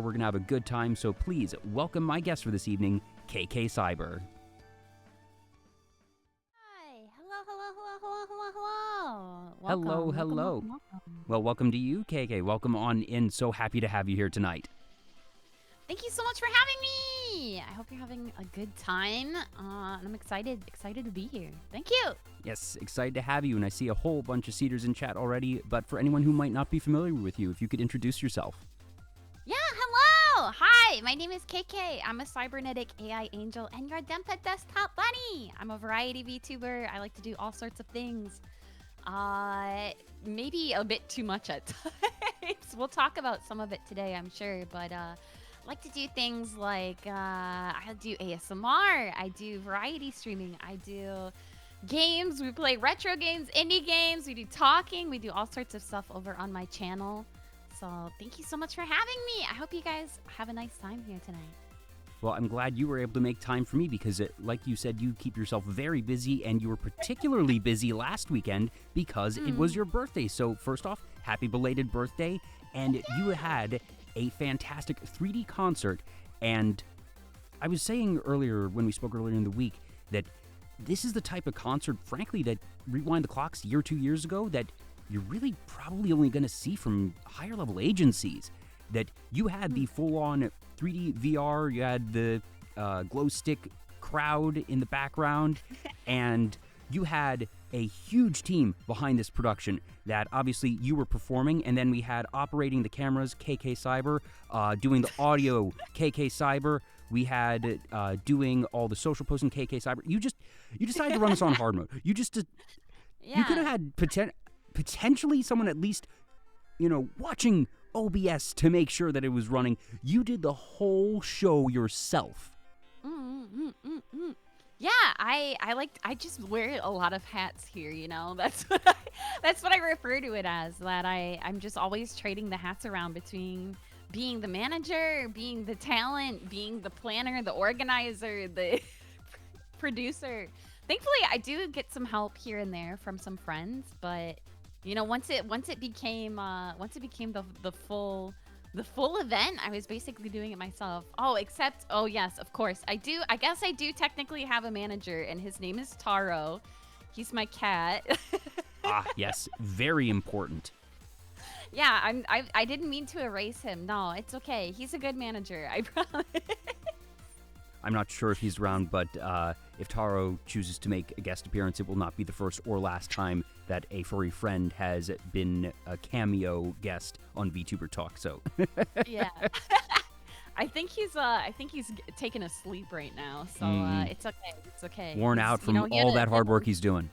We're going to have a good time, so please welcome my guest for this evening, KKCYBER. Hi. Hello. Hello. Welcome. Well, welcome to you, KK. Welcome on in. So happy to have you here tonight. Thank you so much for having me. I hope you're having a good time. And I'm excited to be here. Thank you. Yes, excited to have you, and I see a whole bunch of Cedars in chat already, but for anyone who might not be familiar with you, if you could introduce yourself. Yeah, hello. Hi, my name is KK. I'm a cybernetic AI angel and your Denpet desktop bunny. I'm a variety VTuber. I like to do all sorts of things. Maybe a bit too much at times. We'll talk about some of it today, I'm sure, but I like to do things like I do ASMR, I do variety streaming, I do games, we play retro games, indie games, we do talking, we do all sorts of stuff over on my channel. So thank you so much for having me. I hope you guys have a nice time here tonight. Well, I'm glad you were able to make time for me because, like you said, you keep yourself very busy, and you were particularly busy last weekend because it was your birthday. So first off, happy belated birthday. And you had a fantastic 3D concert. And I was saying earlier, when we spoke earlier in the week, that this is the type of concert, frankly, that rewind the clocks a year or 2 years ago, that you're really probably only going to see from higher level agencies. That you had the full-on 3D VR, you had the glow stick crowd in the background, and you had a huge team behind this production that obviously you were performing, and then we had operating the cameras, KKCYBER, doing the audio, KKCYBER. We had doing all the social posting, KKCYBER. You decided to run this on hard mode. You could have had potentially someone at least, watching OBS to make sure that it was running. You did the whole show yourself. Yeah, I just wear a lot of hats here, That's what I refer to it as, that I'm just always trading the hats around between being the manager, being the talent, being the planner, the organizer, the producer. Thankfully, I do get some help here and there from some friends, but once it became the full event, I was basically doing it myself. Oh yes, of course. I guess I do technically have a manager, and his name is Taro. He's my cat. Yes, very important. Yeah, I didn't mean to erase him. No, it's okay. He's a good manager, I promise. I'm not sure if he's around, but if Taro chooses to make a guest appearance, it will not be the first or last time that a furry friend has been a cameo guest on Vtuber Talk. So yeah, I think he's taking a sleep right now, so it's okay. It's okay. Worn out from all that hard work he's doing.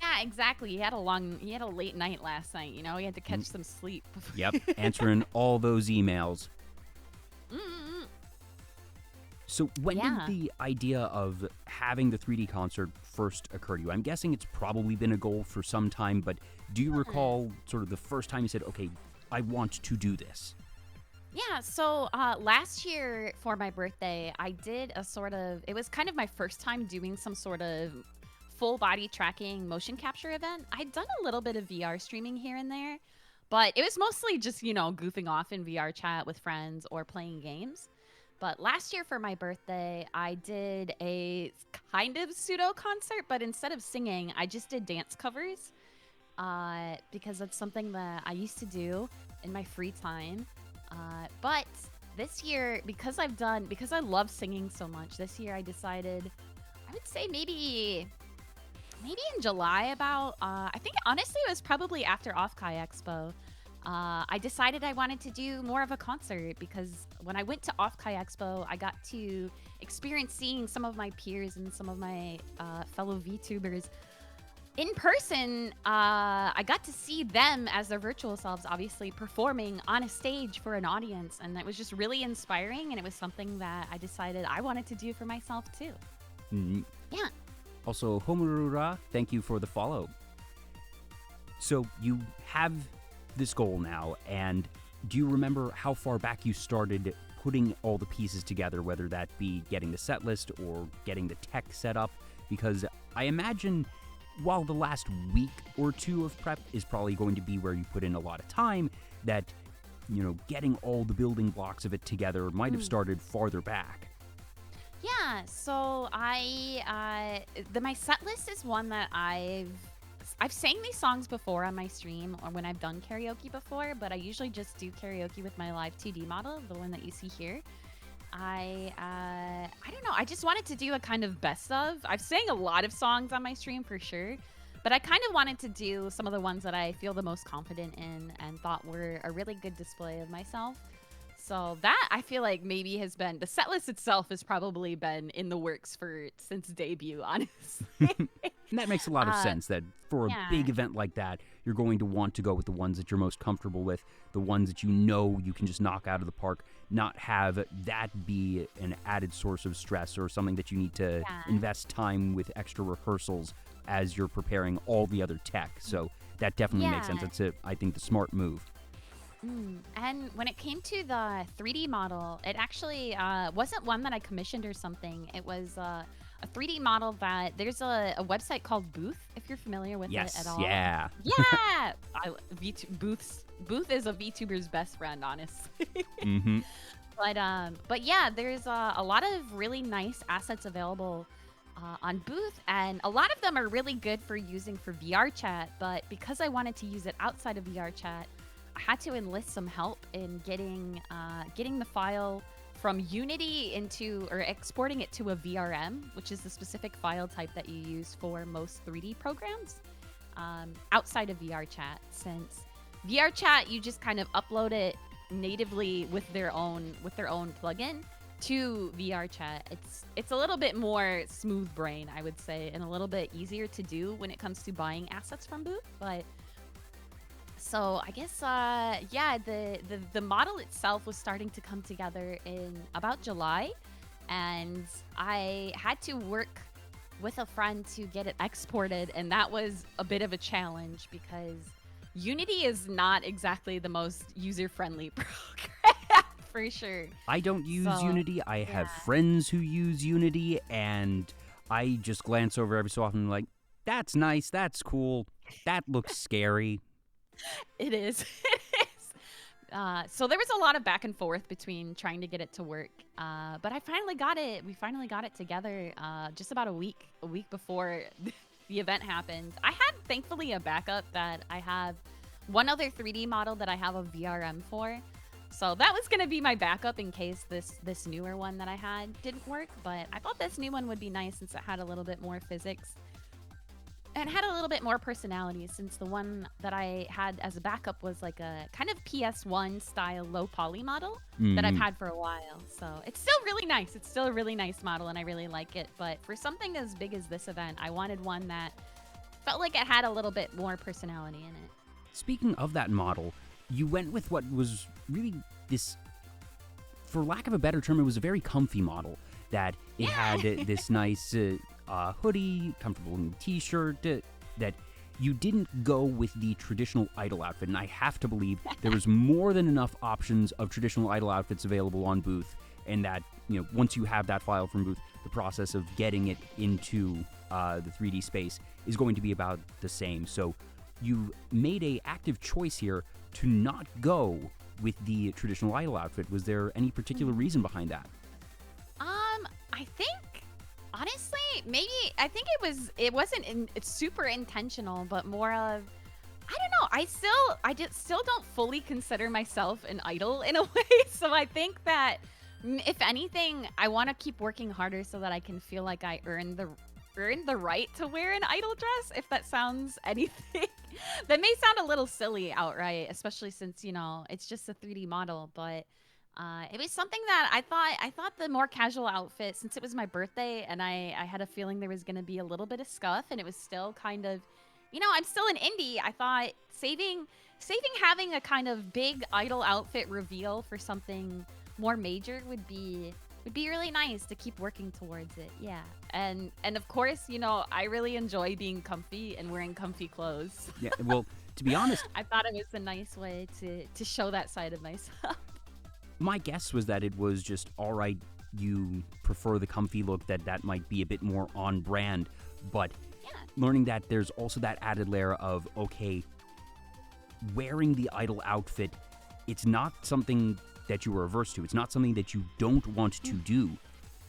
Yeah, exactly. He had a late night last night. He had to catch some sleep. Yep, answering all those emails. So when did the idea of having the 3D concert first occur to you? I'm guessing it's probably been a goal for some time, but do you recall sort of the first time you said, okay, I want to do this? Yeah, so last year for my birthday, I did it was kind of my first time doing some sort of full body tracking motion capture event. I'd done a little bit of VR streaming here and there, but it was mostly just, goofing off in VR chat with friends or playing games. But last year for my birthday, I did a kind of pseudo concert, but instead of singing, I just did dance covers because that's something that I used to do in my free time. But this year, because I love singing so much, this year I decided, I would say maybe in July I think honestly it was probably after ARKHAND Expo. I decided I wanted to do more of a concert because when I went to ARKHAND Expo, I got to experience seeing some of my peers and some of my fellow VTubers in person. I got to see them as their virtual selves, obviously performing on a stage for an audience, and it was just really inspiring, and it was something that I decided I wanted to do for myself too. Yeah. Also, Homurura, thank you for the follow. So you have this goal now, and do you remember how far back you started putting all the pieces together, whether that be getting the set list or getting the tech set up? Because I imagine while the last week or two of prep is probably going to be where you put in a lot of time, that getting all the building blocks of it together might have started farther back. Yeah, so my set list is one that I've sang these songs before on my stream or when I've done karaoke before, but I usually just do karaoke with my live 2D model, the one that you see here. I don't know. I just wanted to do a kind of best of. I've sang a lot of songs on my stream for sure, but I kind of wanted to do some of the ones that I feel the most confident in and thought were a really good display of myself. So that I feel like maybe has been, the set list itself has probably been in the works since debut, honestly. And that makes a lot of sense that for yeah. a big event like that, you're going to want to go with the ones that you're most comfortable with, the ones that you can just knock out of the park, not have that be an added source of stress or something that you need to invest time with extra rehearsals as you're preparing all the other tech. So that definitely makes sense. It's, I think, the smart move. And when it came to the 3D model, it actually wasn't one that I commissioned or something. It was a 3D model that there's a website called Booth, if you're familiar with it at all. Yeah. Yeah. Booth is a VTuber's best friend, honestly. Mm-hmm. But yeah, there's a lot of really nice assets available on Booth, and a lot of them are really good for using for VR chat. But because I wanted to use it outside of VR chat, I had to enlist some help in getting the file from Unity or exporting it to a VRM, which is the specific file type that you use for most 3D programs outside of VR chat. Since VR chat, you just kind of upload it natively with their own plugin to VR chat. It's a little bit more smooth brain, I would say, and a little bit easier to do when it comes to buying assets from Booth. But so I guess, the model itself was starting to come together in about July, and I had to work with a friend to get it exported, and that was a bit of a challenge because Unity is not exactly the most user-friendly program, for sure. I don't use Unity. I have friends who use Unity, and I just glance over every so often and like, that's nice, that's cool, that looks scary. It is. It is. So there was a lot of back and forth between trying to get it to work. But I finally got it. We finally got it together just about a week before the event happened. I had, thankfully, a backup that I have one other 3D model that I have a VRM for. So that was going to be my backup in case this newer one that I had didn't work. But I thought this new one would be nice since it had a little bit more physics. And had a little bit more personality since the one that I had as a backup was like a kind of PS1 style low poly model that I've had for a while. So it's still really nice. It's still a really nice model and I really like it. But for something as big as this event, I wanted one that felt like it had a little bit more personality in it. Speaking of that model, you went with what was really this, for lack of a better term, it was a very comfy model. That it had this nice hoodie, comfortable t-shirt, that you didn't go with the traditional idol outfit. And I have to believe there was more than enough options of traditional idol outfits available on Booth, and that, once you have that file from Booth, the process of getting it into the 3D space is going to be about the same. So you made a active choice here to not go with the traditional idol outfit. Was there any particular reason behind that? I think, honestly, I think it wasn't super intentional, but more of, I don't know. I still don't fully consider myself an idol in a way. So I think that if anything, I want to keep working harder so that I can feel like I earned the right to wear an idol dress. If that sounds anything, that may sound a little silly outright, especially since it's just a 3D model, but. It was something that I thought the more casual outfit, since it was my birthday and I had a feeling there was going to be a little bit of scuff and it was still kind of, I'm still an indie. I thought saving having a kind of big idol outfit reveal for something more major would be really nice to keep working towards it. Yeah. And of course, I really enjoy being comfy and wearing comfy clothes. Yeah. Well, to be honest, I thought it was a nice way to show that side of myself. My guess was that it was just, all right, you prefer the comfy look, that might be a bit more on brand. But learning that there's also that added layer of, okay, wearing the idol outfit it's not something that you are averse to. It's not something that you don't want to do.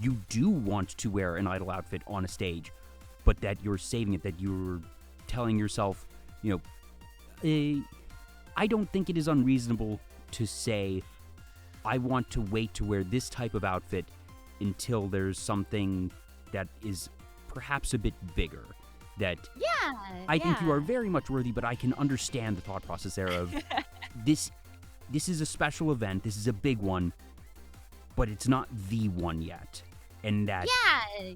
You do want to wear an idol outfit on a stage, but that you're saving it, that you're telling yourself, I don't think it is unreasonable to say, I want to wait to wear this type of outfit until there's something that is perhaps a bit bigger. That I think you are very much worthy, but I can understand the thought process there of this is a special event, this is a big one, but it's not the one yet. And that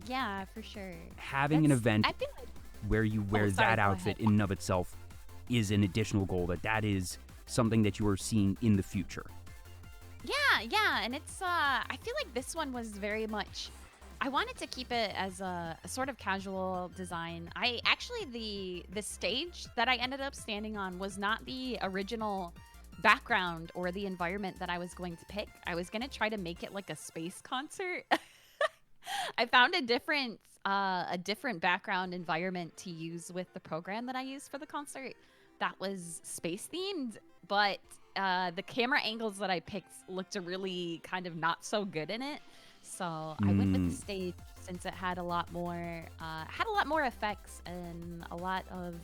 yeah, for sure. Having an event I feel like, where you wear that outfit in and of itself is an additional goal, that is something that you are seeing in the future. Yeah, and it's I feel like this one was very much, I wanted to keep it as a sort of casual design. I actually, the stage that I ended up standing on was not the original background or the environment that I was going to pick. I was going to try to make it like a space concert. I found a different background environment to use with the program that I used for the concert that was space themed, but the camera angles that I picked looked really kind of not so good in it. So I went with the stage since it had a lot more effects and a lot of,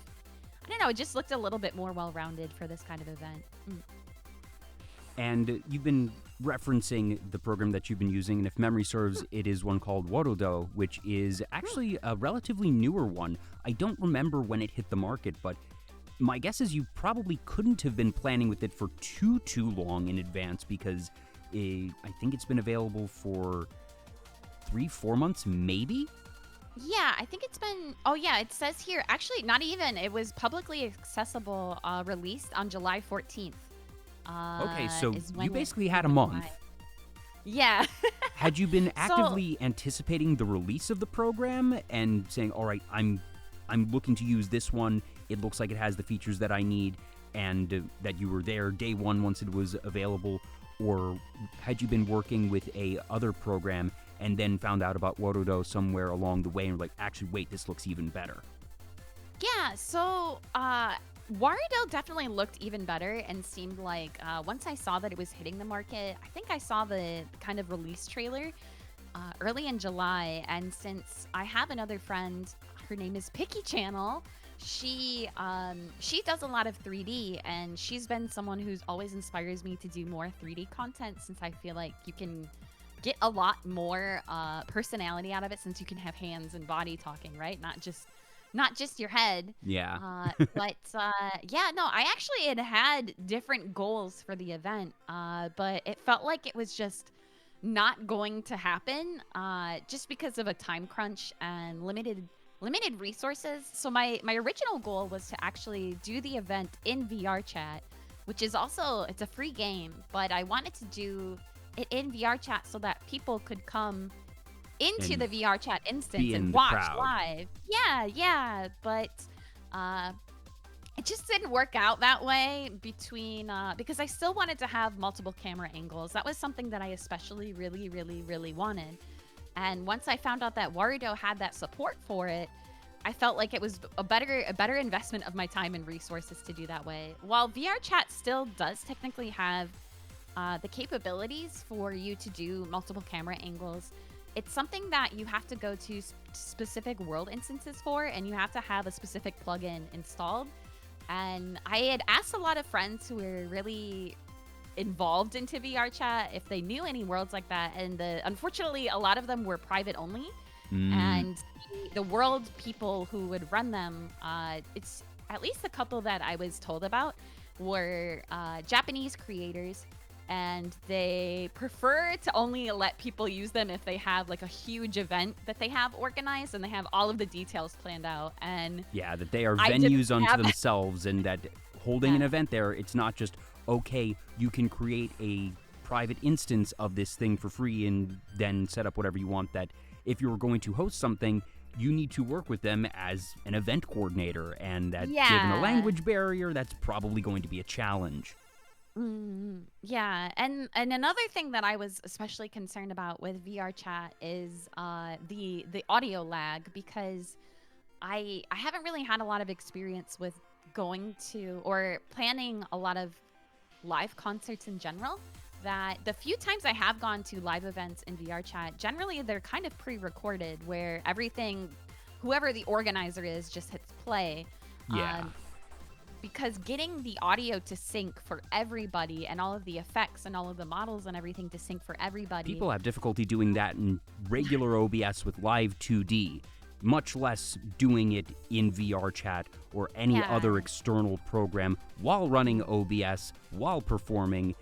I don't know, it just looked a little bit more well-rounded for this kind of event. And you've been referencing the program that you've been using, and if memory serves, it is one called Wododo, which is actually a relatively newer one. I don't remember when it hit the market, but my guess is you probably couldn't have been planning with it for too long in advance, because I think it's been available for 3-4 months, maybe? Yeah, I think it's been, oh yeah, it says here, actually not even, it was publicly accessible, released on July 14th. Okay, so you basically had a month. Yeah. Had you been actively anticipating the release of the program and saying, all right, I'm looking to use this one, it looks like it has the features that I need, and that you were there day one once it was available? Or had you been working with a other program and then found out about Wododo somewhere along the way and were like, actually, wait, this looks even better? Yeah, so Warudo definitely looked even better and seemed like, once I saw that it was hitting the market, I think I saw the kind of release trailer early in July. And since I have another friend, her name is Picky Channel, she does a lot of 3D, and she's been someone who's always inspires me to do more 3D content, since I feel like you can get a lot more personality out of it, since you can have hands and body talking, right? Not just your head. Yeah. But yeah, no, I actually had different goals for the event, but it felt like it was just not going to happen, just because of a time crunch and limited resources. So my original goal was to actually do the event in VR chat, which is also, it's a free game, but I wanted to do it in VR chat so that people could come into the VR chat instance and watch live. Yeah, but it just didn't work out that way because I still wanted to have multiple camera angles. That was something that I especially really wanted. And once I found out that Warudo had that support for it, I felt like it was a better investment of my time and resources to do that way. While VR chat still does technically have the capabilities for you to do multiple camera angles, it's something that you have to go to specific world instances for, and you have to have a specific plugin installed. And I had asked a lot of friends who were really involved into VR chat if they knew any worlds like that, and unfortunately a lot of them were private only. And the world people who would run them, it's at least a couple that I was told about were Japanese creators, and they prefer to only let people use them if they have like a huge event that they have organized and they have all of the details planned out. And yeah, that they are venues unto themselves, and that holding an event there, it's not just, okay, you can create a private instance of this thing for free and then set up whatever you want. That if you're going to host something, you need to work with them as an event coordinator, and that given a language barrier, that's probably going to be a challenge. Yeah, and another thing that I was especially concerned about with VR chat is the audio lag, because I haven't really had a lot of experience with going to or planning a lot of live concerts in general, that the few times I have gone to live events in VR chat, generally they're kind of pre-recorded where everything, whoever the organizer is, just hits play. Yeah. Because getting the audio to sync for everybody and all of the effects and all of the models and everything to sync for everybody. People have difficulty doing that in regular OBS with live 2D, much less doing it in VR chat or any other external program while running OBS, while performing.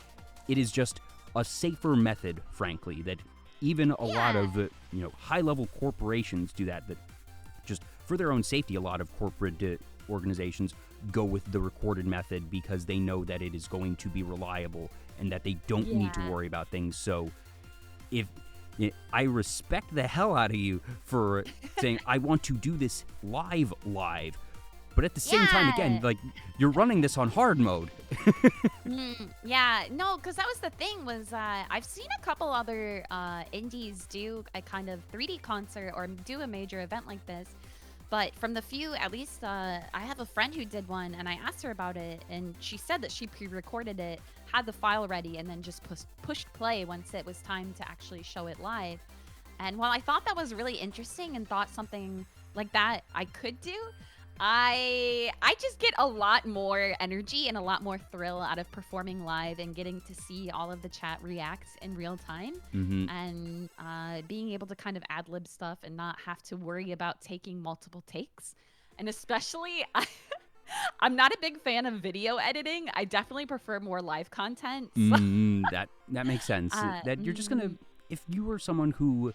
It is just a safer method, frankly, that even a lot of high-level corporations do that just for their own safety. A lot of corporate organizations go with the recorded method because they know that it is going to be reliable and that they don't need to worry about things. So I respect the hell out of you for saying, I want to do this live. But at the same time, again, like, you're running this on hard mode. No, because that was the thing was I've seen a couple other indies do a kind of 3D concert or do a major event like this. But from the few, at least I have a friend who did one, and I asked her about it, and she said that she pre-recorded it, had the file ready, and then just pushed play once it was time to actually show it live. And while I thought that was really interesting and thought something like that I could do, I just get a lot more energy and a lot more thrill out of performing live and getting to see all of the chat react in real time, and being able to kind of ad-lib stuff and not have to worry about taking multiple takes. And especially, I'm not a big fan of video editing. I definitely prefer more live content. That makes sense. That you're just gonna, if you were someone who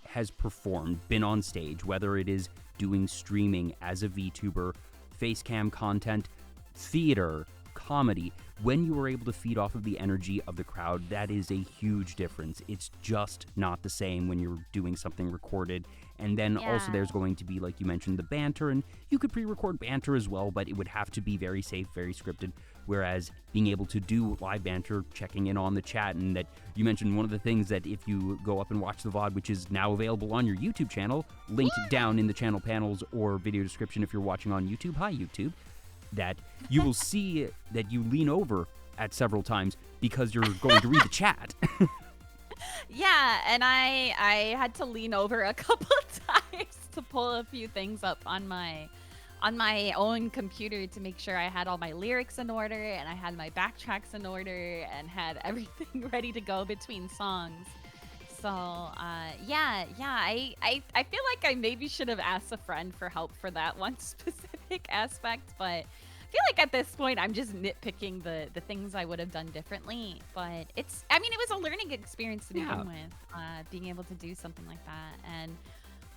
has performed, been on stage, whether it is doing streaming as a VTuber, face cam content, theater, comedy, when you are able to feed off of the energy of the crowd, that is a huge difference. It's just not the same when you're doing something recorded. And then also there's going to be, like you mentioned, the banter, and you could pre-record banter as well, but it would have to be very safe, very scripted. Whereas being able to do live banter, checking in on the chat, and that you mentioned one of the things that if you go up and watch the VOD, which is now available on your YouTube channel, linked down in the channel panels or video description if you're watching on YouTube, hi YouTube, that you will see that you lean over at several times because you're going to read the chat. Yeah, and I had to lean over a couple of times to pull a few things up on my own computer to make sure I had all my lyrics in order and I had my backtracks in order and had everything ready to go between songs. So I feel like I maybe should have asked a friend for help for that one specific aspect, but I feel like at this point I'm just nitpicking the things I would have done differently. But it was a learning experience to begin with, being able to do something like that. And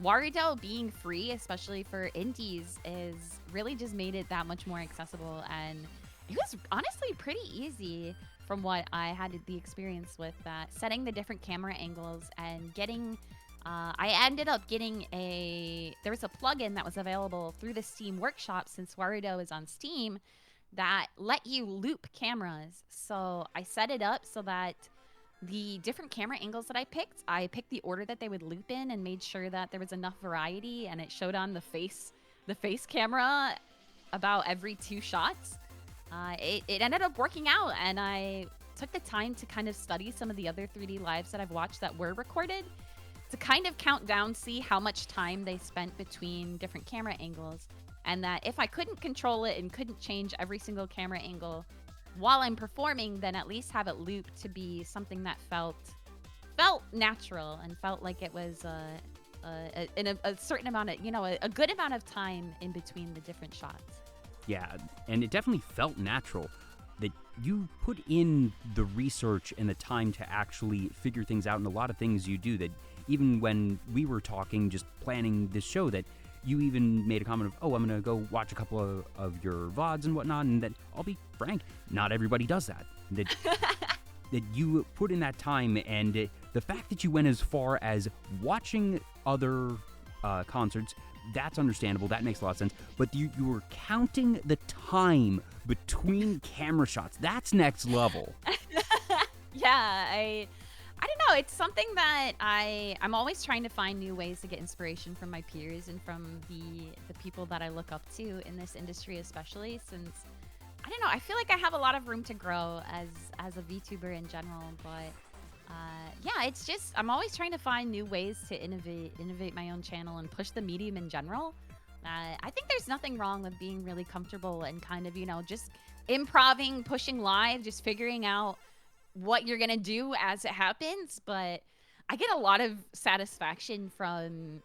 Warudo being free, especially for indies, is really just made it that much more accessible. And it was honestly pretty easy from what I had the experience with that, setting the different camera angles and getting, I ended up getting there was a plugin that was available through the Steam Workshop, since Warudo is on Steam, that let you loop cameras. So I set it up so that the different camera angles that I picked the order that they would loop in and made sure that there was enough variety, and it showed on the face camera about every 2 shots. It ended up working out, and I took the time to kind of study some of the other 3D lives that I've watched that were recorded to kind of count down, see how much time they spent between different camera angles, and that if I couldn't control it and couldn't change every single camera angle while I'm performing, then at least have it looped to be something that felt natural and felt like it was in a certain amount of, a good amount of time in between the different shots. Yeah, and it definitely felt natural that you put in the research and the time to actually figure things out, and a lot of things you do that even when we were talking, just planning this show, that you even made a comment of, I'm going to go watch a couple of your VODs and whatnot, and that, I'll be frank, not everybody does that. That that you put in that time, and the fact that you went as far as watching other concerts, that's understandable, that makes a lot of sense, but you were counting the time between camera shots. That's next level. Yeah, I don't know. It's something that I'm always trying to find new ways to get inspiration from my peers and from the people that I look up to in this industry, especially since I don't know. I feel like I have a lot of room to grow as a VTuber in general, but yeah, it's just I'm always trying to find new ways to innovate my own channel and push the medium in general. I think there's nothing wrong with being really comfortable and kind of, just improving, pushing live, just figuring out what you're gonna do as it happens. But I get a lot of satisfaction from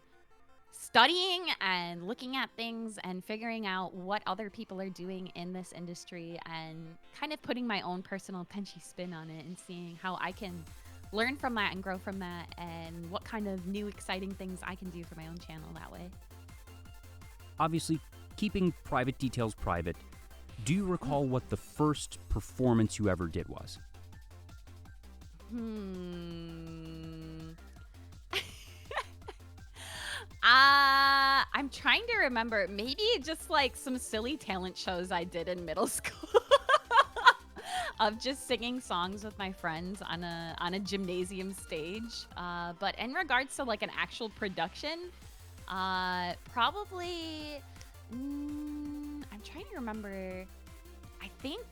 studying and looking at things and figuring out what other people are doing in this industry and kind of putting my own personal pinchy spin on it and seeing how I can learn from that and grow from that and what kind of new exciting things I can do for my own channel that way. Obviously, keeping private details private, do you recall what the first performance you ever did was? I'm trying to remember. Maybe just like some silly talent shows I did in middle school of just singing songs with my friends on a gymnasium stage. But in regards to like an actual production, probably I'm trying to remember. I think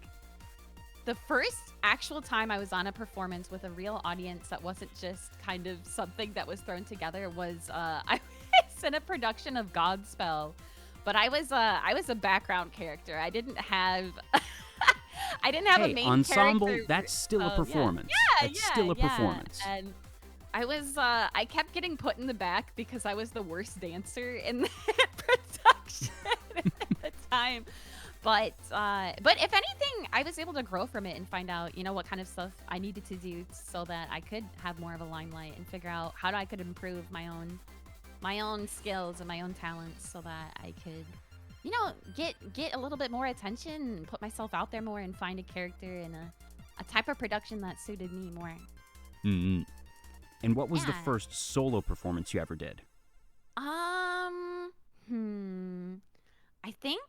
the first actual time I was on a performance with a real audience that wasn't just kind of something that was thrown together was I was in a production of Godspell, but I was a background character. I didn't have a main ensemble, character. that's still a performance. That's still a performance. And I kept getting put in the back because I was the worst dancer in that production at the time. But if anything, I was able to grow from it and find out, what kind of stuff I needed to do so that I could have more of a limelight and figure out how I could improve my own skills and my own talents so that I could, get a little bit more attention and put myself out there more and find a character and a type of production that suited me more. Mm-hmm. And what was the first solo performance you ever did? I think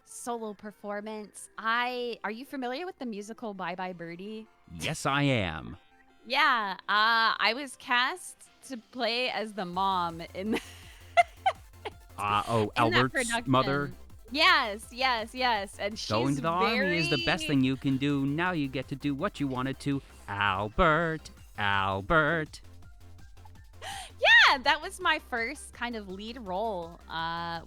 solo performance. Are you familiar with the musical Bye Bye Birdie? Yes, I am. Yeah, I was cast to play as the mom in Albert's mother? Yes. And she's going to the army is the best thing you can do. Now you get to do what you wanted to. Albert. Yeah, that was my first kind of lead role.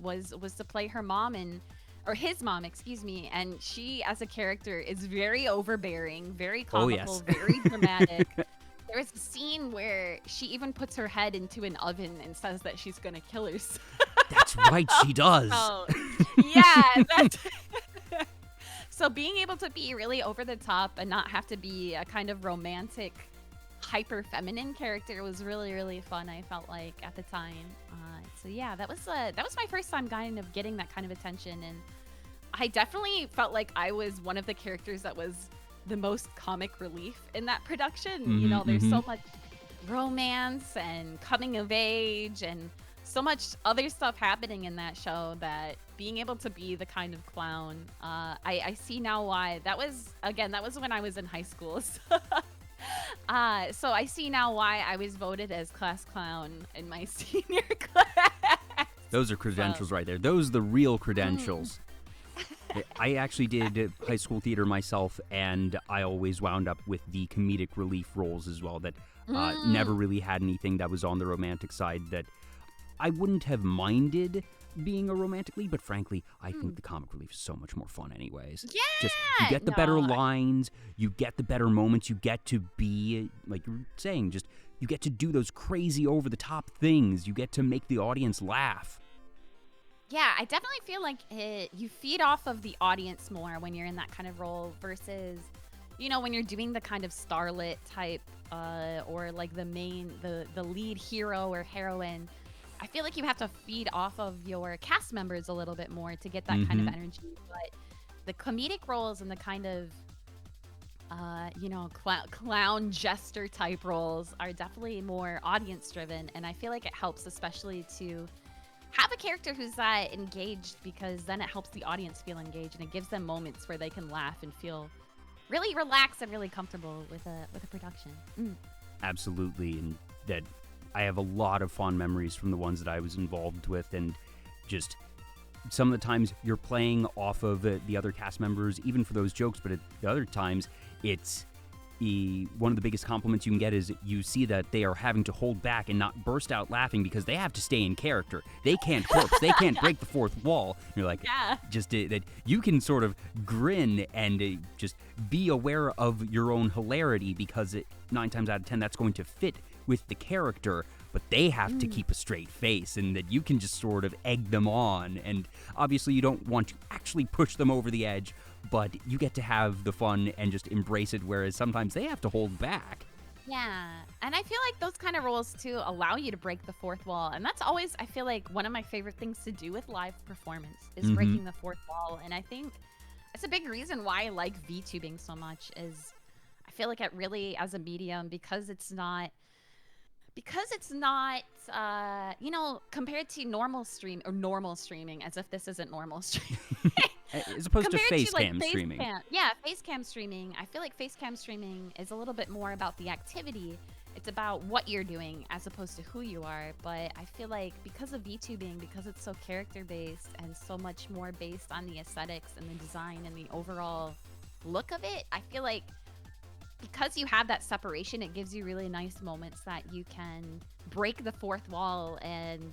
Was to play her mom or his mom, excuse me. And she, as a character, is very overbearing, very comical, very dramatic. There was a scene where she even puts her head into an oven and says that she's gonna kill herself. That's right, she does. Yeah. So being able to be really over the top and not have to be a kind of romantic, hyper feminine character was really, really fun. I felt like at the time. So yeah, that was my first time kind of getting that kind of attention, and I definitely felt like I was one of the characters that was the most comic relief in that production. There's so much romance and coming of age and so much other stuff happening in that show that being able to be the kind of clown, I see now why. That was when I was in high school. So I see now why I was voted as class clown in my senior class. Those are credentials right there. Those are the real credentials. I actually did high school theater myself, and I always wound up with the comedic relief roles as well that never really had anything that was on the romantic side that I wouldn't have minded being a romantic lead, but frankly, I think the comic relief is so much more fun anyways. Yeah! Just, you get the better lines, you get the better moments, you get to be, like you were saying, just, you get to do those crazy over-the-top things, you get to make the audience laugh. Yeah, I definitely feel like you feed off of the audience more when you're in that kind of role versus, when you're doing the kind of starlet type or like the lead hero or heroine. I feel like you have to feed off of your cast members a little bit more to get that kind of energy. But the comedic roles and the kind of, clown jester type roles are definitely more audience driven. And I feel like it helps especially to have a character who's that engaged, because then it helps the audience feel engaged and it gives them moments where they can laugh and feel really relaxed and really comfortable with a production. Absolutely, and that I have a lot of fond memories from the ones that I was involved with, and just some of the times you're playing off of the other cast members, even for those jokes, but at the other times, it's one of the biggest compliments you can get is you see that they are having to hold back and not burst out laughing because they have to stay in character. They can't corpse. They can't break the fourth wall. And you're like, just that you can sort of grin and just be aware of your own hilarity because 9 times out of 10 that's going to fit with the character, but they have to keep a straight face, and that you can just sort of egg them on. And obviously you don't want to actually push them over the edge, but you get to have the fun and just embrace it, whereas sometimes they have to hold back. Yeah, and I feel like those kind of roles too allow you to break the fourth wall, and that's always, I feel like, one of my favorite things to do with live performance is breaking the fourth wall. And I think it's a big reason why I like VTubing so much is I feel like it really, as a medium, because it's not you know, compared to normal streaming, as if this isn't normal streaming. As opposed to Compared face like cam streaming. Face cam streaming. I feel like face cam streaming is a little bit more about the activity. It's about what you're doing as opposed to who you are. But I feel like because of VTubing, because it's so character based and so much more based on the aesthetics and the design and the overall look of it, I feel like because you have that separation, it gives you really nice moments that you can break the fourth wall and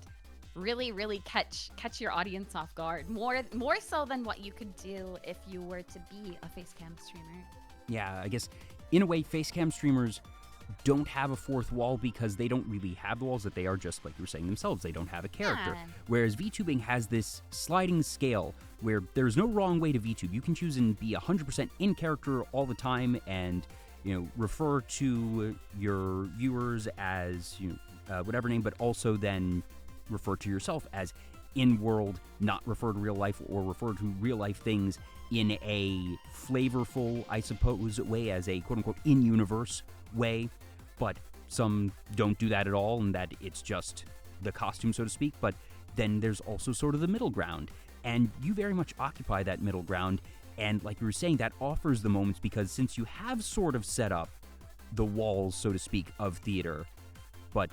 really catch your audience off guard more so than what you could do if you were to be a face cam streamer. Yeah, I guess in a way face cam streamers don't have a fourth wall because they don't really have the walls, that they are just like you were saying themselves, they don't have a character. Whereas VTubing has this sliding scale where there's no wrong way to VTube. You can choose and be 100% in character all the time and refer to your viewers as whatever name, but also then refer to yourself as in-world, not refer to real life, or refer to real-life things in a flavorful, I suppose, way, as a quote-unquote in-universe way. But some don't do that at all, and that it's just the costume, so to speak. But then there's also sort of the middle ground, and you very much occupy that middle ground. And like you were saying, that offers the moments because since you have sort of set up the walls, so to speak, of theater, but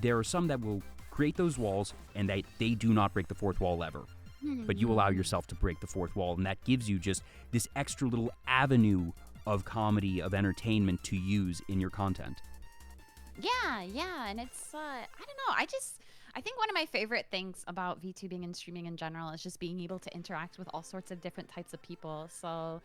there are some that will create those walls and they do not break the fourth wall ever. But you allow yourself to break the fourth wall, and that gives you just this extra little avenue of comedy, of entertainment to use in your content. Yeah, and it's I don't know, I think one of my favorite things about VTubing and streaming in general is just being able to interact with all sorts of different types of people. So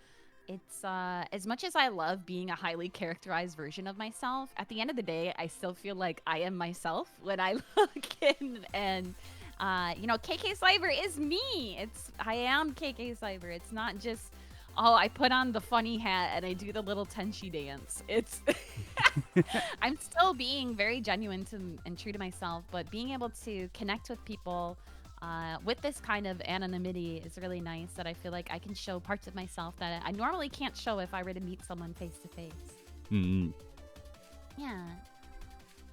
it's as much as I love being a highly characterized version of myself, at the end of the day, I still feel like I am myself when I log in. And KKCYBER is me. I am KKCYBER. It's not just, oh, I put on the funny hat and I do the little tenchi dance. It's I'm still being very genuine and true to myself, but being able to connect with people with this kind of anonymity is really nice, that I feel like I can show parts of myself that I normally can't show if I were to meet someone face to face. Yeah.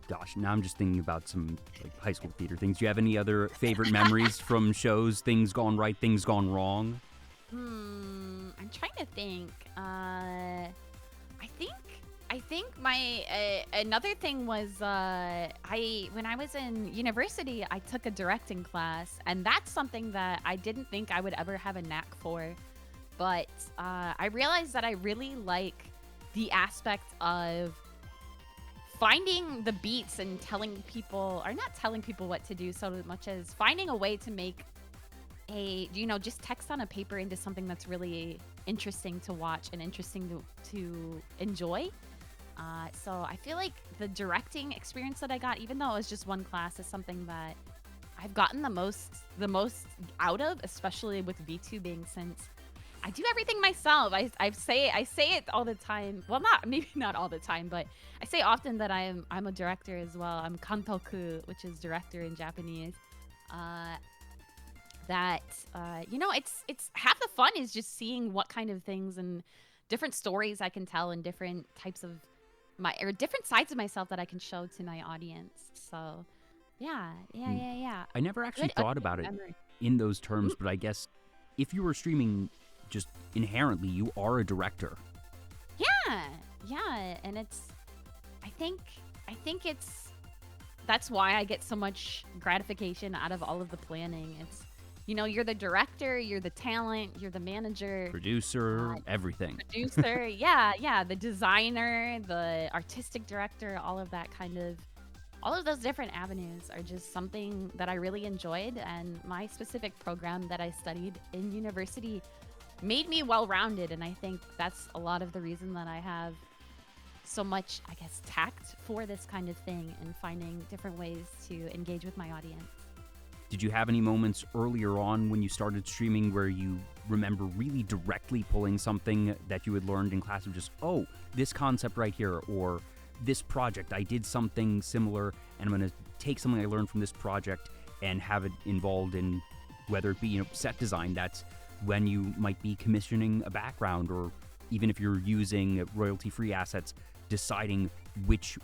Gosh, now I'm just thinking about some high school theater things. Do you have any other favorite memories from shows, things gone right, things gone wrong? I'm trying to think. I think my another thing was when I was in university, I took a directing class, and that's something that I didn't think I would ever have a knack for. But I realized that I really like the aspect of finding the beats and telling people, or not telling people what to do so much as finding a way to make just text on a paper into something that's really interesting to watch and interesting to enjoy. So I feel like the directing experience that I got, even though it was just one class, is something that I've gotten the most out of, especially with VTubing, since I do everything myself. I say it all the time. Well, maybe not all the time, but I say often that I'm a director as well. I'm kantoku, which is director in Japanese. It's half the fun is just seeing what kind of things and different stories I can tell, and different types of different sides of myself that I can show to my audience. So yeah. I never actually thought about it in those terms, but I guess if you were streaming, just inherently you are a director. Yeah, and I think that's why I get so much gratification out of all of the planning. you're the director, you're the talent, you're the manager, Producer, everything. producer, yeah, the designer, the artistic director, all of those different avenues are just something that I really enjoyed, and my specific program that I studied in university made me well-rounded, and I think that's a lot of the reason that I have so much, I guess, tact for this kind of thing and finding different ways to engage with my audience. Did you have any moments earlier on when you started streaming where you remember really directly pulling something that you had learned in class of just, oh, this concept right here, or this project, I did something similar, and I'm going to take something I learned from this project and have it involved in, whether it be, set design, that's when you might be commissioning a background, or even if you're using royalty-free assets, deciding which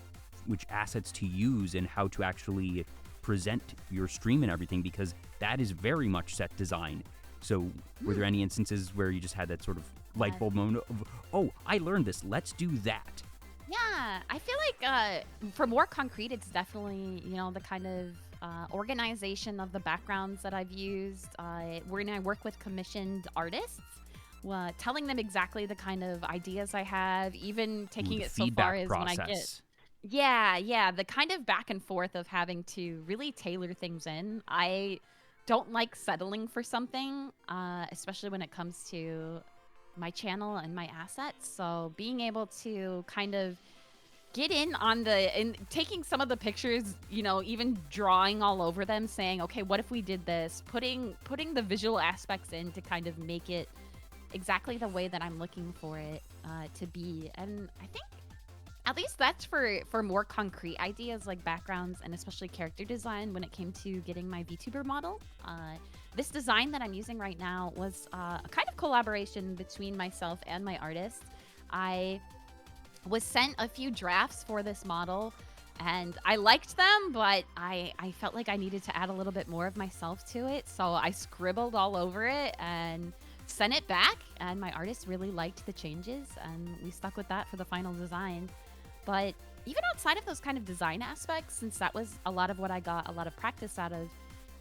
assets to use and how to actually present your stream and everything, because that is very much set design. So were there any instances where you just had that sort of light bulb moment of, oh, I learned this, let's do that? Yeah, I feel like for more concrete, it's definitely, the kind of organization of the backgrounds that I've used. When I work with commissioned artists, telling them exactly the kind of ideas I have, even taking it so far as when I get... Yeah, the kind of back and forth of having to really tailor things in. I don't like settling for something, especially when it comes to my channel and my assets. So being able to kind of get in on and taking some of the pictures, even drawing all over them, saying, okay, what if we did this? Putting the visual aspects in to kind of make it exactly the way that I'm looking for it to be. And I think at least that's for more concrete ideas like backgrounds and especially character design when it came to getting my VTuber model. This design that I'm using right now was a kind of collaboration between myself and my artist. I was sent a few drafts for this model and I liked them, but I felt like I needed to add a little bit more of myself to it. So I scribbled all over it and sent it back, and my artist really liked the changes and we stuck with that for the final design. But even outside of those kind of design aspects, since that was a lot of what I got a lot of practice out of,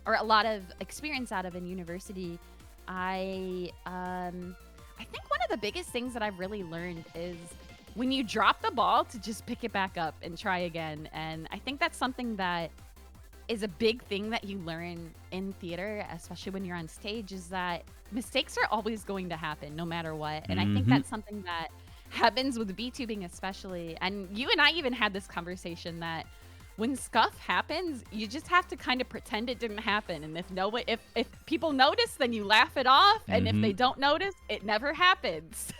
or a lot of experience out of in university, I think one of the biggest things that I've really learned is when you drop the ball to just pick it back up and try again. And I think that's something that is a big thing that you learn in theater, especially when you're on stage, is that mistakes are always going to happen no matter what. And I think that's something that happens with VTubing especially. And you and I even had this conversation that when scuff happens, you just have to kind of pretend it didn't happen. And if people notice, then you laugh it off. And if they don't notice, it never happens.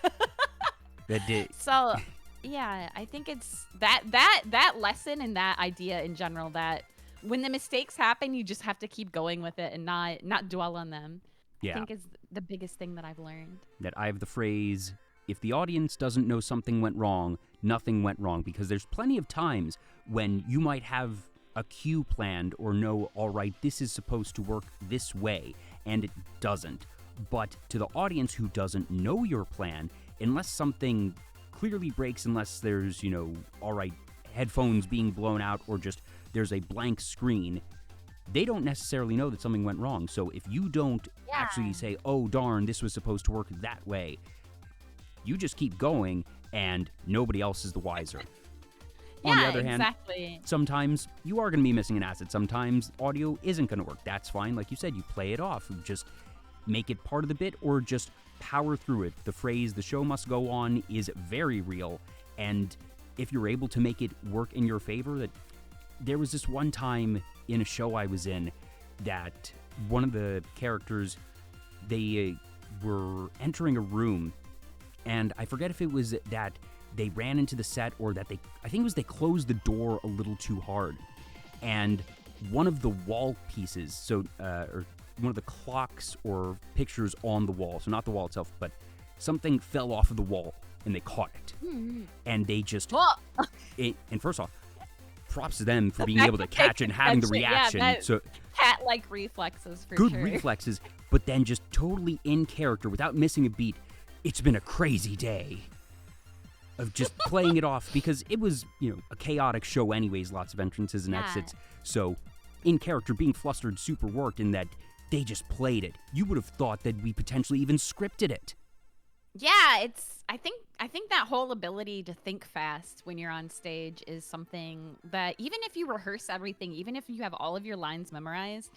That did. So yeah, I think it's that lesson and that idea in general, that when the mistakes happen, you just have to keep going with it and not dwell on them. Yeah. I think is the biggest thing that I've learned. That I have the phrase, if the audience doesn't know something went wrong, nothing went wrong, because there's plenty of times when you might have a cue planned or know, all right, this is supposed to work this way, and it doesn't. But to the audience who doesn't know your plan, unless something clearly breaks, unless there's, all right, headphones being blown out or just there's a blank screen, they don't necessarily know that something went wrong. So if you don't actually say, oh, darn, this was supposed to work that way, you just keep going and nobody else is the wiser. On the other hand, sometimes you are going to be missing an asset. Sometimes audio isn't going to work. That's fine. Like you said, you play it off. Just make it part of the bit or just power through it. The phrase, the show must go on, is very real. And if you're able to make it work in your favor, that there was this one time in a show I was in that one of the characters, they were entering a room, and I forget if it was that they ran into the set or that I think it was they closed the door a little too hard. And one of the wall pieces, or one of the clocks or pictures on the wall, so not the wall itself, but something fell off of the wall and they caught it. And they just, and first off, props to them for being able to catch and having the reaction. So cat-like reflexes for good sure. Good reflexes, but then just totally in character without missing a beat. It's been a crazy day of just playing it off, because it was, a chaotic show anyways, lots of entrances and exits. So in character, being flustered super worked in that they just played it. You would have thought that we potentially even scripted it. Yeah, I think that whole ability to think fast when you're on stage is something that even if you rehearse everything, even if you have all of your lines memorized,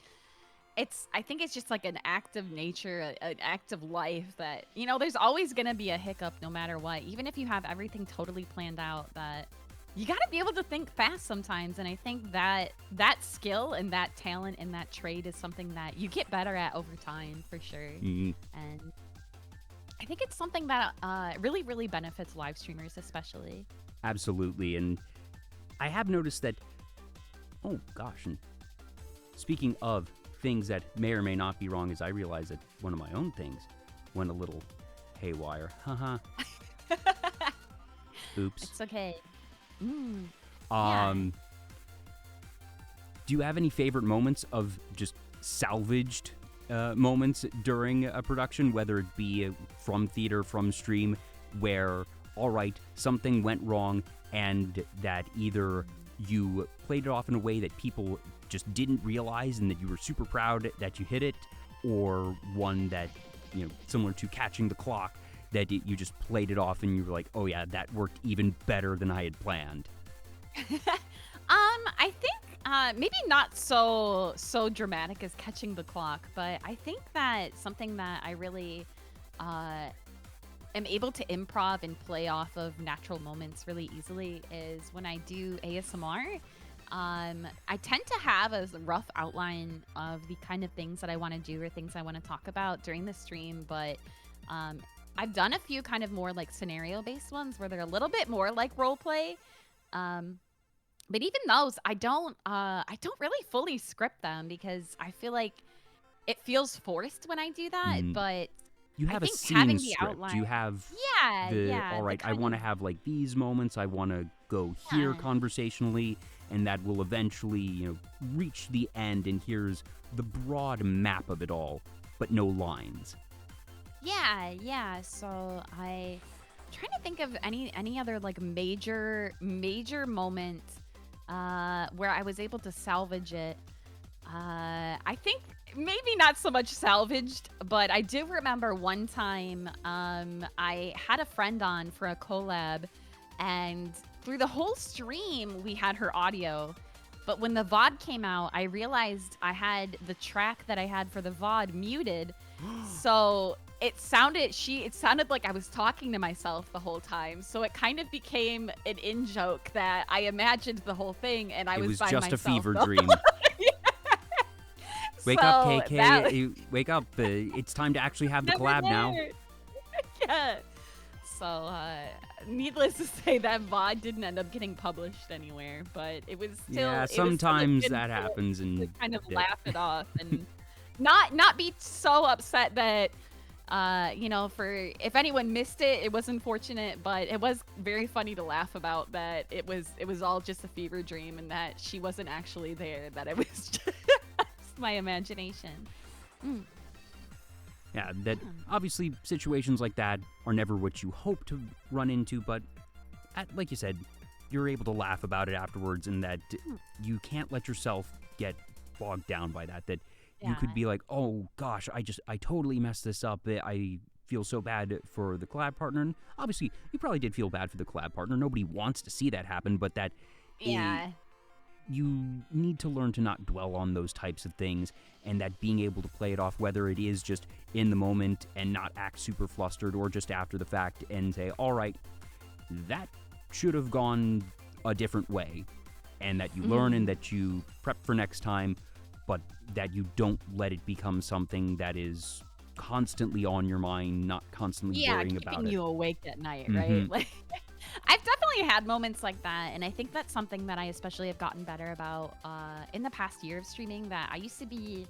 I think it's just like an act of nature, an act of life that, there's always going to be a hiccup no matter what. Even if you have everything totally planned out, that you got to be able to think fast sometimes. And I think that skill and that talent and that trait is something that you get better at over time for sure. Mm-hmm. And I think it's something that really, really benefits live streamers especially. Absolutely. And I have noticed that, oh gosh, and speaking of things that may or may not be wrong, as I realize that one of my own things went a little haywire. Haha. Oops. It's okay. Do you have any favorite moments of just salvaged moments during a production, whether it be from theater, from stream, where, all right, something went wrong and that either you played it off in a way that people just didn't realize and that you were super proud that you hit it, or one that, similar to Catching the Clock, that you just played it off and you were like, oh yeah, that worked even better than I had planned? I think maybe not so dramatic as Catching the Clock, but I think that something that I really am able to improv and play off of natural moments really easily is when I do ASMR. I tend to have a rough outline of the kind of things that I want to do or things I want to talk about during the stream, but I've done a few kind of more like scenario-based ones where they're a little bit more like role play. But even those, I don't really fully script them because I feel like it feels forced when I do that. But you have I a think scene having the script. outline, You have all right, the I want to have like these moments. I want to go here conversationally, and that will eventually, reach the end. And here's the broad map of it all, but no lines. Yeah. So I'm trying to think of any other like major moment where I was able to salvage it. I think maybe not so much salvaged, but I do remember one time I had a friend on for a collab, and through the whole stream we had her audio. But when the VOD came out, I realized I had the track that I had for the VOD muted. So it sounded like I was talking to myself the whole time. So it kind of became an in-joke that I imagined the whole thing and I was by myself. It was just a fever dream. Wake up, KK. Wake up. It's time to actually have the collab now. Yeah. So, needless to say, that VOD didn't end up getting published anywhere, but it was still... Yeah, sometimes that happens. And to kind of laugh it off and not be so upset that, for if anyone missed it, it was unfortunate, but it was very funny to laugh about that it was all just a fever dream and that she wasn't actually there, that it was just my imagination. Yeah, that obviously situations like that are never what you hope to run into, but like you said, you're able to laugh about it afterwards, and that you can't let yourself get bogged down by that. That you could be like, oh gosh, I totally messed this up. I feel so bad for the collab partner. And obviously, you probably did feel bad for the collab partner. Nobody wants to see that happen, but that you need to learn to not dwell on those types of things, and that being able to play it off, whether it is just in the moment and not act super flustered, or just after the fact and say, all right, that should have gone a different way, and that you learn and that you prep for next time, but that you don't let it become something that is constantly on your mind, not constantly worrying about it. Yeah, keeping you awake at night, right? Like, I've definitely had moments like that, and I think that's something that I especially have gotten better about in the past year of streaming, that I used to be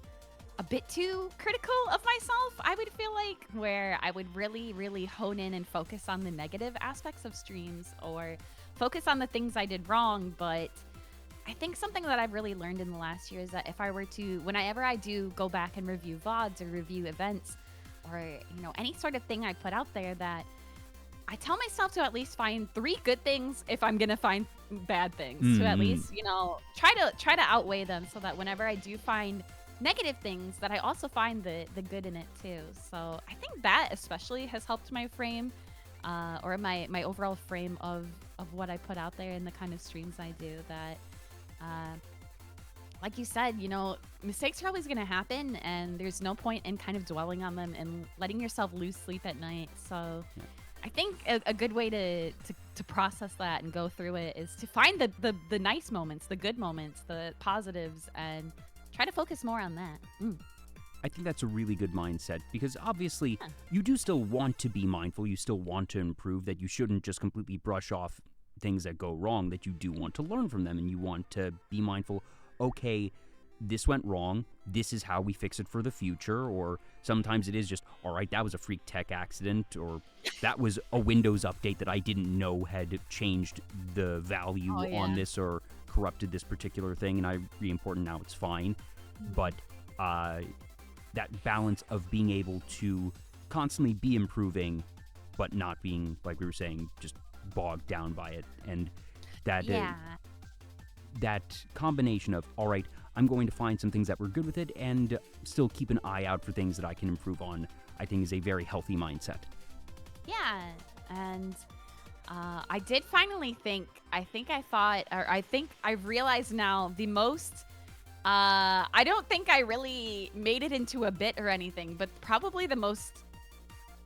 a bit too critical of myself, I would feel like, where I would really, really hone in and focus on the negative aspects of streams or focus on the things I did wrong. But I think something that I've really learned in the last year is that if I were to, whenever I do go back and review VODs or review events or, any sort of thing I put out there, that I tell myself to at least find 3 good things if I'm gonna find bad things. To at least, try to outweigh them, so that whenever I do find negative things, that I also find the good in it too. So I think that especially has helped my frame, or my overall frame of what I put out there and the kind of streams I do. That, uh, like you said, mistakes are always going to happen, and there's no point in kind of dwelling on them and letting yourself lose sleep at night. So Yeah. I think a good way to process that and go through it is to find the nice moments, the good moments, the positives, and try to focus more on that. I think that's a really good mindset because obviously Yeah. you do still want to be mindful. You still want to improve, that you shouldn't just completely brush off things that go wrong, that you do want to learn from them and you want to be mindful. Okay, this went wrong. This is how we fix it for the future. Or sometimes it is just, all right, that was a freak tech accident, or that was a Windows update that I didn't know had changed the value Oh, yeah. on this or corrupted this particular thing, and I re-important now, it's fine. But that balance of being able to constantly be improving, but not being, like we were saying, just bogged down by it, and that Yeah. that combination of, all right, I'm going to find some things that were good with it and still keep an eye out for things that I can improve on, I think is a very healthy mindset. Yeah, and I did finally think. I think I've realized now the most. I don't think I really made it into a bit or anything, but probably the most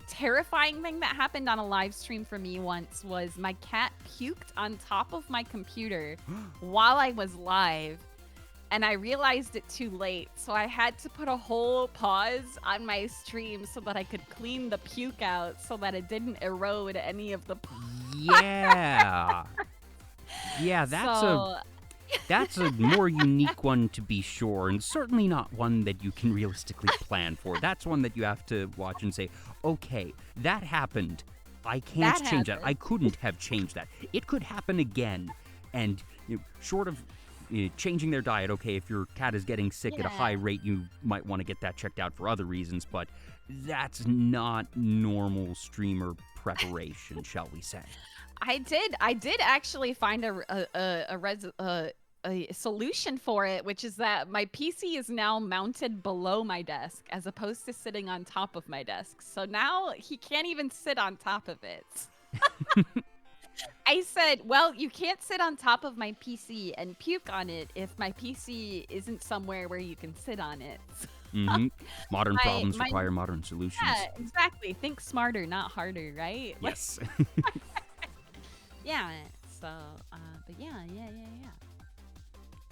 terrifying thing that happened on a live stream for me once was my cat puked on top of my computer while I was live. And I realized it too late, so I had to put a whole pause on my stream so that I could clean the puke out so that it didn't erode any of the. Yeah. Yeah, So, that's a more unique one to be sure, and certainly not one that you can realistically plan for. That's one that you have to watch and say, okay, that happened. I can't That change that. happened. I couldn't have changed that. It could happen again. And short of changing their diet, okay, if your cat is getting sick at a high Yeah. rate, you might want to get that checked out for other reasons, but that's not normal streamer preparation, shall we say. I did actually find a solution for it, which is that my PC is now mounted below my desk as opposed to sitting on top of my desk. So now he can't even sit on top of it. I said, well, you can't sit on top of my PC and puke on it if my PC isn't somewhere where you can sit on it. Modern My- problems my- require modern solutions. Yeah, exactly. Think smarter, not harder, right? Like, Yes. yeah. So, but yeah.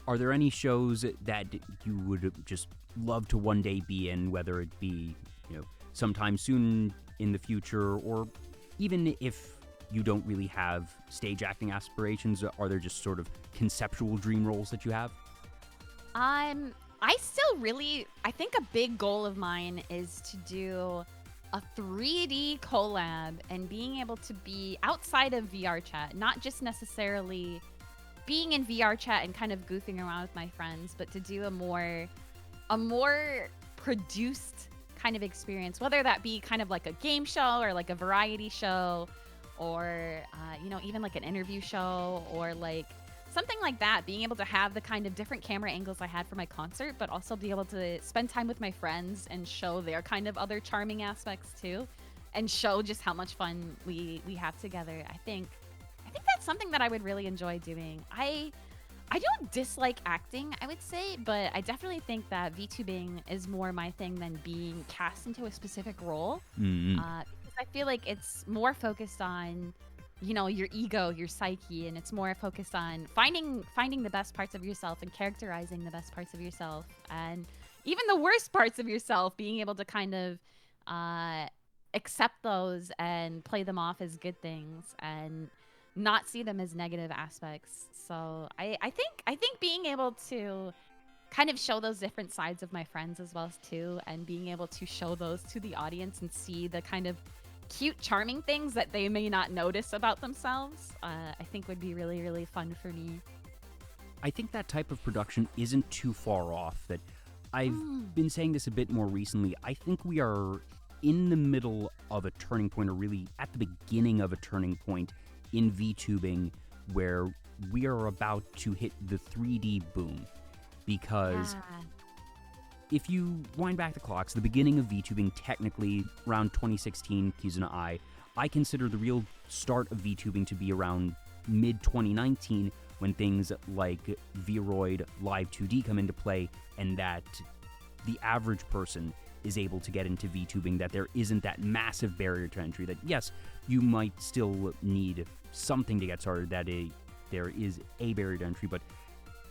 Are there any shows that you would just love to one day be in, whether it be, sometime soon in the future, or even if you don't really have stage acting aspirations, are there just sort of conceptual dream roles that you have? I think a big goal of mine is to do a 3D collab and being able to be outside of VR chat, not just necessarily being in VR chat and kind of goofing around with my friends, but to do a more produced kind of experience, whether that be kind of like a game show or like a variety show, or even like an interview show, or like something like that. Being able to have the kind of different camera angles I had for my concert, but also be able to spend time with my friends and show their kind of other charming aspects too, and show just how much fun we have together. I think that's something that I would really enjoy doing. I don't dislike acting, I would say, but I definitely think that VTubing is more my thing than being cast into a specific role. Because I feel like it's more focused on, your ego, your psyche, and it's more focused on finding the best parts of yourself and characterizing the best parts of yourself, and even the worst parts of yourself, being able to kind of accept those and play them off as good things and not see them as negative aspects. So I think being able to kind of show those different sides of my friends as well too, and being able to show those to the audience and see the kind of cute, charming things that they may not notice about themselves, I think would be really, really fun for me. I think that type of production isn't too far off. That I've been saying this a bit more recently. I think we are in the middle of a turning point, or really at the beginning of a turning point in VTubing, where we are about to hit the 3D boom, because if you wind back the clocks, the beginning of VTubing, technically around 2016, Kizuna I consider the real start of VTubing to be around mid-2019, when things like Vroid, Live 2D come into play, and that the average person is able to get into VTubing, that there isn't that massive barrier to entry, that yes, you might still need something to get started, that there is a barrier to entry, but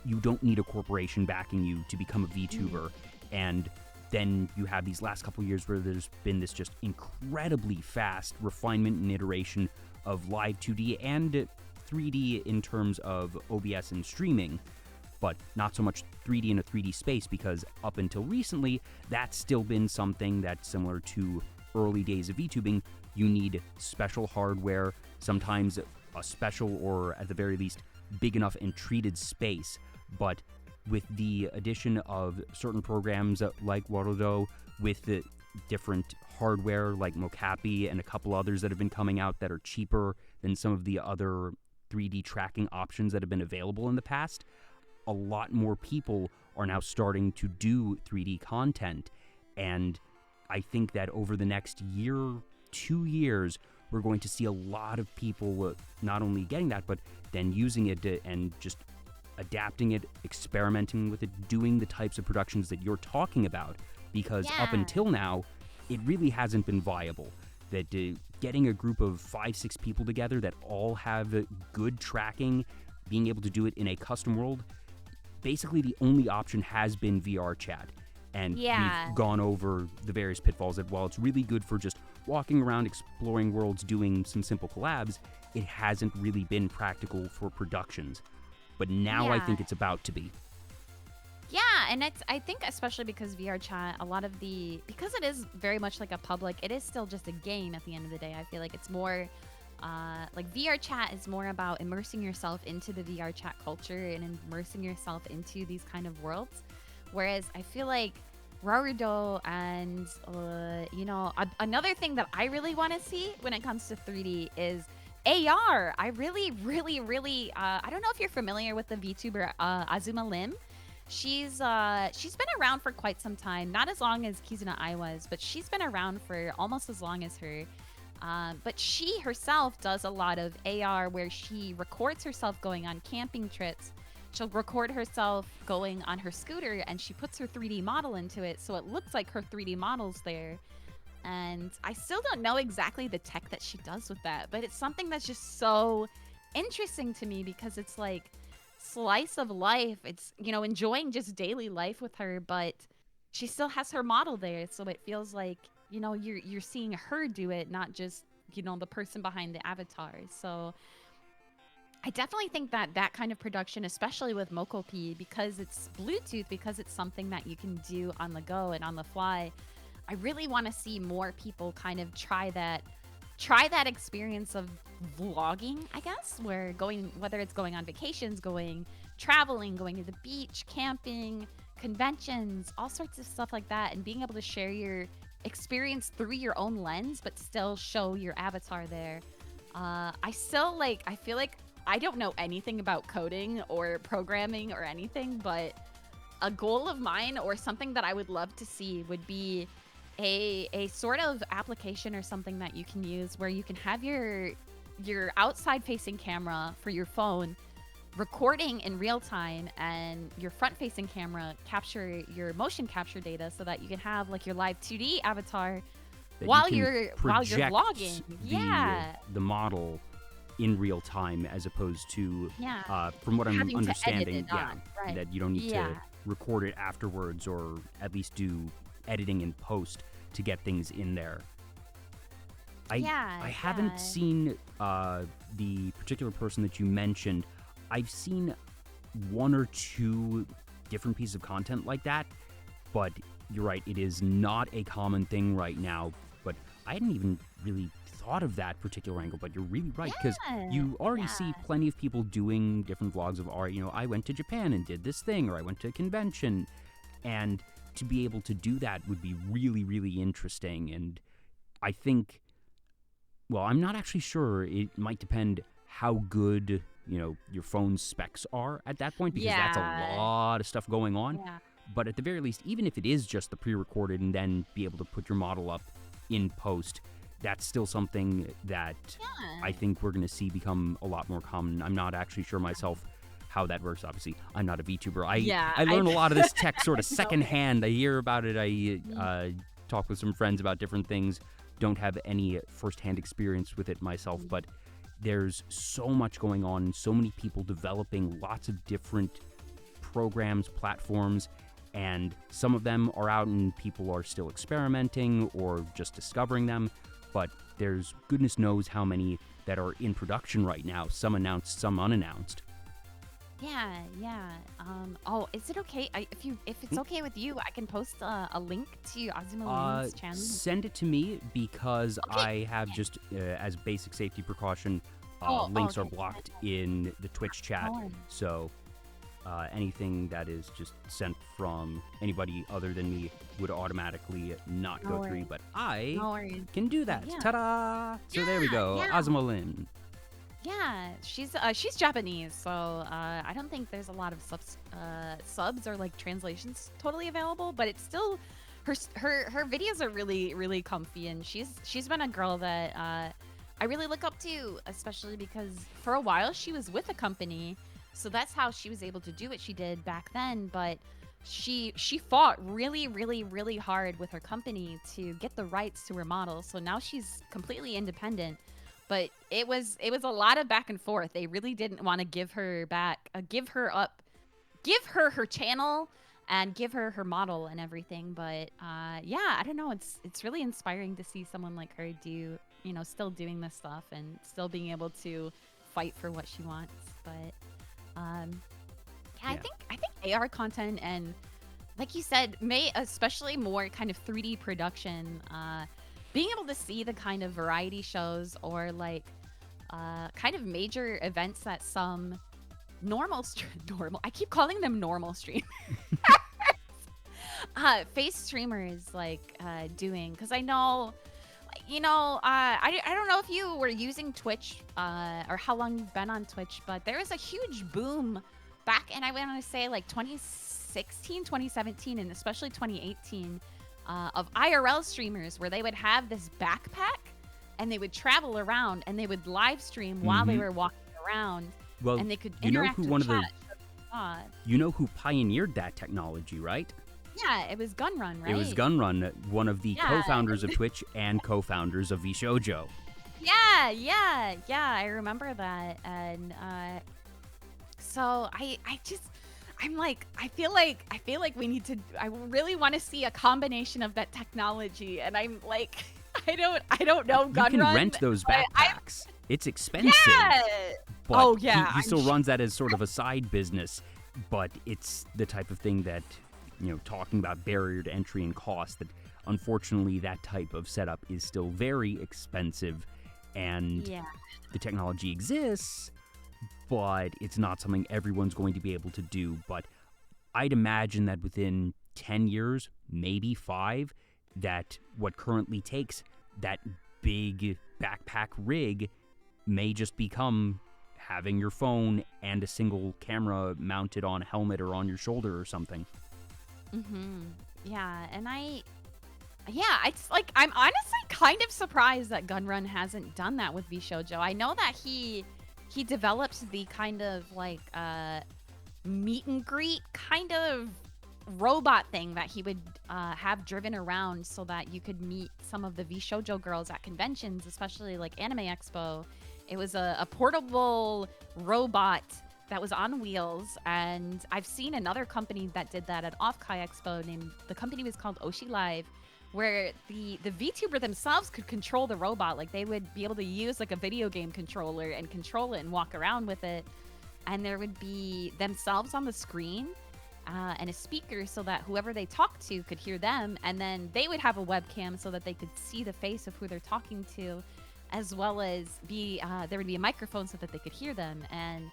you don't need a corporation backing you to become a VTuber. And then you have these last couple years where there's been this just incredibly fast refinement and iteration of Live 2D and 3D in terms of OBS and streaming, but not so much 3D in a 3D space, because up until recently, that's still been something that's similar to early days of VTubing. You need special hardware, sometimes a special or at the very least big enough and treated space. But with the addition of certain programs like Warudo, with the different hardware like Mocapi and a couple others that have been coming out that are cheaper than some of the other 3D tracking options that have been available in the past, a lot more people are now starting to do 3D content. And I think that over the next year, 2 years, we're going to see a lot of people not only getting that, but then using it and just adapting it, experimenting with it, doing the types of productions that you're talking about. Because up until now, it really hasn't been viable. That getting a group of 5-6 people together that all have good tracking, being able to do it in a custom world, basically the only option has been VR chat. And we've gone over the various pitfalls that while it's really good for just walking around, exploring worlds, doing some simple collabs, it hasn't really been practical for productions. But now I think it's about to be. Yeah, and I think especially because VR chat, because it is very much like a public, it is still just a game at the end of the day. I feel like it's more, like VR chat is more about immersing yourself into the VR chat culture and immersing yourself into these kind of worlds. Whereas I feel like Rarudo and, another thing that I really want to see when it comes to 3D is AR. I really, I don't know if you're familiar with the VTuber Azuma Lim. She's been around for quite some time, not as long as Kizuna Ai was, but she's been around for almost as long as her. But she herself does a lot of AR where she records herself going on camping trips. She'll record herself going on her scooter and she puts her 3D model into it, so it looks like her 3D model's there. And I still don't know exactly the tech that she does with that, but it's something that's just so interesting to me because it's like slice of life. It's, enjoying just daily life with her, but she still has her model there. So it feels like, you're seeing her do it, not just, the person behind the avatar. So I definitely think that kind of production, especially with Mokopi, because it's Bluetooth, because it's something that you can do on the go and on the fly, I really want to see more people kind of try that experience of vlogging, I guess, whether it's going on vacations, traveling, going to the beach, camping, conventions, all sorts of stuff like that, and being able to share your experience through your own lens, but still show your avatar there. I feel like I don't know anything about coding or programming or anything, but a goal of mine or something that I would love to see would be a sort of application or something that you can use where you can have your outside facing camera for your phone recording in real time and your front facing camera capture your motion capture data so that you can have like your live 2D avatar while you're vlogging. The model in real time as opposed to from what I'm understanding, that you don't need to record it afterwards or at least do editing in post to get things in there. I haven't seen the particular person that you mentioned. I've seen 1 or 2 different pieces of content like that, but you're right, it is not a common thing right now. But I hadn't even really thought of that particular angle, but you're really right, because you already see plenty of people doing different vlogs of, I went to Japan and did this thing, or I went to a convention, and to be able to do that would be really, really interesting. And I think, well, I'm not actually sure. It might depend how good, your phone's specs are at that point, because that's a lot of stuff going on. But at the very least, even if it is just the pre-recorded and then be able to put your model up in post, that's still something that I think we're going to see become a lot more common. I'm not actually sure myself how that works. Obviously, I'm not a VTuber. I learn a lot of this tech sort of secondhand. I hear about it. I talk with some friends about different things. Don't have any firsthand experience with it myself, but there's so much going on, so many people developing lots of different programs, platforms, and some of them are out and people are still experimenting or just discovering them, but there's goodness knows how many that are in production right now, some announced, some unannounced. Yeah. Is it okay? If it's okay with you, I can post a link to Azumalin's channel. Send it to me because I have just, as basic safety precaution, links are blocked in the Twitch chat. So anything that is just sent from anybody other than me would automatically not go through. But I can do that. Yeah. Ta-da! So there we go. Azumalin. Yeah, she's Japanese, so I don't think there's a lot of subs or like translations totally available. But it's still her videos are really, really comfy, and she's been a girl that I really look up to, especially because for a while she was with a company, so that's how she was able to do what she did back then. But she fought really, really, really hard with her company to get the rights to her model, so now she's completely independent. But it was a lot of back and forth. They really didn't want to give her her channel and give her her model and everything. But I don't know. It's really inspiring to see someone like her do, still doing this stuff and still being able to fight for what she wants. But I think AR content and, like you said, especially more kind of 3D production. Being able to see the kind of variety shows or like kind of major events that some normal I keep calling them normal streamers face streamers like doing, because I know I don't know if you were using Twitch or how long you've been on Twitch, but there was a huge boom back in, I want to say, like 2016, 2017, and especially 2018 of IRL streamers where they would have this backpack and they would travel around and they would live stream while they were walking around. Well, and they could interact with chat. You know who pioneered that technology, right? Yeah, it was Gunrun, right? It was Gunrun, one of the co-founders of Twitch and co-founders of VShojo. Yeah, I remember that. And so I feel like we need to, I really want to see a combination of that technology. And I'm like, I don't know Gunrun. You can rent those backpacks. It's expensive. Yeah. But he still runs that as sort of a side business. But it's the type of thing that, talking about barrier to entry and cost, that unfortunately that type of setup is still very expensive. And the technology exists, but it's not something everyone's going to be able to do. But I'd imagine that within 10 years, maybe 5, that what currently takes that big backpack rig may just become having your phone and a single camera mounted on a helmet or on your shoulder or something. Yeah, and it's like, I'm honestly kind of surprised that Gunrun hasn't done that with VShojo. I know that he developed the kind of like meet and greet kind of robot thing that he would have driven around so that you could meet some of the VShojo girls at conventions, especially like Anime Expo. It was a portable robot that was on wheels, and I've seen another company that did that at Offkai Expo. The company was called Oshi Live, where the VTuber themselves could control the robot. Like, they would be able to use like a video game controller and control it and walk around with it, and there would be themselves on the screen and a speaker so that whoever they talked to could hear them, and then they would have a webcam so that they could see the face of who they're talking to, as well as there would be a microphone so that they could hear them. And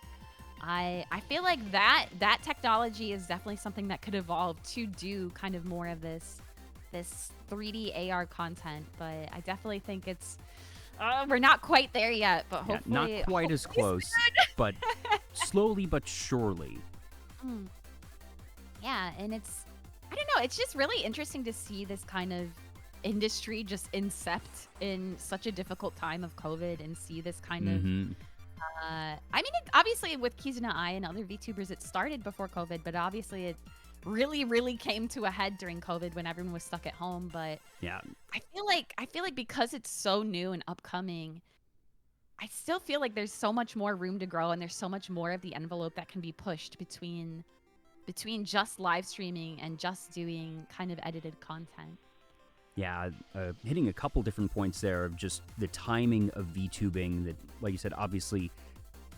I feel like that technology is definitely something that could evolve to do kind of more of this 3D AR content. But I definitely think it's we're not quite there yet, but hopefully not quite as close, but slowly but surely. Yeah, and it's I don't know. It's just really interesting to see this kind of industry just incept in such a difficult time of COVID and see this kind of. Mm-hmm. I mean, obviously with Kizuna Ai and other VTubers, it started before COVID, but obviously it really, really came to a head during COVID when everyone was stuck at home. But Yeah. I feel like because it's so new and upcoming, I still feel like there's so much more room to grow and there's so much more of the envelope that can be pushed between just live streaming and just doing kind of edited content. Yeah, hitting a couple different points there of just the timing of VTubing that, like you said, obviously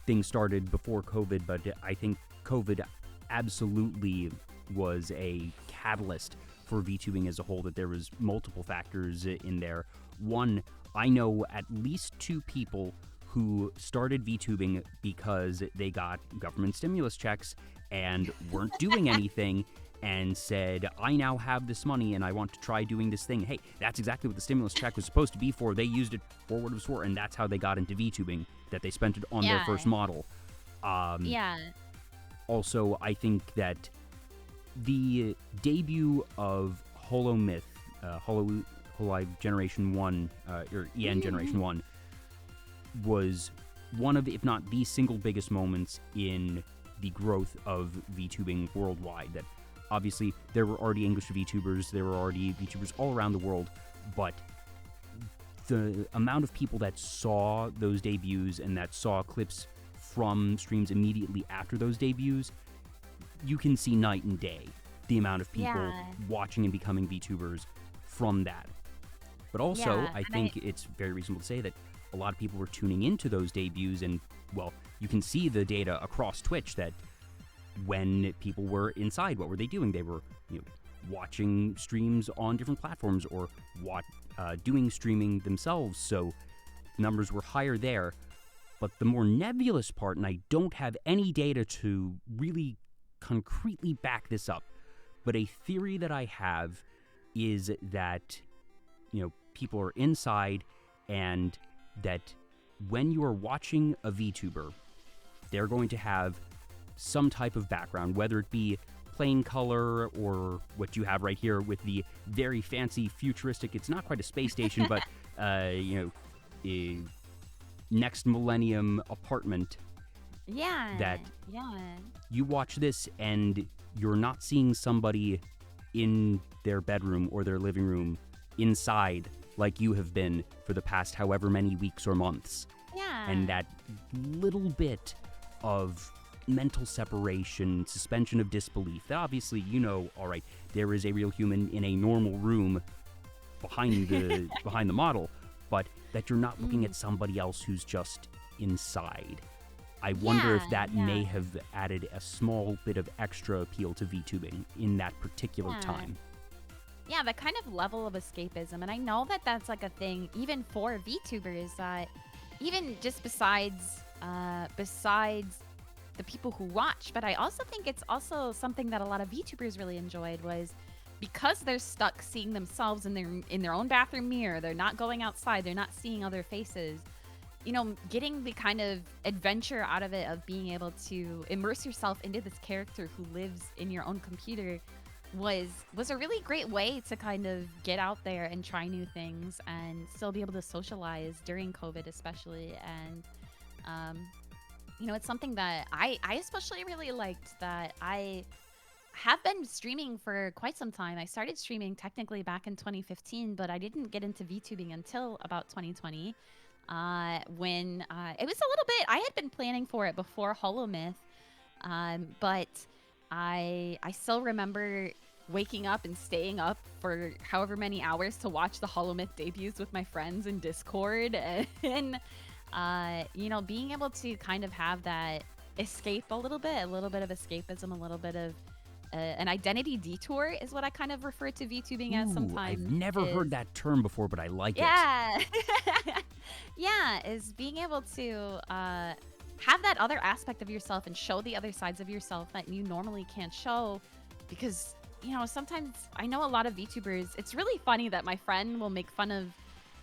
things started before COVID, but I think COVID absolutely was a catalyst for VTubing as a whole, that there was multiple factors in there. One, I know at least 2 people who started VTubing because they got government stimulus checks and weren't doing anything and said, I now have this money and I want to try doing this thing. Hey, that's exactly what the stimulus check was supposed to be for. They used it for what it was for, and that's how they got into VTubing, that they spent it on their first model. Yeah. Also, I think that the debut of Holomyth, Hololive Generation 1, or EN Generation 1, was one of, if not the single biggest moments in the growth of VTubing worldwide. That obviously there were already English VTubers, there were already VTubers all around the world, but the amount of people that saw those debuts and that saw clips from streams immediately after those debuts, you can see night and day the amount of people watching and becoming VTubers from that. But also, I think it's very reasonable to say that a lot of people were tuning into those debuts, and, well, you can see the data across Twitch that when people were inside, what were they doing? They were, watching streams on different platforms or doing streaming themselves, so numbers were higher there. But the more nebulous part, and I don't have any data to really concretely back this up, but a theory that I have is that, people are inside, and that when you are watching a VTuber, they're going to have some type of background, whether it be plain color or what you have right here with the very fancy futuristic, it's not quite a space station, but, a next millennium apartment. That you watch this and you're not seeing somebody in their bedroom or their living room inside like you have been for the past however many weeks or months. And that little bit of mental separation, suspension of disbelief, that obviously, all right, there is a real human in a normal room behind the model, but that you're not looking at somebody else who's just inside. I wonder if that may have added a small bit of extra appeal to VTubing in that particular time. Yeah, the kind of level of escapism. And I know that that's like a thing even for VTubers, that even just besides the people who watch, but I also think it's also something that a lot of VTubers really enjoyed, was because they're stuck seeing themselves in their own bathroom mirror, they're not going outside, they're not seeing other faces. Getting the kind of adventure out of it, of being able to immerse yourself into this character who lives in your own computer, was a really great way to kind of get out there and try new things and still be able to socialize during COVID, especially. And it's something that I especially really liked, that I have been streaming for quite some time. I started streaming technically back in 2015, but I didn't get into VTubing until about 2020. When it was a little bit, I had been planning for it before Holomyth, but I still remember waking up and staying up for however many hours to watch the Holomyth debuts with my friends in Discord, and being able to kind of have that escape a little bit of escapism, a little bit of an identity detour is what I kind of refer to VTubing as sometimes. I've never heard that term before, but I like it. Yeah, is being able to have that other aspect of yourself and show the other sides of yourself that you normally can't show, because sometimes I know a lot of VTubers, it's really funny that my friend will make fun of,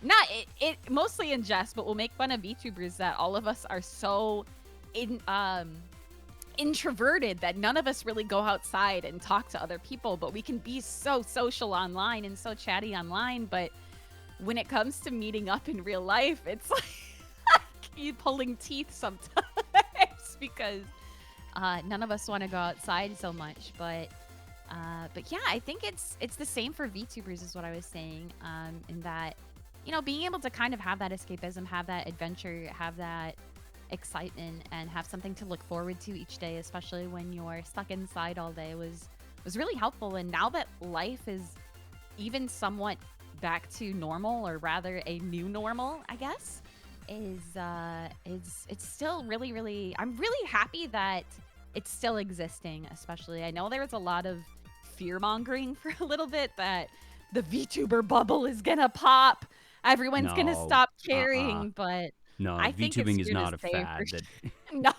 not it mostly in jest, but will make fun of VTubers that all of us are so introverted that none of us really go outside and talk to other people, but we can be so social online and so chatty online. But when it comes to meeting up in real life, it's like you pulling teeth sometimes because none of us want to go outside so much. But yeah, I think it's the same for VTubers is what I was saying. In that, being able to kind of have that escapism, have that adventure, have that excitement, and have something to look forward to each day, especially when you're stuck inside all day, was really helpful. And now that life is even somewhat back to normal, or rather a new normal, I guess, it's still really, I'm really happy that it's still existing. Especially, I know there was a lot of fear mongering for a little bit that the VTuber bubble is gonna pop, everyone's gonna stop caring, but no, I think VTubing it's is not a fad. No.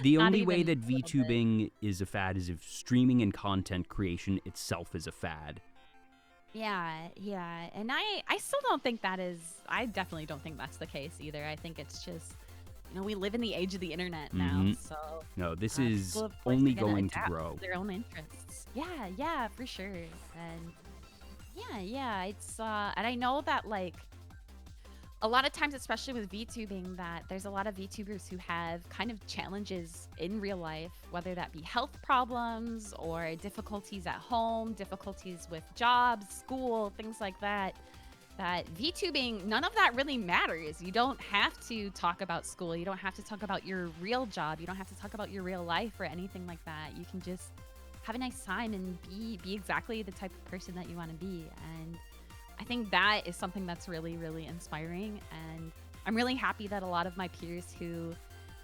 The Not only even way that a little bit. VTubing is a fad is if streaming and content creation itself is a fad. Yeah, and I still don't think that is. I definitely don't think that's the case either. I think it's just, we live in the age of the internet now, so No, this is people, of course, only are gonna going to adapt grow. their own interests. Yeah, for sure. And yeah, it's and I know that, like, a lot of times, especially with VTubing, that there's a lot of VTubers who have kind of challenges in real life, whether that be health problems or difficulties at home, difficulties with jobs, school, things like that. That VTubing, none of that really matters. You don't have to talk about school. You don't have to talk about your real job. You don't have to talk about your real life or anything like that. You can just have a nice time and be exactly the type of person that you want to be. And I think that is something that's really inspiring. And I'm really happy that a lot of my peers who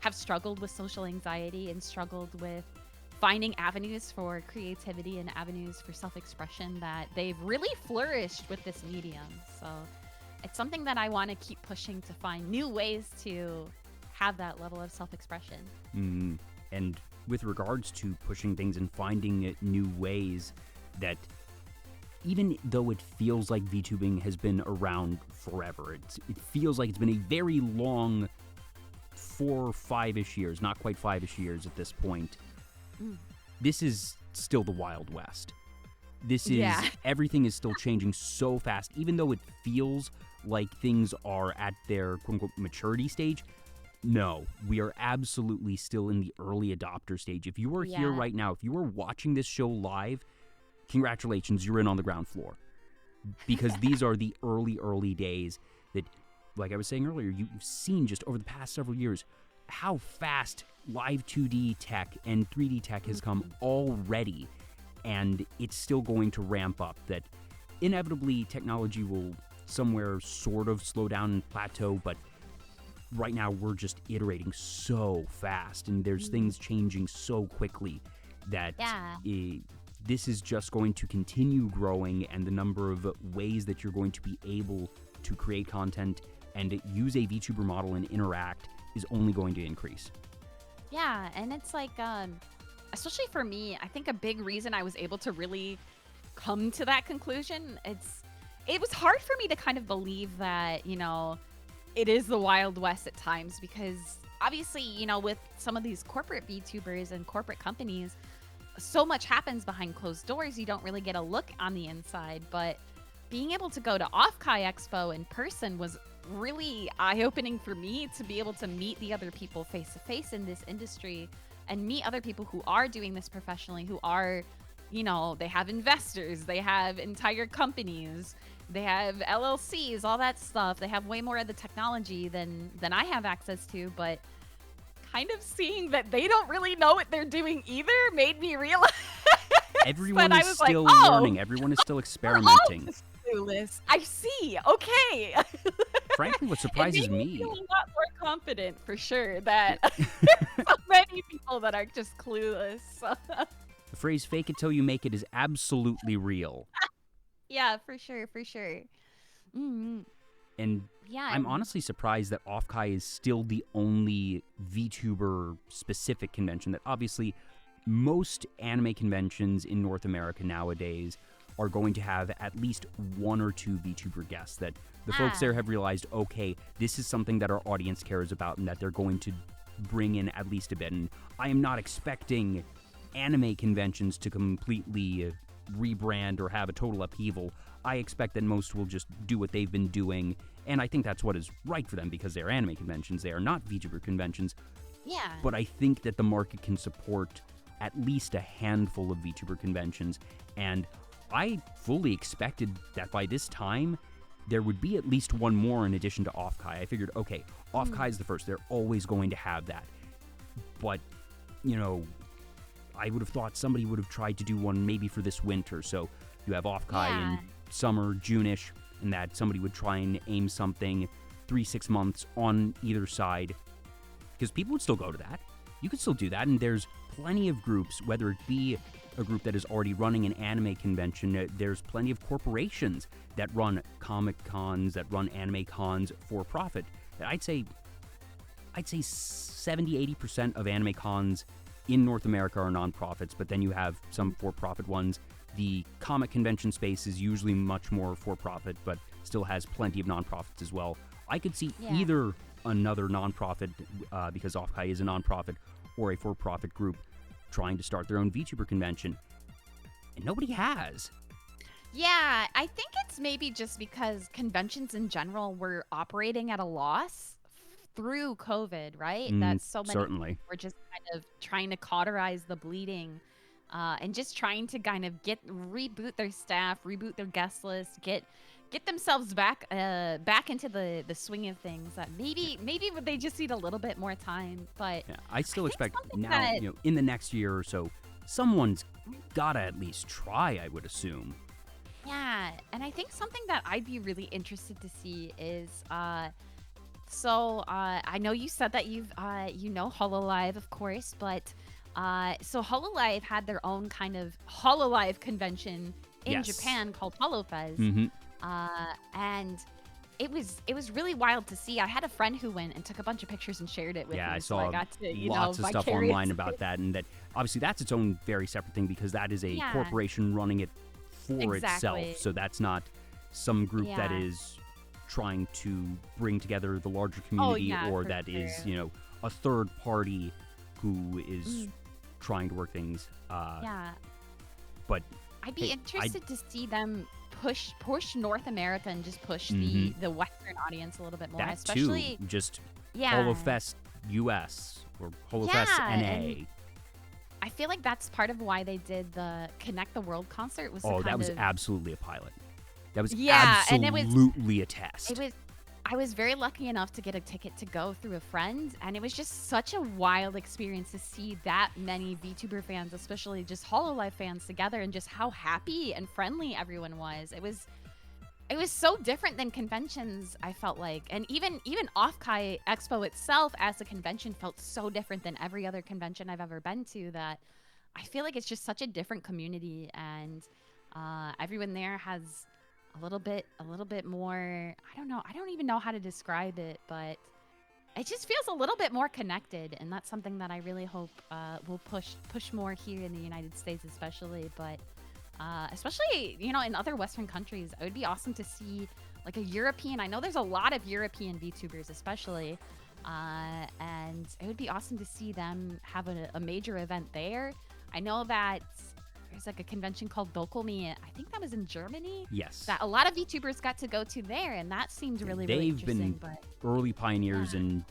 have struggled with social anxiety and struggled with finding avenues for creativity and avenues for self-expression, that they've really flourished with this medium. So it's something that I want to keep pushing, to find new ways to have that level of self-expression. And with regards to pushing things and finding new ways, that even though it feels like VTubing has been around forever, it feels like it's been a very long 4 or 5-ish years, not quite 5-ish years at this point. This is still the Wild West. This is, everything is still changing so fast, even though it feels like things are at their quote-unquote maturity stage. No, we are absolutely still in the early adopter stage. If you are here right now, if you are watching this show live, congratulations, you're in on the ground floor. Because these are the early days that, like I was saying earlier, you've seen just over the past several years how fast live 2D tech and 3D tech has come already. And it's still going to ramp up. That inevitably technology will somewhere sort of slow down and plateau, but right now we're just iterating so fast, and there's things changing so quickly that this is just going to continue growing, and the number of ways that you're going to be able to create content and use a VTuber model and interact is only going to increase. Yeah, and it's like, especially for me, I think a big reason I was able to really come to that conclusion, it was hard for me to kind of believe that, it is the Wild West at times, because obviously, with some of these corporate VTubers and corporate companies, so much happens behind closed doors. You don't really get a look on the inside. But being able to go to Off-Kai Expo in person was really eye-opening for me, to be able to meet the other people face to face in this industry, and meet other people who are doing this professionally, who are, they have investors, they have entire companies, they have LLCs, all that stuff. They have way more of the technology than I have access to, but kind of seeing that they don't really know what they're doing either made me realize. Everyone is still learning. Everyone is still experimenting. I see. Okay. Frankly, what surprises it made me me, feel a lot more confident, for sure, that so many people that are just clueless. the phrase "fake it till you make it" is absolutely real. Yeah, for sure. And I'm honestly surprised that Off-Kai is still the only VTuber-specific convention. That obviously most anime conventions in North America nowadays are going to have at least 1 or 2 VTuber guests. That the folks there have realized, okay, this is something that our audience cares about, and that they're going to bring in at least a bit. And I am not expecting anime conventions to completely rebrand or have a total upheaval. I expect that most will just do what they've been doing, and I think that's what is right for them because they're anime conventions. They are not VTuber conventions. Yeah. But I think that the market can support at least a handful of VTuber conventions, and I fully expected that by this time there would be at least one more in addition to Offkai. I figured, okay, Offkai is the first. They're always going to have that. But, you know, I would have thought somebody would have tried to do one maybe for this winter. So you have Offkai in summer, June-ish, and that somebody would try and aim something 3-6 months on either side. Because people would still go to that. You could still do that, and there's plenty of groups, whether it be a group that is already running an anime convention. There's plenty of corporations that run comic cons, that run anime cons for profit. I'd say 70-80% of anime cons in North America are nonprofits, but then you have some for-profit ones. The comic convention space is usually much more for-profit, but still has plenty of nonprofits as well. I could see either another nonprofit, because Offkai is a nonprofit, or a for-profit group trying to start their own VTuber convention. And nobody has. Yeah, I think it's maybe just because conventions in general were operating at a loss through COVID, right? That so many certainly were just kind of trying to cauterize the bleeding, and just trying to kind of reboot their staff, reboot their guest list, get themselves back into the swing of things. That maybe they just need a little bit more time. But I still expect now, in the next year or so, someone's gotta at least try, I would assume. Yeah, and I think something that I'd be really interested to see is, so I know you said that you've Hololive, of course, but so Hololive had their own kind of Hololive convention in Japan called HoloFest. And it was really wild to see. I had a friend who went and took a bunch of pictures and shared it with me. I saw so I got to, lots of stuff online about that, and that obviously that's its own very separate thing because that is a corporation running it for itself. So that's not some group that is trying to bring together the larger community, or that is a third party who is trying to work things. But I'd be interested to see them push North America and just push the Western audience a little bit more. That especially too, just HoloFest US or HoloFest NA. I feel like that's part of why they did the Connect the World concert. That was absolutely a pilot. That was and absolutely a test. I was very lucky enough to get a ticket to go through a friend, and it was just such a wild experience to see that many VTuber fans, especially just Hololive fans, together, and just how happy and friendly everyone was. It was so different than conventions, I felt like. And even Offkai Expo itself as a convention felt so different than every other convention I've ever been to, that I feel like it's just such a different community, and everyone there has a little bit more, I don't even know how to describe it, but it just feels a little bit more connected, and that's something that I really hope will push more here in the United States especially, but especially in other Western countries. It would be awesome to see like a European, I know there's a lot of European VTubers especially, and it would be awesome to see them have a major event there. I know that there's like a convention called Dokumi. I think that was in Germany. Yes. That a lot of VTubers got to go to there, and that seemed really interesting. They've been early pioneers and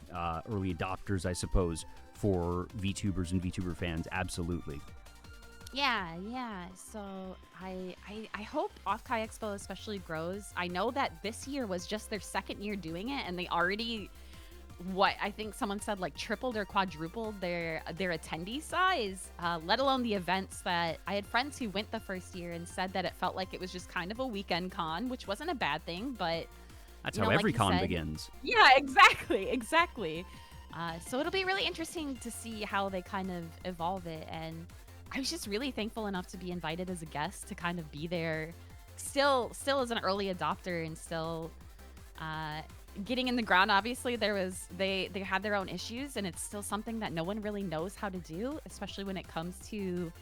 early adopters, I suppose, for VTubers and VTuber fans. Absolutely. Yeah. So I hope Offkai Expo especially grows. I know that this year was just their second year doing it, and they already, I think someone said, like tripled or quadrupled their attendee size, let alone the events. That I had friends who went the first year and said that it felt like it was just kind of a weekend con, which wasn't a bad thing, but that's how every con begins. Yeah, exactly. So it'll be really interesting to see how they kind of evolve it, and I was just really thankful enough to be invited as a guest to kind of be there, still as an early adopter, and still getting in the ground. Obviously they had their own issues, and it's still something that no one really knows how to do, especially when it comes to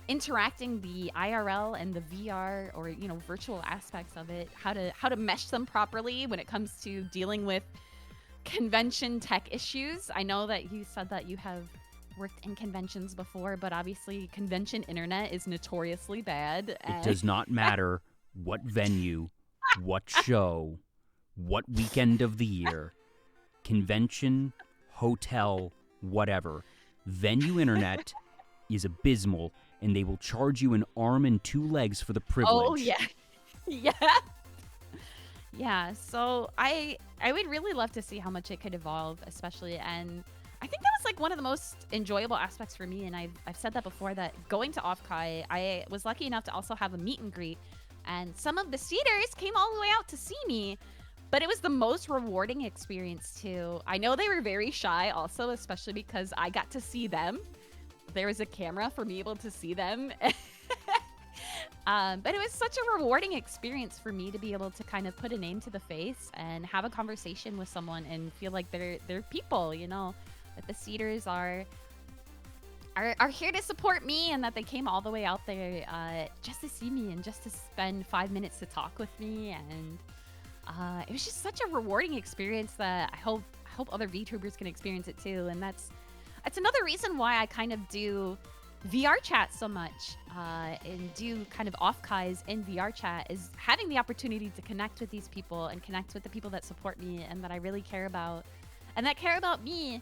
interacting the IRL and the VR or virtual aspects of it, how to mesh them properly when it comes to dealing with convention tech issues. I know that you said that you have worked in conventions before, but obviously convention internet is notoriously bad. It does not matter what venue, what show, what weekend of the year, convention, hotel, whatever. Venue internet is abysmal, and they will charge you an arm and 2 legs for the privilege. Oh, yeah. Yeah. Yeah, so I would really love to see how much it could evolve, especially, and I think that was like one of the most enjoyable aspects for me, and I've said that before, that going to Offkai, I was lucky enough to also have a meet and greet, and some of the seeders came all the way out to see me, but it was the most rewarding experience too. I know they were very shy also, especially because I got to see them. There was a camera for me able to see them. But it was such a rewarding experience for me to be able to kind of put a name to the face and have a conversation with someone and feel like they're people, you know, that the seeders are here to support me, and that they came all the way out there just to see me and just to spend 5 minutes to talk with me. And it was just such a rewarding experience that I hope other VTubers can experience it too. And that's another reason why I kind of do VR chat so much and do kind of off-kais in VR chat, is having the opportunity to connect with these people and connect with the people that support me and that I really care about and that care about me,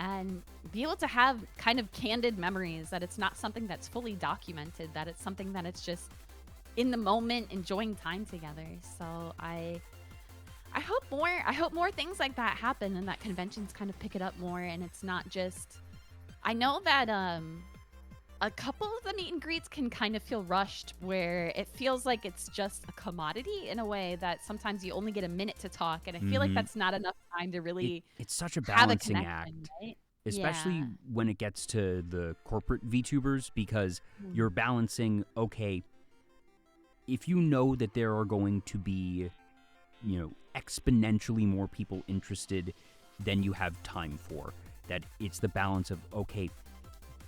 and be able to have kind of candid memories, that it's not something that's fully documented, that it's something that it's just in the moment, enjoying time together. So I hope more things like that happen, and that conventions kind of pick it up more, and it's not just, I know that a couple of the meet and greets can kind of feel rushed, where it feels like it's just a commodity in a way, that sometimes you only get a minute to talk, and I feel like that's not enough time to really it's such a have balancing a act, right? especially Yeah. when it gets to the corporate VTubers, because you're balancing, okay, if you know that there are going to be, you know, exponentially more people interested than you have time for, that it's the balance of, okay,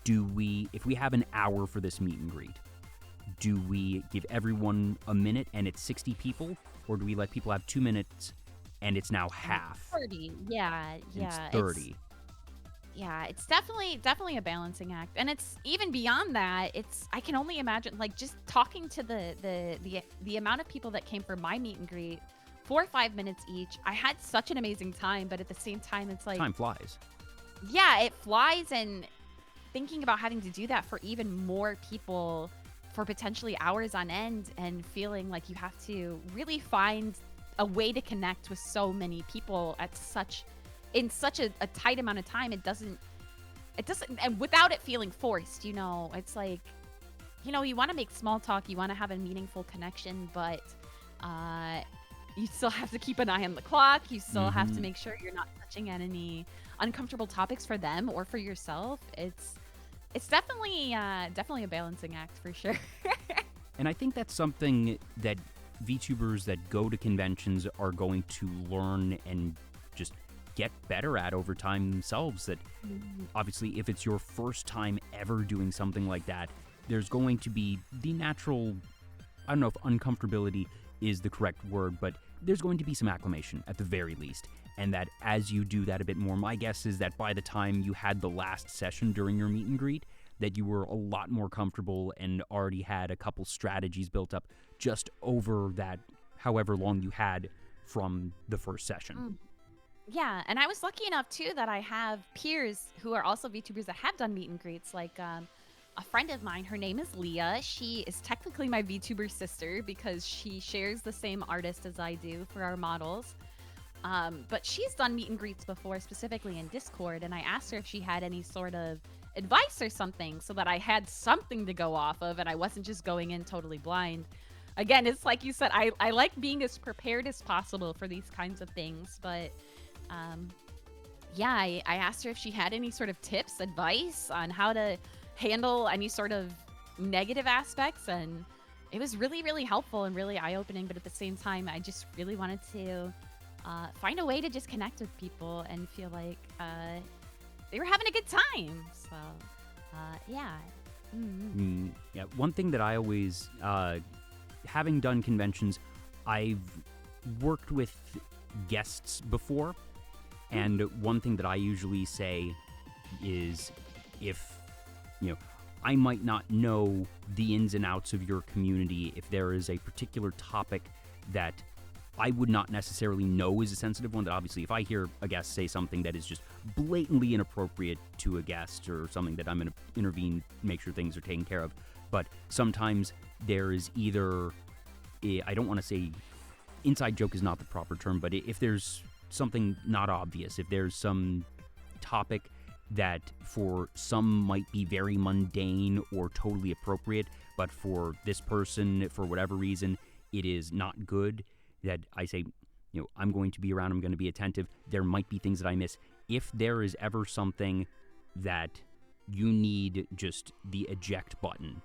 if we have an hour for this meet and greet, do we give everyone a minute and it's 60 people, or do we let people have 2 minutes and it's now half? 30. Yeah. It's 30. It's definitely a balancing act, and it's even beyond that. I can only imagine, like, just talking to the amount of people that came for my meet and greet, 4 or 5 minutes each. I had such an amazing time, but at the same time, it's like, Time flies. yeah, it flies, and thinking about having to do that for even more people for potentially hours on end, and feeling like you have to really find a way to connect with so many people in such a tight amount of time. It doesn't, and without it feeling forced, you know. It's like, you know, you want to make small talk, you want to have a meaningful connection, but you still have to keep an eye on the clock. You still have to make sure you're not touching on any uncomfortable topics for them or for yourself. It's definitely a balancing act for sure. And I think that's something that VTubers that go to conventions are going to learn and just get better at over time themselves. That obviously, if it's your first time ever doing something like that, there's going to be the natural, I don't know if uncomfortability is the correct word, but there's going to be some acclimation at the very least. And that as you do that a bit more, my guess is that by the time you had the last session during your meet and greet, that you were a lot more comfortable and already had a couple strategies built up just over that however long you had from the first session. Yeah, and I was lucky enough too that I have peers who are also VTubers that have done meet and greets. Like a friend of mine, her name is Leah. She is technically my VTuber sister because she shares the same artist as I do for our models. But she's done meet and greets before, specifically in Discord, and I asked her if she had any sort of advice or something, so that I had something to go off of and I wasn't just going in totally blind. Again, it's like you said, I like being as prepared as possible for these kinds of things, but yeah, I asked her if she had any sort of tips, advice on how to handle any sort of negative aspects, and it was really, really helpful and really eye-opening. But at the same time, I just really wanted to find a way to just connect with people and feel like they were having a good time. So yeah. Yeah, one thing that I always, having done conventions, I've worked with guests before, And one thing that I usually say is, if, I might not know the ins and outs of your community, if there is a particular topic that I would not necessarily know is a sensitive one, that obviously if I hear a guest say something that is just blatantly inappropriate to a guest or something, that I'm going to intervene, make sure things are taken care of. But sometimes there is either, I don't want to say inside joke is not the proper term, but if there's something not obvious, if there's some topic that for some might be very mundane or totally appropriate, but for this person, for whatever reason, it is not good, that I say, I'm going to be around, I'm going to be attentive. There might be things that I miss. If there is ever something that you need just the eject button,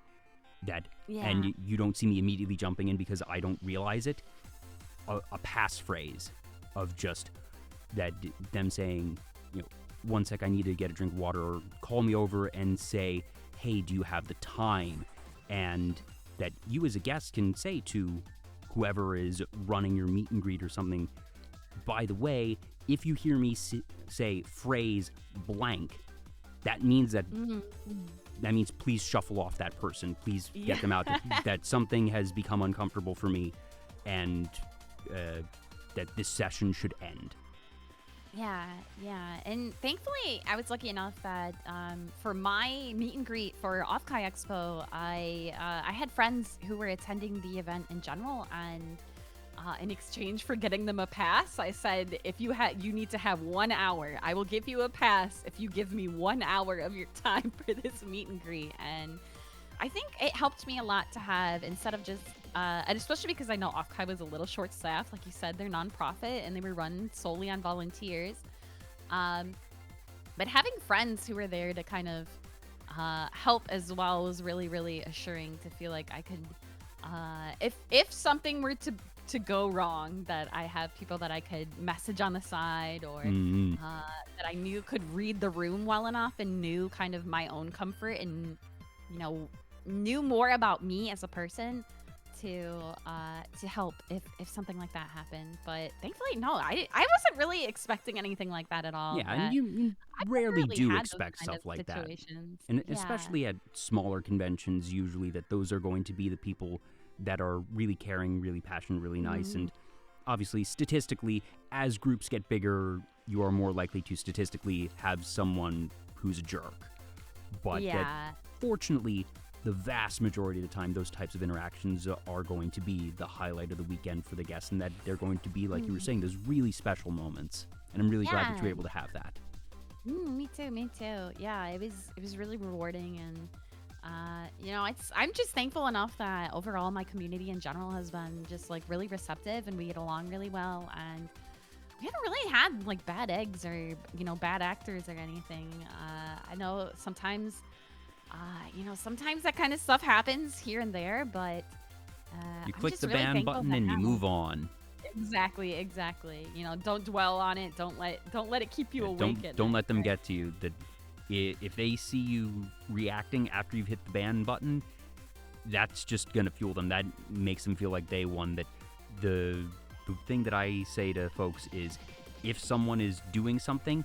and you don't see me immediately jumping in because I don't realize it, a passphrase of just that, them saying, one sec, I need to get a drink of water, or call me over and say, hey, do you have the time? And that you as a guest can say to whoever is running your meet and greet or something, by the way, if you hear me say phrase blank, that means that please shuffle off that person, please get them out, that something has become uncomfortable for me, and that this session should end. Yeah. And thankfully, I was lucky enough that for my meet and greet for Off-Kai Expo, I had friends who were attending the event in general, and in exchange for getting them a pass, I said, if you need to have 1 hour, I will give you a pass if you give me 1 hour of your time for this meet and greet. And I think it helped me a lot to have, instead of just and especially because I know Off-Kai was a little short-staffed. Like you said, they're nonprofit and they were run solely on volunteers. But having friends who were there to kind of help as well was really, really assuring, to feel like I could, if something were to go wrong, that I have people that I could message on the side, or that I knew could read the room well enough and knew kind of my own comfort, and knew more about me as a person to help if something like that happened. But thankfully, no, I wasn't really expecting anything like that at all. Yeah, and you rarely do expect stuff like that. And especially at smaller conventions, usually that those are going to be the people that are really caring, really passionate, really nice. And obviously, statistically, as groups get bigger, you are more likely to statistically have someone who's a jerk. But that, fortunately, the vast majority of the time, those types of interactions are going to be the highlight of the weekend for the guests, and that they're going to be, like you were saying, those really special moments. And I'm really glad that you're able to have that. Me too. Yeah, it was really rewarding, and I'm just thankful enough that overall my community in general has been just like really receptive, and we get along really well, and we haven't really had like bad eggs or bad actors or anything. I know sometimes sometimes that kind of stuff happens here and there, but you click the ban button and you move on. Exactly. Don't dwell on it. Don't let it keep you awake. Don't let them get to you. That if they see you reacting after you've hit the ban button, that's just gonna fuel them. That makes them feel like they won. That the thing that I say to folks is, if someone is doing something,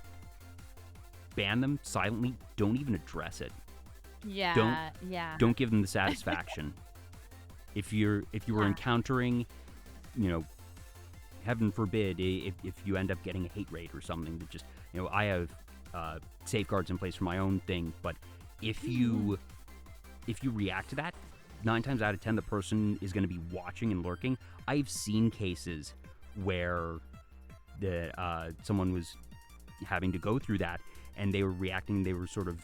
ban them silently. Don't even address it. Don't give them the satisfaction. If you were encountering, heaven forbid, if you end up getting a hate rate or something, that just, I have safeguards in place for my own thing, but if you react to that, 9 times out of 10 the person is going to be watching and lurking. I've seen cases where someone was having to go through that, and they were reacting, they were sort of,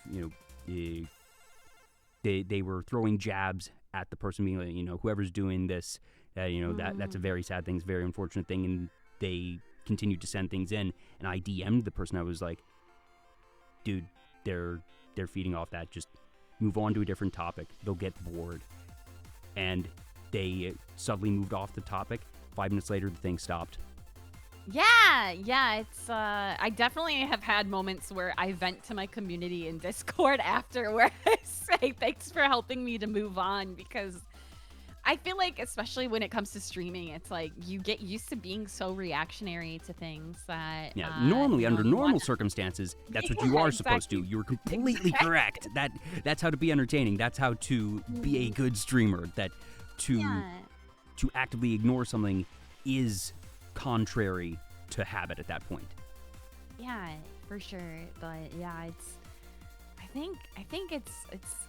they were throwing jabs at the person, being like, whoever's doing this, that's a very sad thing, it's a very unfortunate thing, and they continued to send things in, and I DM'd the person. I was like, dude, they're feeding off that, just move on to a different topic, they'll get bored. And they subtly moved off the topic. 5 minutes later, the thing stopped. Yeah, it's I definitely have had moments where I vent to my community in Discord after, where I say thanks for helping me to move on, because I feel like, especially when it comes to streaming, it's like you get used to being so reactionary to things that Yeah, normally under you normal wanna- circumstances, that's what Yeah, you are supposed to. exactly. You're completely Exactly. correct. That's how to be entertaining. That's how to be a good streamer. That to Yeah. to actively ignore something is contrary to habit at that point. Yeah, for sure. But yeah, I think it's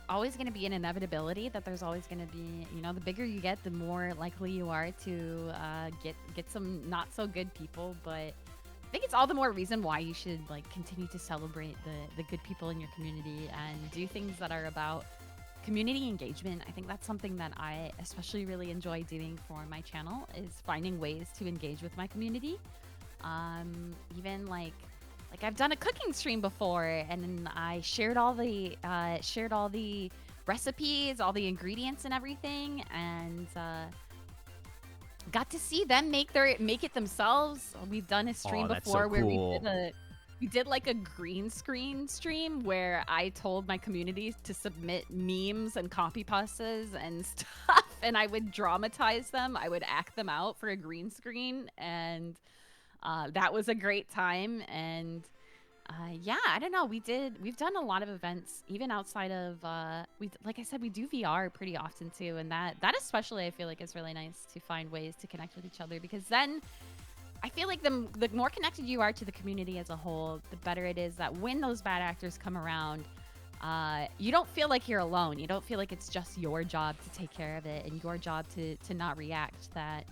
always going to be an inevitability that there's always going to be, the bigger you get, the more likely you are to get some not so good people. But I think it's all the more reason why you should like continue to celebrate the good people in your community and do things that are about community engagement. I think that's something that I especially really enjoy doing for my channel, is finding ways to engage with my community. Even like I've done a cooking stream before, and then I shared all the recipes, all the ingredients and everything, and got to see them make it themselves. We've done a stream That's so before where cool. we did like a green screen stream where I told my community to submit memes and copy pastas and stuff, and I would dramatize them. I would act them out for a green screen, and that was a great time. And yeah, I don't know. We've done a lot of events, even outside of like I said, we do VR pretty often too, and that especially I feel like is really nice to find ways to connect with each other, because then I feel like the more connected you are to the community as a whole, the better it is that when those bad actors come around, you don't feel like you're alone. You don't feel like it's just your job to take care of it and your job to not react. That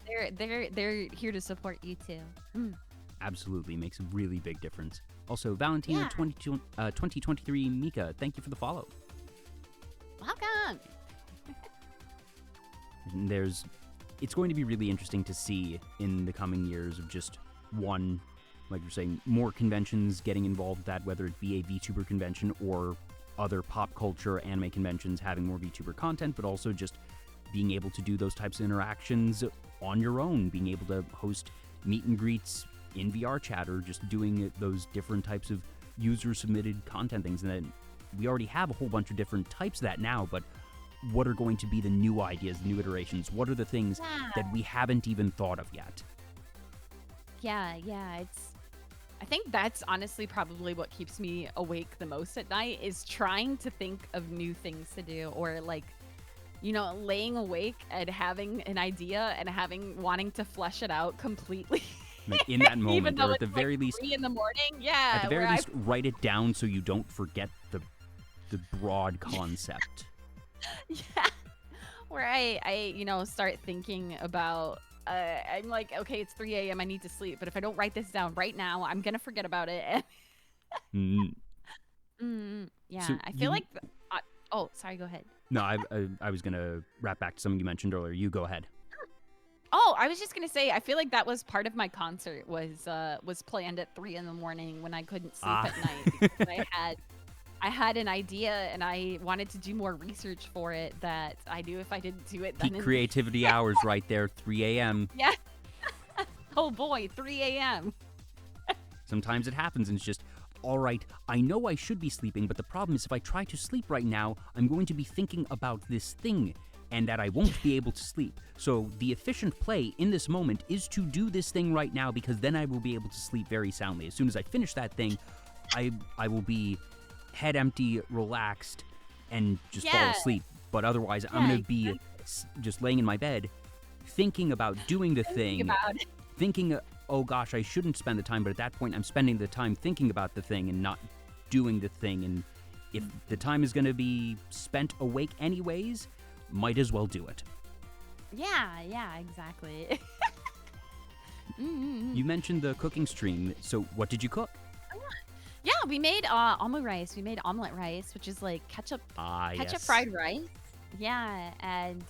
they're here to support you too. Absolutely makes a really big difference. Also, Valentina Yeah. 2023 Mika, thank you for the follow. Welcome. It's going to be really interesting to see in the coming years of just one, like you're saying, more conventions getting involved with that, whether it be a VTuber convention or other pop culture anime conventions having more VTuber content, but also just being able to do those types of interactions on your own, being able to host meet and greets in VR chat, or just doing those different types of user-submitted content things. And then we already have a whole bunch of different types of that now, but what are going to be the new ideas, the new iterations? What are the things that we haven't even thought of yet? Yeah, I think that's honestly probably what keeps me awake the most at night, is trying to think of new things to do, or like, laying awake and having an idea and wanting to flesh it out completely. Like in that moment, Even though or at the it's very like least, 3 in the morning. Yeah. at the very where least, write it down so you don't forget the broad concept. Yeah. Where I start thinking about, I'm like, okay, it's 3 a.m. I need to sleep. But if I don't write this down right now, I'm going to forget about it. Yeah. So I feel like, oh, sorry, go ahead. No, I was going to wrap back to something you mentioned earlier. You go ahead. Oh, I was just going to say, I feel like that was part of my concert was planned at 3 in the morning when I couldn't sleep at night, because I had an idea and I wanted to do more research for it that I knew if I didn't do it, then Peak creativity hours right there, 3 a.m. Yeah. Oh boy, 3 a.m. Sometimes it happens and it's just, all right, I know I should be sleeping, but the problem is if I try to sleep right now, I'm going to be thinking about this thing and that I won't be able to sleep. So the efficient play in this moment is to do this thing right now, because then I will be able to sleep very soundly. As soon as I finish that thing, I will be head empty, relaxed, and just fall asleep. But otherwise, I'm going to be just laying in my bed, thinking about doing the thing, thinking, oh gosh, I shouldn't spend the time, but at that point, I'm spending the time thinking about the thing and not doing the thing. And if the time is going to be spent awake anyways, might as well do it. Yeah, exactly. You mentioned the cooking stream, so what did you cook? Yeah, we made omelet rice. We made omelet rice, which is like ketchup fried rice. Yeah, and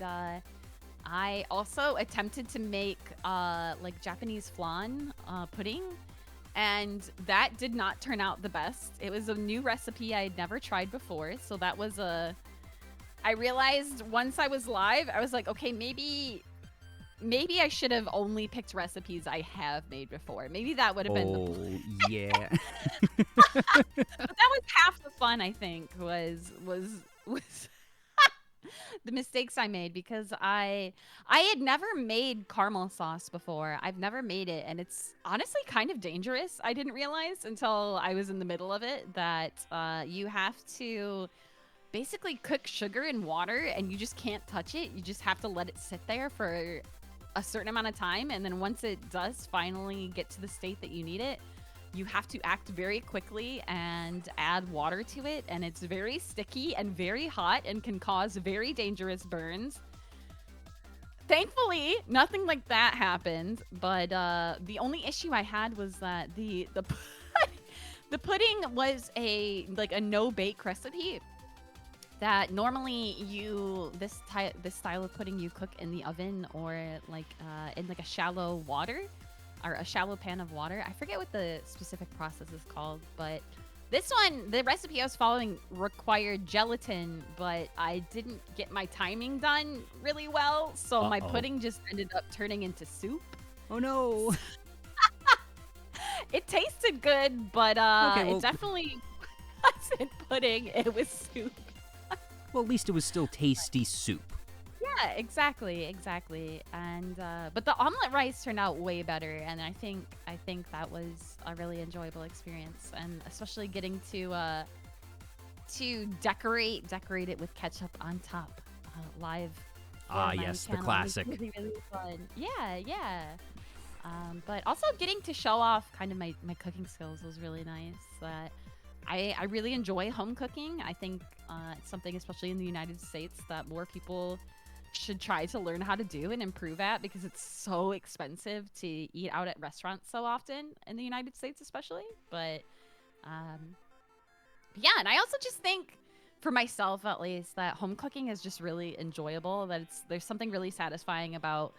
I also attempted to make like Japanese flan pudding, and that did not turn out the best. It was a new recipe I had never tried before, so that was I realized once I was live, I was like, okay, maybe I should have only picked recipes I have made before. Maybe that would have been the yeah. But that was half the fun, I think, was the mistakes I made, because I had never made caramel sauce before. I've never made it, and it's honestly kind of dangerous. I didn't realize until I was in the middle of it that you have to basically cook sugar in water, and you just can't touch it. You just have to let it sit there for a certain amount of time, and then once it does finally get to the state that you need it, you have to act very quickly and add water to it, and it's very sticky and very hot and can cause very dangerous burns. Thankfully, nothing like that happened, but the only issue I had was that the pudding was a no bake recipe. That normally this style of pudding you cook in the oven, or in like a shallow water, or a shallow pan of water. I forget what the specific process is called, but this one, the recipe I was following required gelatin, but I didn't get my timing done really well, so my pudding just ended up turning into soup. Oh no. It tasted good, but it definitely wasn't pudding, it was soup. Well, at least it was still tasty soup. Yeah, exactly. And but the omelet rice turned out way better, and I think that was a really enjoyable experience, and especially getting to decorate it with ketchup on top, live. Yes, the classic. Really, really fun. Yeah. But also getting to show off kind of my cooking skills was really nice. That I really enjoy home cooking. I think it's something, especially in the United States, that more people should try to learn how to do and improve at, because it's so expensive to eat out at restaurants so often in the United States, especially. But yeah, and I also just think, for myself at least, that home cooking is just really enjoyable. That there's something really satisfying about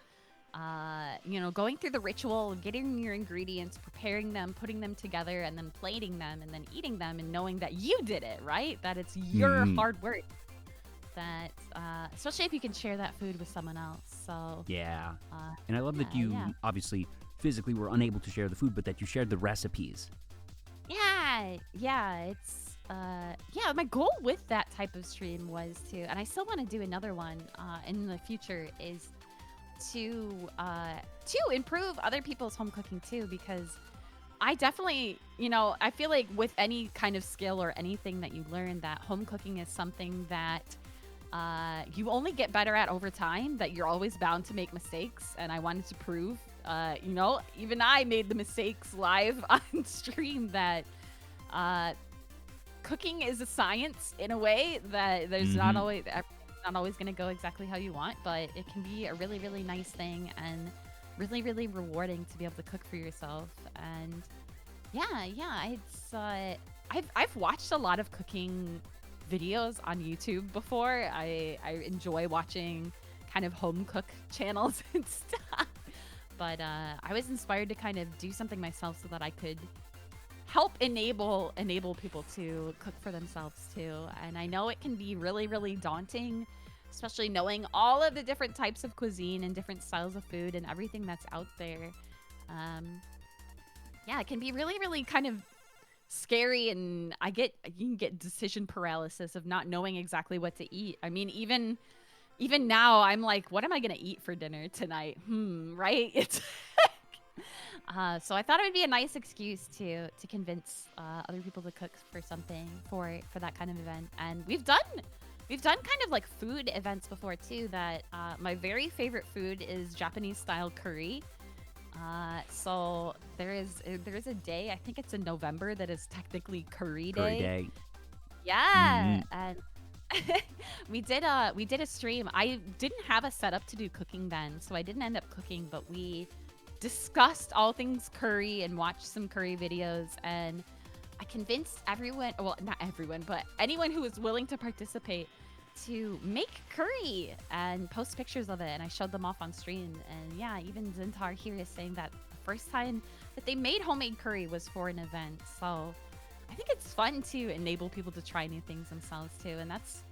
going through the ritual, getting your ingredients, preparing them, putting them together, and then plating them, and then eating them, and knowing that you did it, right? That it's your hard work. That, especially if you can share that food with someone else. So yeah, and I love that you obviously physically were unable to share the food, but that you shared the recipes. Yeah, it's my goal with that type of stream was to, and I still want to do another one in the future, is to improve other people's home cooking too, because I definitely, I feel like with any kind of skill or anything that you learn, that home cooking is something that you only get better at over time, that you're always bound to make mistakes. And I wanted to prove, even I made the mistakes live on stream, that cooking is a science in a way, that there's not always going to go exactly how you want, but it can be a really, really nice thing, and really, really rewarding to be able to cook for yourself. And it's I've watched a lot of cooking videos on YouTube before. I enjoy watching kind of home cook channels and stuff, but I was inspired to kind of do something myself so that I could help enable people to cook for themselves too. And I know it can be really, really daunting, especially knowing all of the different types of cuisine and different styles of food and everything that's out there. It can be really, really kind of scary, and you can get decision paralysis of not knowing exactly what to eat. I mean, even now, I'm like, what am I gonna eat for dinner tonight? Right? It's so I thought it would be a nice excuse to convince other people to cook for something for that kind of event. And we've done kind of like food events before too. That my very favorite food is Japanese style curry. So there is a day, I think it's in November, that is technically curry day. Yeah, and we did a stream. I didn't have a setup to do cooking then, so I didn't end up cooking, but we discussed all things curry and watched some curry videos, and I convinced everyone, well, not everyone, but anyone who was willing to participate, to make curry and post pictures of it, and I showed them off on stream. And yeah, even Zintar here is saying that the first time that they made homemade curry was for an event. So I think it's fun to enable people to try new things themselves too, and that's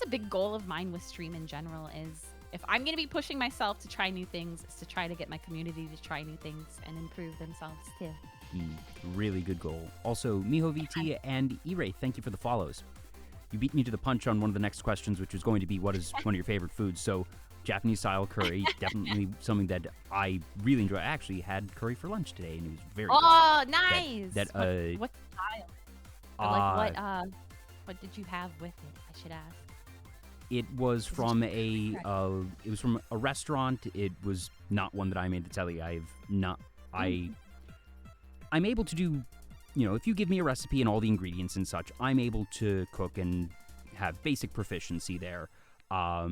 a big goal of mine with stream in general. Is if I'm going to be pushing myself to try new things, is to try to get my community to try new things and improve themselves too. Really good goal. Also, Miho VT and E-Ray, thank you for the follows. you beat me to the punch on one of the next questions, which was going to be what is one of your favorite foods. So Japanese style curry, definitely something that I really enjoy. I actually had curry for lunch today, and it was very good. Oh, nice. That what style? Or like what did you have with it? I should ask. It was from a restaurant. It was not one that I made. To tell you, I'm able to do, if you give me a recipe and all the ingredients and such, I'm able to cook and have basic proficiency there. I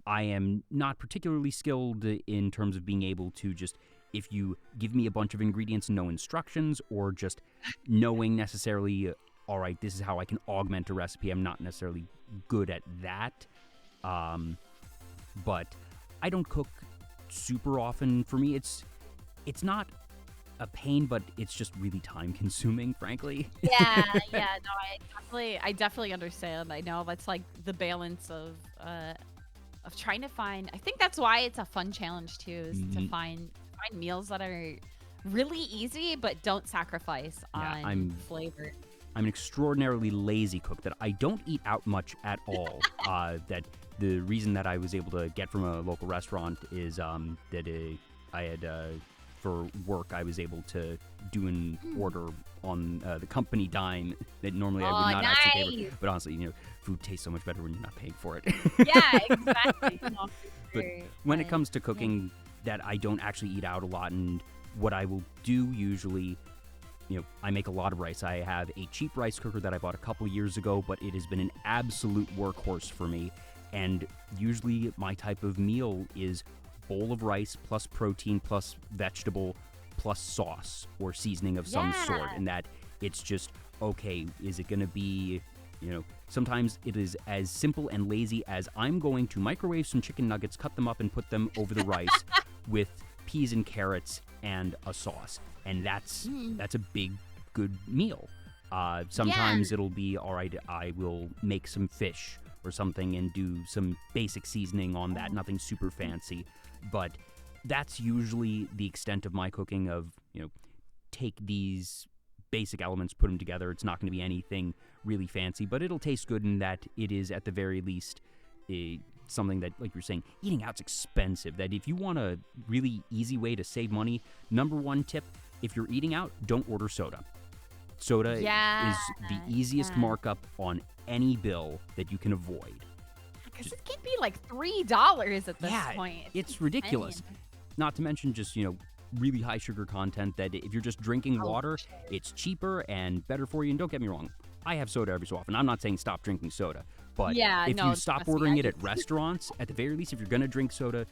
am not particularly skilled in terms of being able to just, if you give me a bunch of ingredients and no instructions, or just knowing necessarily, all right, this is how I can augment a recipe. I'm not necessarily good at that. But I don't cook super often. For me, it's not a pain, but it's just really time consuming, frankly. Yeah, no, I definitely understand. I know that's like the balance of trying to find. I think that's why it's a fun challenge too, is to find meals that are really easy but don't sacrifice on flavor. I'm an extraordinarily lazy cook that I don't eat out much at all. That the reason that I was able to get from a local restaurant is that I had for work, I was able to do an order on the company dime that normally I would not actually pay for. But honestly, food tastes so much better when you're not paying for it. Yeah, exactly. No, but when it comes to cooking, that I don't actually eat out a lot, and what I will do usually, I make a lot of rice. I have a cheap rice cooker that I bought a couple years ago, but it has been an absolute workhorse for me. And usually my type of meal is bowl of rice plus protein plus vegetable plus sauce or seasoning of some sort, and that it's just, okay, is it going to be, sometimes it is as simple and lazy as I'm going to microwave some chicken nuggets, cut them up and put them over the rice with peas and carrots and a sauce, and that's a big good meal. Sometimes it'll be, all right, I will make some fish or something and do some basic seasoning on that, nothing super fancy. But that's usually the extent of my cooking of, take these basic elements, put them together. It's not going to be anything really fancy, but it'll taste good in that it is at the very least something that, like you're saying, eating out's expensive. That if you want a really easy way to save money, number one tip, if you're eating out, don't order soda. Soda is the easiest markup on any bill that you can avoid. Because it can be like $3 at this point. It's ridiculous. Not to mention just, really high sugar content, that if you're just drinking water, it's cheaper and better for you. And don't get me wrong, I have soda every so often. I'm not saying stop drinking soda. But if you stop ordering it at restaurants, at the very least, if you're going to drink soda,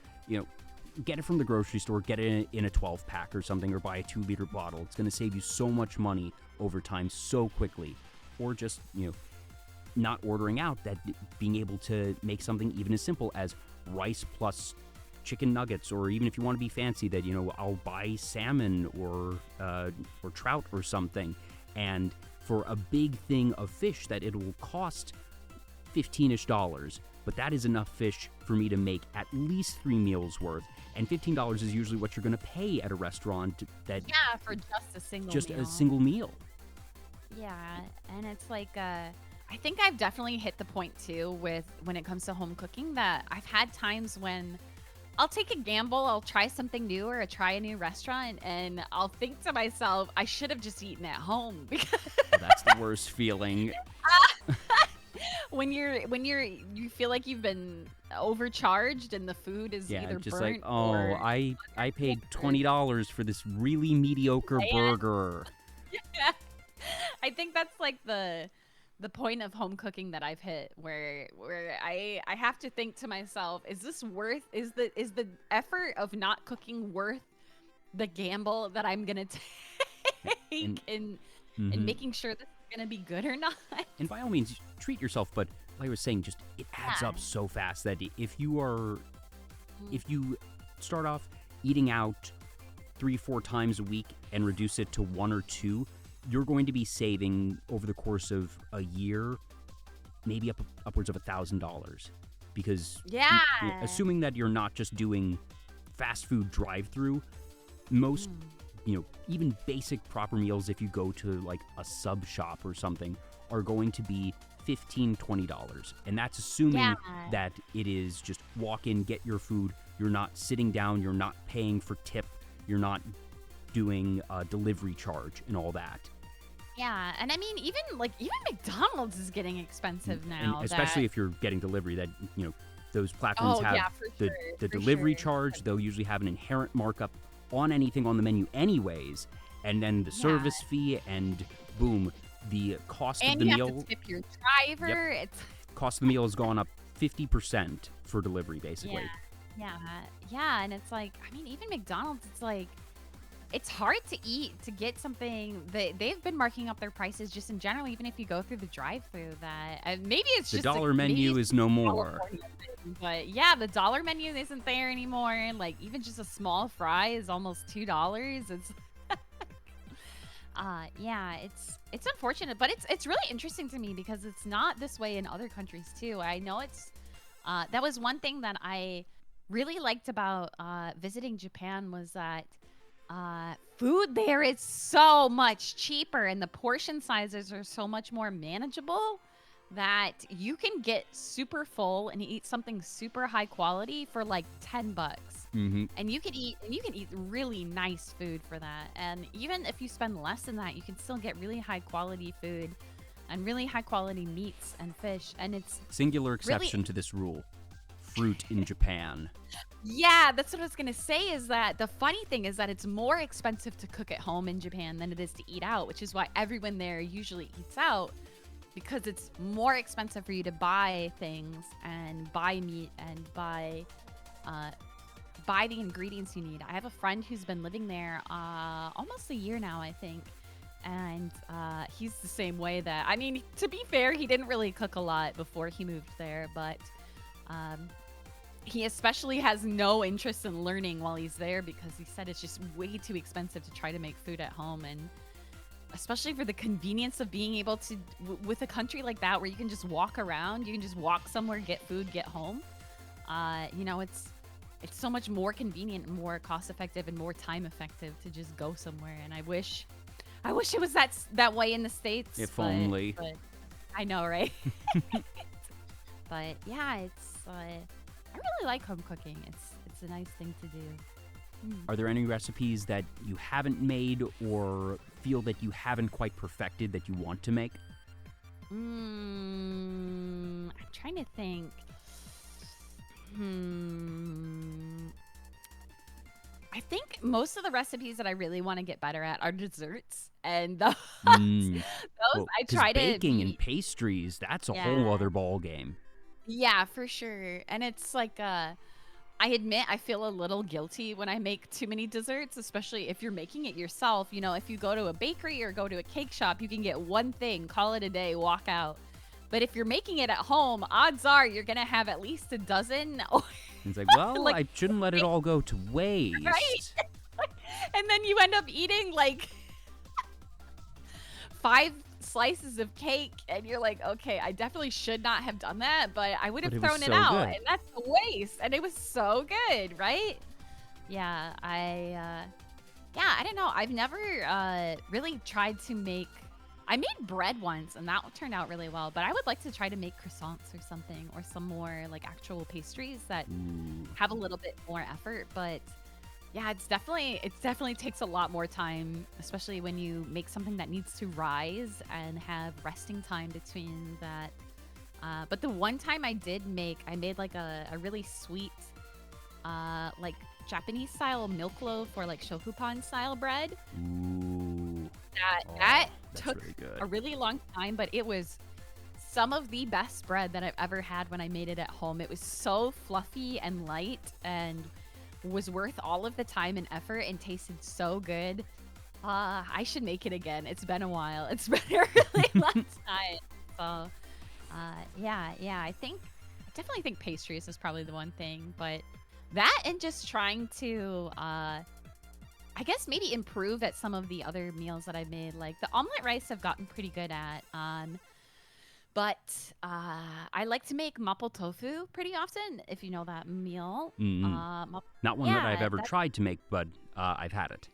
get it from the grocery store, get it in a 12-pack or something, or buy a 2-liter bottle. It's going to save you so much money over time so quickly. Or just, not ordering out, that being able to make something even as simple as rice plus chicken nuggets, or even if you want to be fancy, that I'll buy salmon or trout or something, and for a big thing of fish that it will cost $15-ish, but that is enough fish for me to make at least 3 meals worth, and $15 is usually what you're going to pay at a restaurant. That for just a single meal. Yeah, and it's like I think I've definitely hit the point too when it comes to home cooking, that I've had times when I'll take a gamble, I'll try something new or try a new restaurant, and I'll think to myself, I should have just eaten at home. Because that's the worst feeling. when you feel like you've been overcharged and the food is either just burnt like, or I paid $20 for this really mediocre burger. Yeah. I think that's like the point of home cooking that I've hit, where I have to think to myself, is this worth, is the effort of not cooking worth the gamble that I'm gonna take in making sure this is gonna be good or not? And by all means, treat yourself, but like I was saying, just it adds up so fast that if you start off eating out 3-4 times a week and reduce it to 1 or 2, you're going to be saving over the course of a year, maybe upwards of $1,000, because assuming that you're not just doing fast food drive-through, most, even basic proper meals, if you go to like a sub shop or something, are going to be $15-20. And that's assuming Yeah. that it is just walk in, get your food. You're not sitting down. You're not paying for tip. You're not doing a delivery charge and all that. Yeah, and I mean, even McDonald's is getting expensive now. And especially if you're getting delivery, that those platforms have the delivery charge. They'll usually have an inherent markup on anything on the menu, anyways, and then the service fee, and boom, the cost of the meal. And you have to tip your driver. Yep. Cost of the meal has gone up 50% for delivery, basically. Yeah, and it's like, I mean, even McDonald's, it's like, it's hard to eat, to get something. They've been marking up their prices just in general, even if you go through the drive-through. Maybe it's just the dollar menu is no more. But yeah, the dollar menu isn't there anymore. Like, even just a small fry is almost $2. It's it's unfortunate, but it's really interesting to me because it's not this way in other countries too. I know it's that was one thing that I really liked about visiting Japan, was that food there is so much cheaper and the portion sizes are so much more manageable that you can get super full and eat something super high quality for like $10. Mm-hmm. And you can eat really nice food for that. And even if you spend less than that, you can still get really high quality food and really high quality meats and fish. And it's singular exception to this rule: fruit in Japan. Yeah, that's what I was gonna say, is that the funny thing is that it's more expensive to cook at home in Japan than it is to eat out, which is why everyone there usually eats out, because it's more expensive for you to buy things and buy meat and buy the ingredients you need. I have a friend who's been living there almost a year now, I think. And he's the same way. That, I mean, to be fair, he didn't really cook a lot before he moved there, but he especially has no interest in learning while he's there, because he said it's just way too expensive to try to make food at home. And especially for the convenience of being able to, with a country like that where you can just walk around, you can just walk somewhere, get food, get home. It's so much more convenient, more cost effective, and more time effective to just go somewhere. And I wish it was that way in the States. If only. But I know, right? But yeah, I really like home cooking. It's a nice thing to do. Are there any recipes that you haven't made or feel that you haven't quite perfected that you want to make? I'm trying to think. I think most of the recipes that I really want to get better at are desserts, and those I try to baking and pastries. That's a whole other ball game. Yeah, for sure. And it's like I admit I feel a little guilty when I make too many desserts, especially if you're making it yourself. You know, if you go to a bakery or go to a cake shop, you can get one thing, call it a day, walk out. But if you're making it at home, odds are you're going to have at least a dozen. It's like, well, I shouldn't let it all go to waste. Right? And then you end up eating like 5 slices of cake, and you're like, okay, I definitely should not have done that, but I would have thrown it out, and that's a waste. And it was so good, right? Yeah, I don't know. I've never really tried to make. I made bread once, and that turned out really well. But I would like to try to make croissants or something, or some more like actual pastries that have a little bit more effort. But yeah, it definitely takes a lot more time, especially when you make something that needs to rise and have resting time between that. But the one time I made like a really sweet, like Japanese style milk loaf, or like shokupan style bread. Ooh. That took a really long time, but it was some of the best bread that I've ever had when I made it at home. It was so fluffy and light, and was worth all of the time and effort, and tasted so good. I should make it again. It's been a while. It's been a really long time. So, yeah. I definitely think pastries is probably the one thing, but that, and just trying to, I guess maybe improve at some of the other meals that I made. Like the omelet rice I've gotten pretty good at. But I like to make mapo tofu pretty often, if you know that meal. Not one that I've ever tried to make, but I've had it.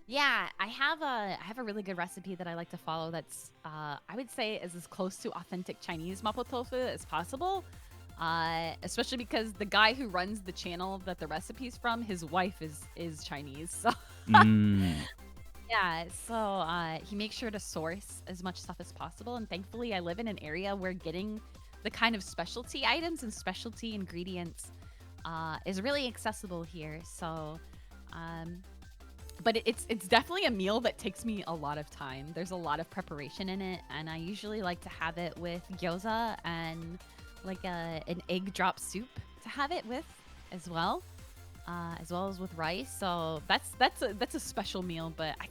Yeah, I have a really good recipe that I like to follow that's I would say is as close to authentic Chinese mapo tofu as possible. Especially because the guy who runs the channel that the recipe's from, his wife is Chinese. So Mm. yeah, so he makes sure to source as much stuff as possible, and thankfully I live in an area where getting the kind of specialty items and specialty ingredients is really accessible here. So um but it's definitely a meal that takes me a lot of time. There's a lot of preparation in it, and I usually like to have it with gyoza and like an egg drop soup to have it with as well as with rice. So that's a special meal. But I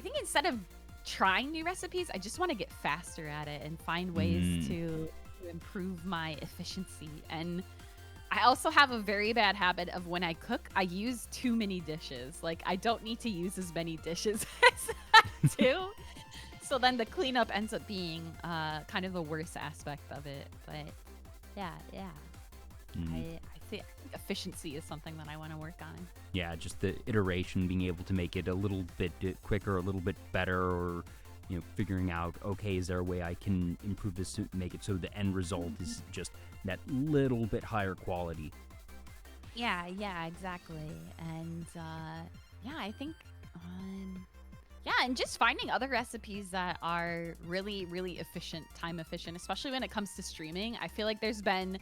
think instead of trying new recipes, I just want to get faster at it and find ways Mm. to improve my efficiency. And I also have a very bad habit of when I cook, I use too many dishes. Like I don't need to use as many dishes as I do. So then the cleanup ends up being kind of the worst aspect of it. But yeah. Mm. I think efficiency is something that I want to work on. Yeah, just the iteration, being able to make it a little bit quicker, a little bit better, or figuring out, okay, is there a way I can improve this to make it so the end result is just that little bit higher quality. Yeah, exactly. And yeah, I think yeah, and just finding other recipes that are really, really efficient, time efficient, especially when it comes to streaming. I feel like there's been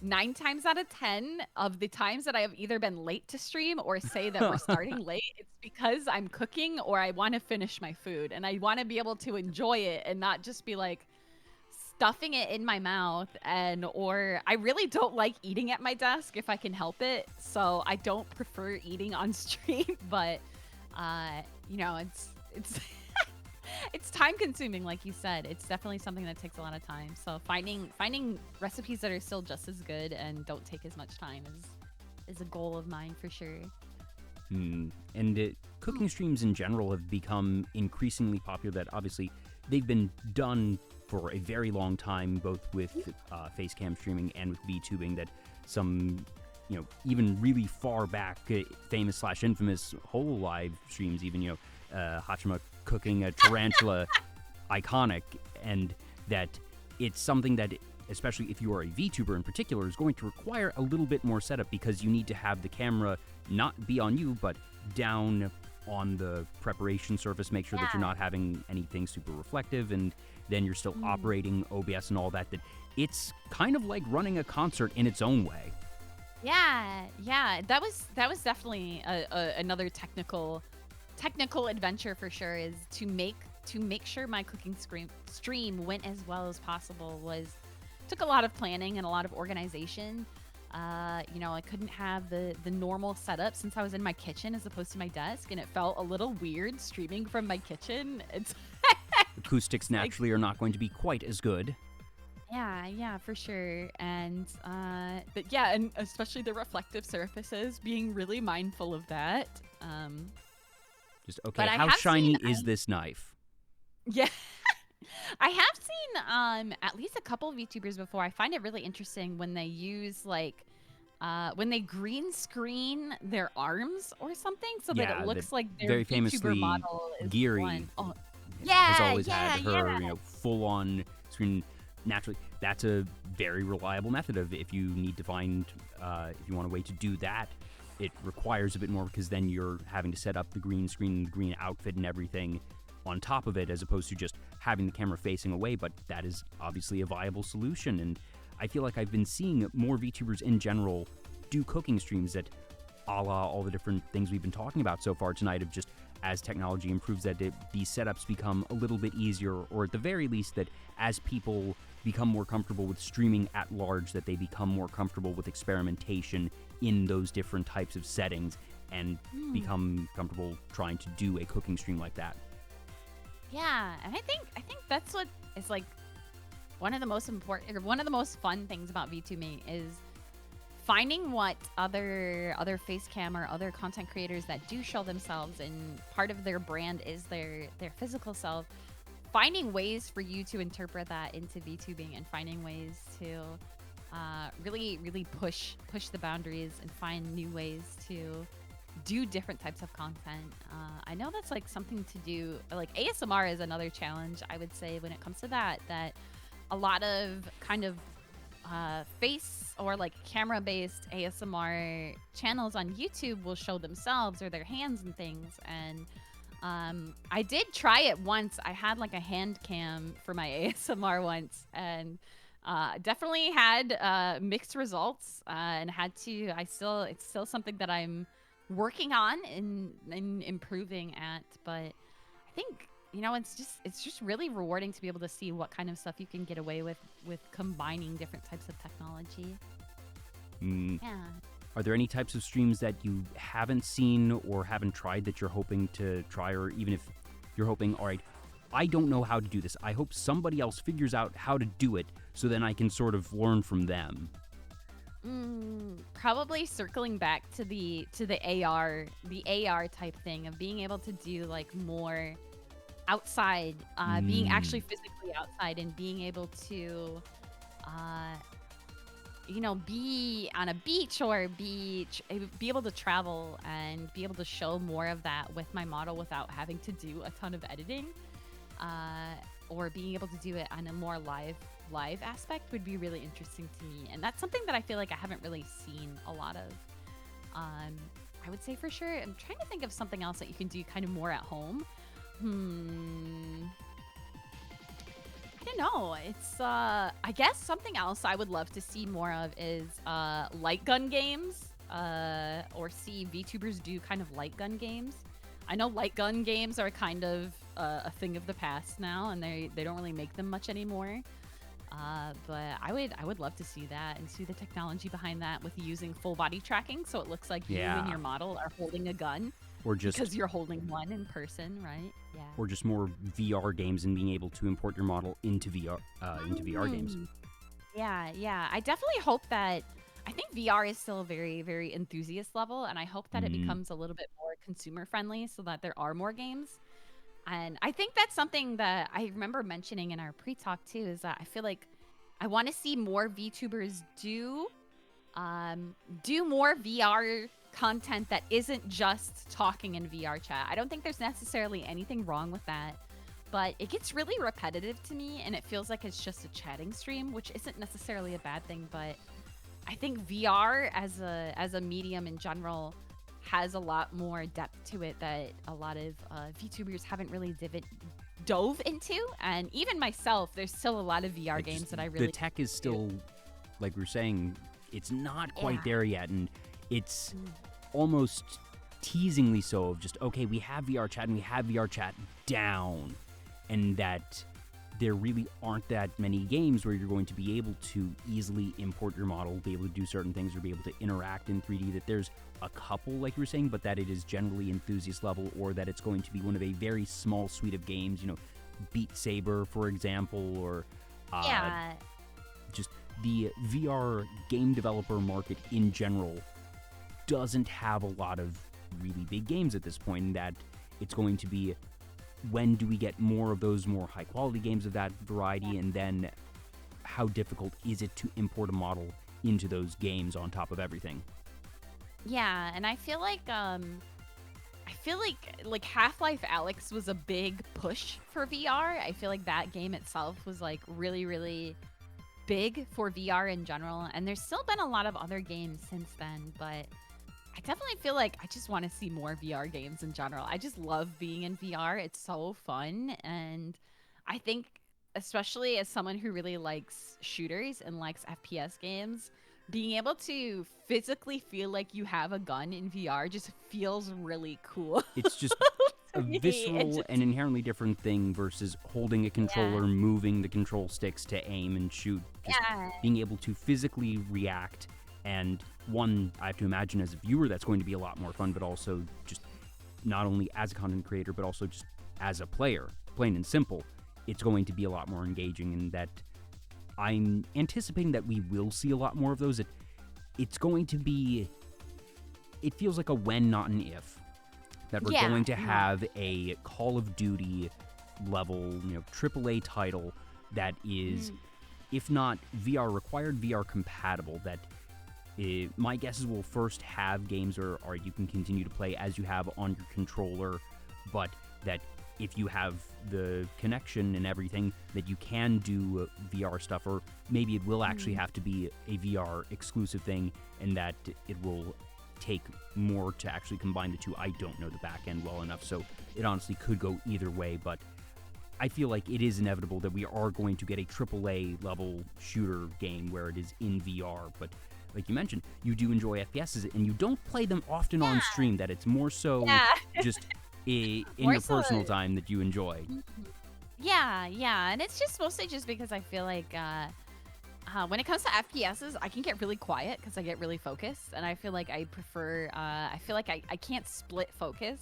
9 times out of 10 of the times that I have either been late to stream or say that we're starting late, it's because I'm cooking or I want to finish my food and I want to be able to enjoy it and not just be like stuffing it in my mouth. And or I really don't like eating at my desk if I can help it, so I don't prefer eating on stream. But it's it's time consuming, like you said. It's definitely something that takes a lot of time. So finding recipes that are still just as good and don't take as much time is a goal of mine for sure. And cooking streams in general have become increasingly popular. That obviously they've been done for a very long time, both with face cam streaming and with VTubing. That some, even really far back, famous slash infamous whole live streams, even Hachima cooking a tarantula, iconic, and that it's something that, especially if you are a VTuber in particular, is going to require a little bit more setup because you need to have the camera not be on you, but down on the preparation surface, make sure that you're Yeah. not having anything super reflective, and then you're still operating OBS and all that. That it's kind of like running a concert in its own way. Yeah. That was definitely another technical adventure for sure. Is to make sure my cooking stream went as well as possible. Took a lot of planning and a lot of organization. I couldn't have the normal setup since I was in my kitchen as opposed to my desk, and it felt a little weird streaming from my kitchen. It's Acoustics like, naturally are not going to be quite as good. yeah, for sure. And but yeah, and especially the reflective surfaces, being really mindful of that. Just, okay, But I how have shiny seen, is this knife? yeah, I have seen at least a couple of VTubers before. I find it really interesting when they use like when they green screen their arms or something so that Yeah, it the looks like their very VTuber famously model is Geary one. Oh, has yeah, always had her, yeah. full on screen. Naturally, that's a very reliable method of if you need to find, if you want a way to do that, it requires a bit more because then you're having to set up the green screen, the green outfit, and everything on top of it, as opposed to just having the camera facing away. But that is obviously a viable solution, and I feel like I've been seeing more VTubers in general do cooking streams that, a la all the different things we've been talking about so far tonight, of just as technology improves, that these setups become a little bit easier, or at the very least that as people become more comfortable with streaming at large, that they become more comfortable with experimentation in those different types of settings and become comfortable trying to do a cooking stream like that. Yeah, and I think that's what is like one of the most important or one of the most fun things about VTubing is finding what other face cam or other content creators that do show themselves and part of their brand is their physical self, finding ways for you to interpret that into VTubing and finding ways to really push the boundaries and find new ways to do different types of content. I know that's like something to do. Like ASMR is another challenge, I would say, when it comes to that. That a lot of kind of face or like camera based ASMR channels on YouTube will show themselves or their hands and things. And I did try it once. I had like a hand cam for my ASMR once, and definitely had mixed results, and had to. It's still something that I'm working on and improving at. But I think it's just really rewarding to be able to see what kind of stuff you can get away with combining different types of technology. Yeah. Are there any types of streams that you haven't seen or haven't tried that you're hoping to try, or even if you're hoping, all right, I don't know how to do this, I hope somebody else figures out how to do it so then I can sort of learn from them? Probably circling back to the AR type thing of being able to do like more outside, being actually physically outside and being able to be on a beach or be able to travel and be able to show more of that with my model without having to do a ton of editing, or being able to do it on a more live aspect would be really interesting to me. And that's something that I feel like I haven't really seen a lot of. I would say for sure. I'm trying to think of something else that you can do kind of more at home. I don't know. It's I guess something else I would love to see more of is light gun games, or see VTubers do kind of light gun games. I know light gun games are kind of a thing of the past now, and they don't really make them much anymore. But I would love to see that and see the technology behind that with using full body tracking, so it looks like you and your model are holding a gun. Or just because you're holding one in person, right? Yeah. Or just more VR games and being able to import your model into VR games. Yeah. I definitely hope that. I think VR is still a very, very enthusiast level, and I hope that it becomes a little bit more consumer friendly so that there are more games. And I think that's something that I remember mentioning in our pre-talk too, is that I feel like I want to see more VTubers do more VR content that isn't just talking in VR chat. I don't think there's necessarily anything wrong with that, but it gets really repetitive to me, and it feels like it's just a chatting stream, which isn't necessarily a bad thing. But I think VR as a medium in general has a lot more depth to it that a lot of VTubers haven't really dove into. And even myself, there's still a lot of VR games that I really... The tech is still, like we were saying, it's not quite there yet, and it's almost teasingly so of just, okay, we have VR chat and we have VR chat down, and that there really aren't that many games where you're going to be able to easily import your model, be able to do certain things, or be able to interact in 3D, that there's a couple, like you were saying, but that it is generally enthusiast level, or that it's going to be one of a very small suite of games, Beat Saber, for example, or just the VR game developer market in general doesn't have a lot of really big games at this point, and that it's going to be, when do we get more of those more high quality games of that variety, and then how difficult is it to import a model into those games on top of everything? Yeah, and I feel like Half-Life Alyx was a big push for VR. I feel like that game itself was like really, really big for VR in general, and there's still been a lot of other games since then, but I definitely feel like I just want to see more VR games in general. I just love being in VR. It's so fun, and I think, especially as someone who really likes shooters and likes FPS games, being able to physically feel like you have a gun in VR just feels really cool. It's just a visceral and inherently different thing versus holding a controller, moving the control sticks to aim and shoot. Just being able to physically react. And one, I have to imagine as a viewer, that's going to be a lot more fun, but also just not only as a content creator, but also just as a player, plain and simple, it's going to be a lot more engaging, and that I'm anticipating that we will see a lot more of those. It's going to be, it feels like a when, not an if, that we're going to have a Call of Duty level, AAA title that is, if not VR required, VR compatible, that My guess is we'll first have games or you can continue to play as you have on your controller, but that if you have the connection and everything, that you can do VR stuff, or maybe it will actually have to be a VR exclusive thing, and that it will take more to actually combine the two. I don't know the back end well enough, so it honestly could go either way, but I feel like it is inevitable that we are going to get a AAA level shooter game where it is in VR, but like you mentioned, you do enjoy FPSs, and you don't play them often on stream, that it's more so just in More your so- personal time that you enjoy. Yeah, and it's just mostly just because I feel like when it comes to FPSs, I can get really quiet because I get really focused, and I feel like I prefer. I feel like I can't split focus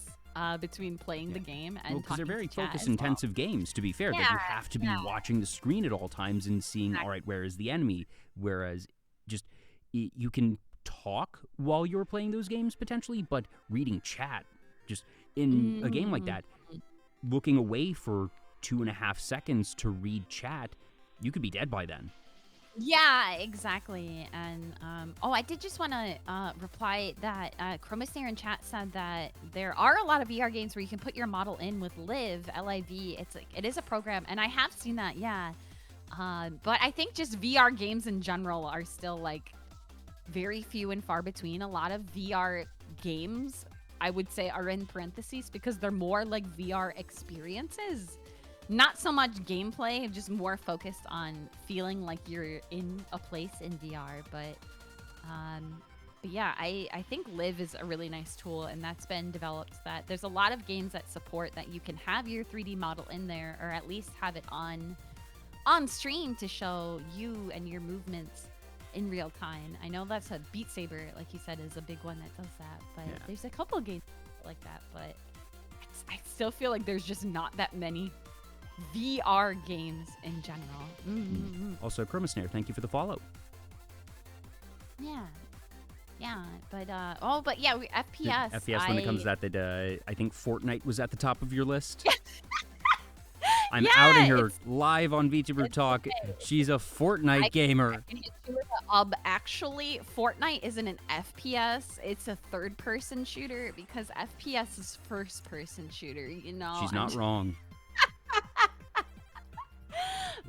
between playing the game and Well, because they're talking very to chat as focus-intensive games, to be fair, that you have to be watching the screen at all times and seeing, all right, where is the enemy? Whereas just you can talk while you're playing those games, potentially, but reading chat, just in a game like that, looking away for 2.5 seconds to read chat, you could be dead by then. Yeah, exactly. And I did just want to reply that Chromosnare in chat said that there are a lot of VR games where you can put your model in with Live, L-I-V. It's like, it is a program, and I have seen that, yeah. But I think just VR games in general are still like very few and far between. A lot of VR games, I would say, are in parentheses because they're more like VR experiences. Not so much gameplay, just more focused on feeling like you're in a place in VR. But yeah, I think Live is a really nice tool, and that's been developed. That there's a lot of games that support that you can have your 3D model in there, or at least have it on stream to show you and your movements in real time. I know that's a Beat Saber, like you said, is a big one that does that. But there's a couple games like that. But I still feel like there's just not that many VR games in general. Also, Chromosnare, thank you for the follow. Yeah, but FPS. FPS, when it comes to that I think Fortnite was at the top of your list. I'm Yeah, outing her it's- live on Vtuber Talk. okay. She's a Fortnite gamer. I can hit you with actually, Fortnite isn't an FPS. It's a third-person shooter because FPS is first-person shooter. You know. She's not wrong.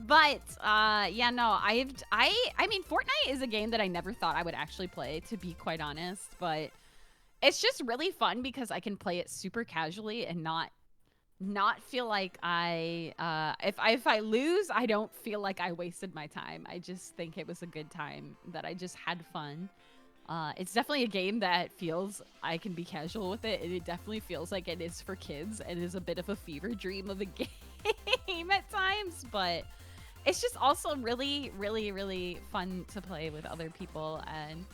But I mean, Fortnite is a game that I never thought I would actually play, to be quite honest. But it's just really fun because I can play it super casually and not feel like if I lose, I don't feel like I wasted my time. I just think it was a good time, that I just had fun. It's definitely a game that feels I can be casual with it, and it definitely feels like it is for kids. It is a bit of a fever dream of a game at times, but it's just also really, really, really fun to play with other people, and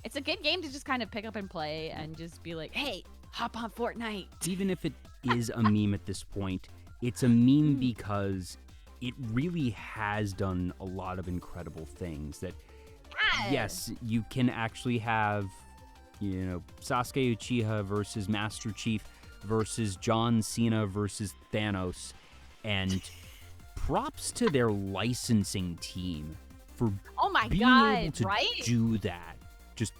it's a good game to just kind of pick up and play and just be like, hey, hop on Fortnite. Even if it is a meme at this point, it's a meme because it really has done a lot of incredible things. That yes, you can actually have, Sasuke Uchiha versus Master Chief versus John Cena versus Thanos, and props to their licensing team for being able to do that. Just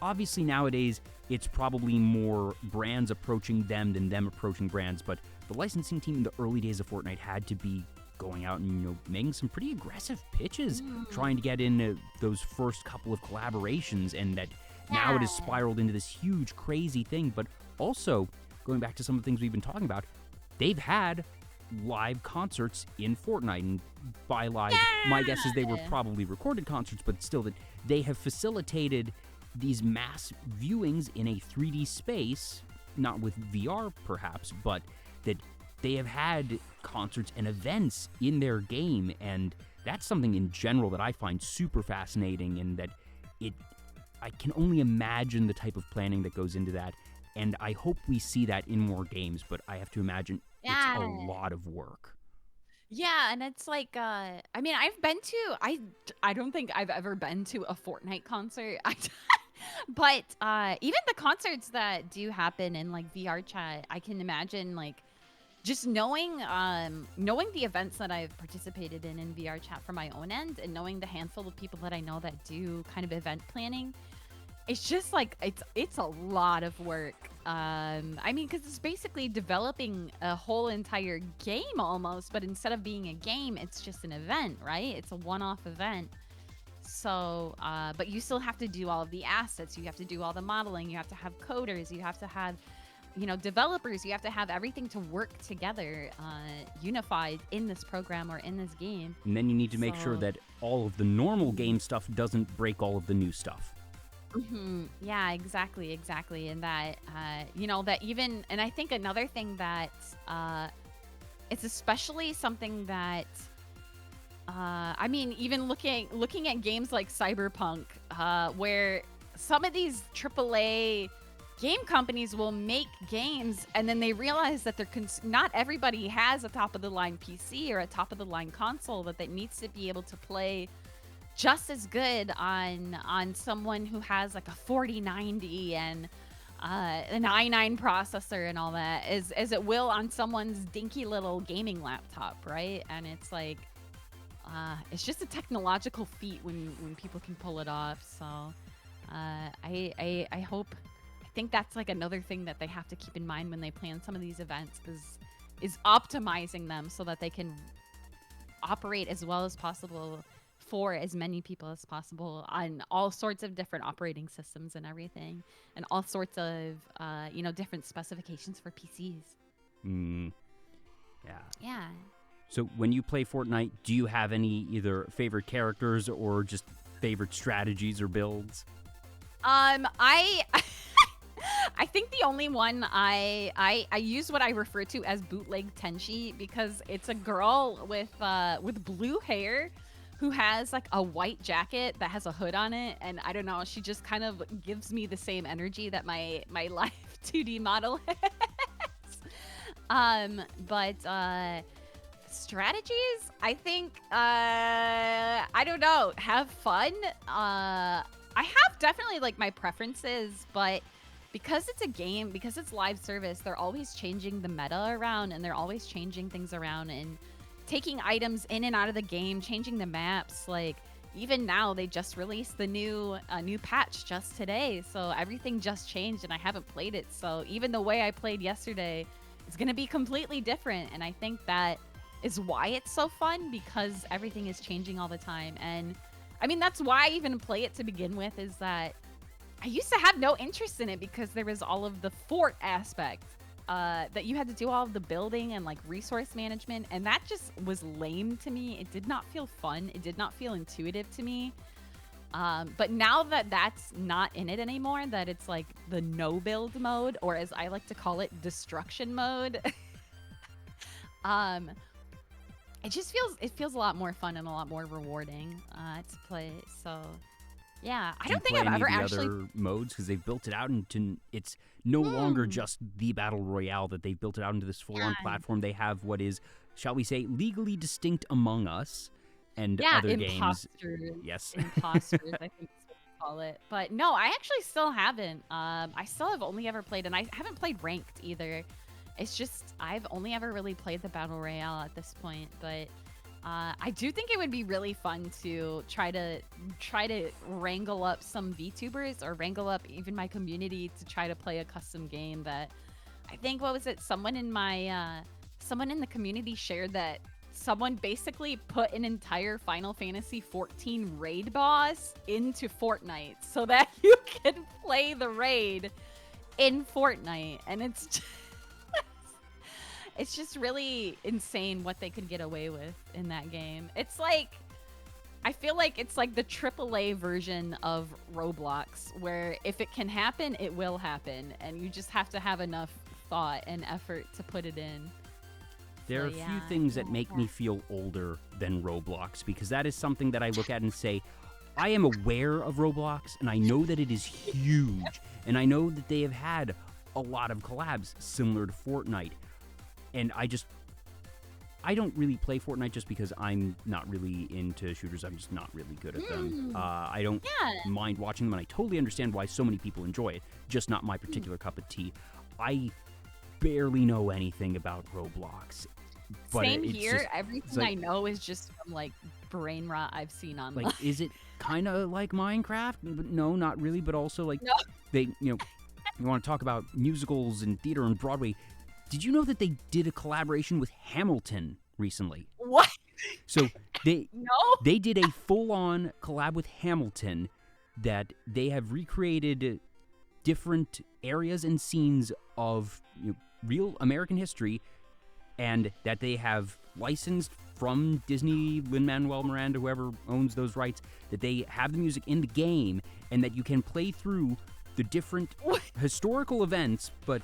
obviously nowadays it's probably more brands approaching them than them approaching brands, but the licensing team in the early days of Fortnite had to be going out and making some pretty aggressive pitches, trying to get in those first couple of collaborations, and that now it has spiraled into this huge crazy thing. But also, going back to some of the things we've been talking about, they've had live concerts in Fortnite, and by live, my guess is they were probably recorded concerts, but still that they have facilitated these mass viewings in a 3D space, not with VR perhaps, but that they have had concerts and events in their game, and that's something in general that I find super fascinating, and that I can only imagine the type of planning that goes into that, and I hope we see that in more games, but I have to imagine it's a lot of work. Yeah, and it's like, I mean, I've been to, I don't think I've ever been to a Fortnite concert, but even the concerts that do happen in like VR chat, I can imagine like just knowing the events that I've participated in VR chat from my own end, and knowing the handful of people that I know that do kind of event planning, it's just like it's a lot of work. I mean, because it's basically developing a whole entire game almost, but instead of being a game, it's just an event, right? It's a one-off event. So, but you still have to do all of the assets. You have to do all the modeling. You have to have coders. You have to have, developers. You have to have everything to work together, unified in this program or in this game. And then you need to make sure that all of the normal game stuff doesn't break all of the new stuff. Yeah, exactly. And that, that even, and I think another thing that, it's especially something that, I mean, even looking at games like Cyberpunk, where some of these AAA game companies will make games and then they realize that not everybody has a top of the line PC or a top of the line console that needs to be able to play just as good on someone who has like a 4090 and an i9 processor and all that as it will on someone's dinky little gaming laptop, right? And it's like it's just a technological feat when people can pull it off. So I think that's like another thing that they have to keep in mind when they plan some of these events is optimizing them so that they can operate as well as possible for as many people as possible on all sorts of different operating systems and everything, and all sorts of different specifications for PCs. Yeah. So when you play Fortnite, do you have any either favorite characters or just favorite strategies or builds? I think the only one I use what I refer to as bootleg Tenchi, because it's a girl with blue hair who has like a white jacket that has a hood on it, and I don't know, she just kind of gives me the same energy that my live 2D model has. But strategies, I think, I don't know, have fun. I have definitely like my preferences, but because it's a game, because it's live service, they're always changing the meta around, and they're always changing things around and taking items in and out of the game, changing the maps. Like even now, they just released the new patch just today, so everything just changed, and I haven't played it. So even the way I played yesterday is going to be completely different, and I think that is why it's so fun, because everything is changing all the time. And I mean, that's why I even play it to begin with, is that I used to have no interest in it because there was all of the fort aspect, that you had to do all of the building and like resource management, and that just was lame to me. It did not feel fun. It did not feel intuitive to me. But now that that's not in it anymore, that it's like the no build mode, or as I like to call it, destruction mode, it feels a lot more fun and a lot more rewarding to play. So yeah, I don't think I've ever actually other modes, because they've built it out into, it's no longer just the battle royale, that they've built it out into this full-on platform. They have what is, shall we say, legally distinct Among Us and other imposters. games. Yes, imposters, I think that's what we call it. But no, I actually still haven't. I still have only ever played, and I haven't played ranked either. It's just I've only ever really played the battle royale at this point, but. I do think it would be really fun to try to wrangle up some VTubers, or wrangle up even my community to try to play a custom game that I think, what was it? Someone in the community shared that someone basically put an entire Final Fantasy 14 raid boss into Fortnite so that you can play the raid in Fortnite, and it's just really insane what they could get away with in that game. It's like, I feel like it's like the AAA version of Roblox, where if it can happen, it will happen, and you just have to have enough thought and effort to put it in. There are a few things that make me feel older than Roblox, because that is something that I look at and say, I am aware of Roblox, and I know that it is huge, and I know that they have had a lot of collabs similar to Fortnite. And I don't really play Fortnite just because I'm not really into shooters. I'm just not really good at them. I don't mind watching them, and I totally understand why so many people enjoy it. Just not my particular cup of tea. I barely know anything about Roblox. But Same it's here. just, Everything like, I know is just from like brain rot I've seen online. like, is it kind of like Minecraft? But no, not really. But also, like, No. they, you want to talk about musicals and theater and Broadway. Did you know that they did a collaboration with Hamilton recently? What? So they No. they did a full-on collab with Hamilton that they have recreated different areas and scenes of real American history, and that they have licensed from Disney, Lin-Manuel Miranda, whoever owns those rights, that they have the music in the game, and that you can play through the different historical events, but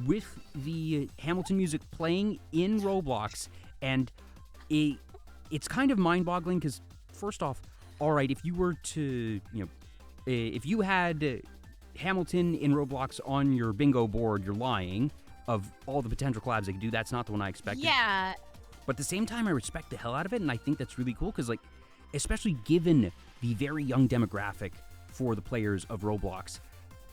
with the Hamilton music playing in Roblox. And it's kind of mind-boggling because, first off, all right, if you were to, if you had Hamilton in Roblox on your bingo board, you're lying. Of all the potential collabs they could do, that's not the one I expected. Yeah. But at the same time, I respect the hell out of it, and I think that's really cool because, like, especially given the very young demographic for the players of Roblox,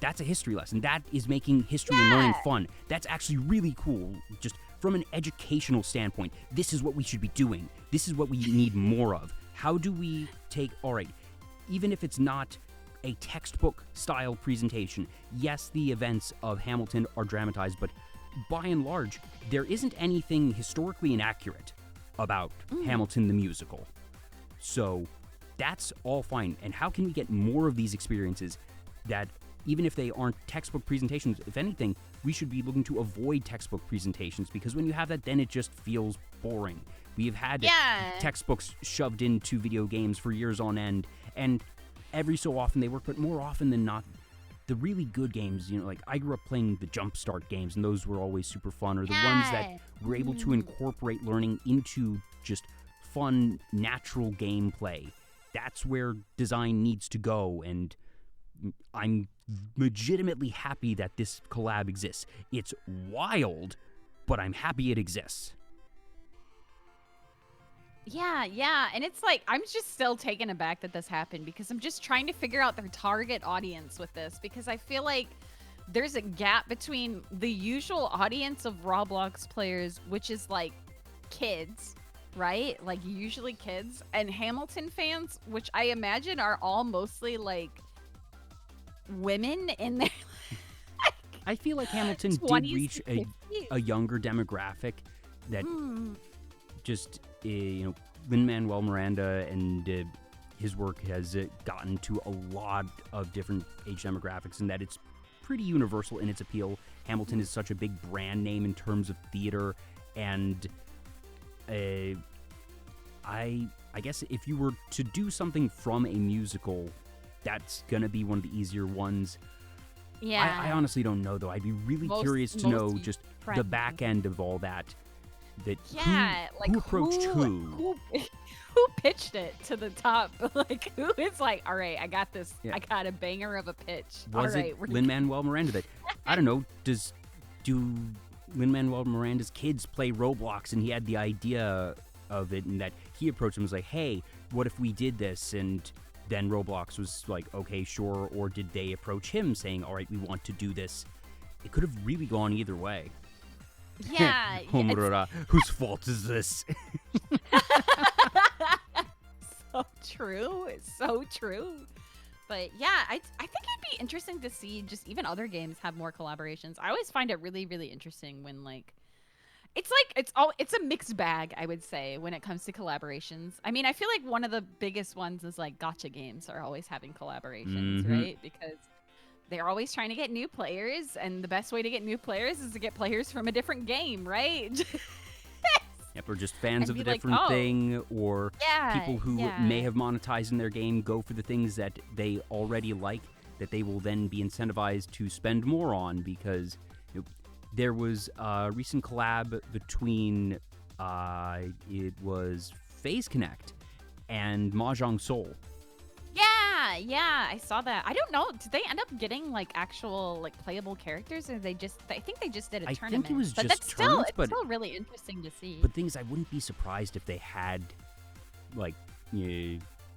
that's a history lesson. That is making history and learning fun. That's actually really cool. Just from an educational standpoint, this is what we should be doing. This is what we need more of. How do we take, all right, even if it's not a textbook style presentation, yes, the events of Hamilton are dramatized, but by and large, there isn't anything historically inaccurate about Hamilton the musical. So that's all fine. And how can we get more of these experiences that, even if they aren't textbook presentations, if anything, we should be looking to avoid textbook presentations, because when you have that, then it just feels boring. We have had textbooks shoved into video games for years on end, and every so often they work, but more often than not, the really good games, like I grew up playing the Jumpstart games, and those were always super fun, or the ones that were able to incorporate learning into just fun, natural gameplay. That's where design needs to go, and I'm legitimately happy that this collab exists. It's wild, but I'm happy it exists. Yeah, and it's like, I'm just still taken aback that this happened, because I'm just trying to figure out their target audience with this, because I feel like there's a gap between the usual audience of Roblox players, which is like kids, right? Like usually kids, and Hamilton fans, which I imagine are all mostly like women in their I feel like Hamilton did 20s reach to a younger demographic that just, Lin-Manuel Miranda and his work has gotten to a lot of different age demographics, and that it's pretty universal in its appeal. Hamilton is such a big brand name in terms of theater, and I guess if you were to do something from a musical, that's gonna be one of the easier ones. Yeah. I honestly don't know, though. I'd be really curious to know just the back end of all that. That who approached who? Who pitched it to the top? Like, who is like, all right, I got this. Yeah. I got a banger of a pitch. Was it Lin-Manuel Miranda that, I don't know, do Lin-Manuel Miranda's kids play Roblox, and he had the idea of it, and that he approached him and was like, hey, what if we did this? And then Roblox was like, okay, sure. Or did they approach him saying, all right, we want to do this? It could have really gone either way. Yeah. Homura, whose fault is this? So true. It's so true. But yeah, I think it'd be interesting to see just even other games have more collaborations. I always find it really, really interesting when it's a mixed bag, I would say, when it comes to collaborations. I mean, I feel like one of the biggest ones is like gacha games are always having collaborations, right? Because they're always trying to get new players, and the best way to get new players is to get players from a different game, right? Yep, or just fans of the different thing, or people who may have monetized in their game go for the things that they already like, that they will then be incentivized to spend more on, because there was a recent collab between, it was FaZe Connect and Mahjong Soul. Yeah, I saw that. I don't know. Did they end up getting like actual like playable characters, or they just? I think they just did a tournament. I think it was but just tournaments, it's still really interesting to see. But things, I wouldn't be surprised if they had like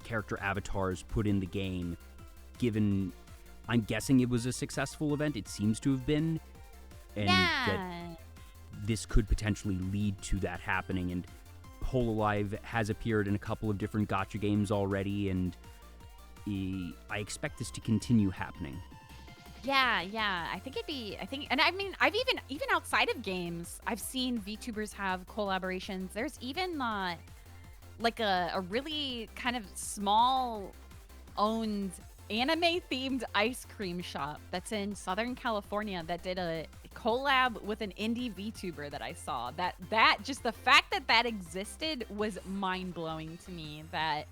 character avatars put in the game. Given, I'm guessing it was a successful event. It seems to have been, and that this could potentially lead to that happening. And Hololive has appeared in a couple of different gacha games already, and I expect this to continue happening. Yeah. I think and I mean, I've even outside of games, I've seen VTubers have collaborations. There's even like a really kind of small owned anime themed ice cream shop that's in Southern California that did a collab with an indie VTuber that I saw. That just the fact that existed was mind blowing to me. That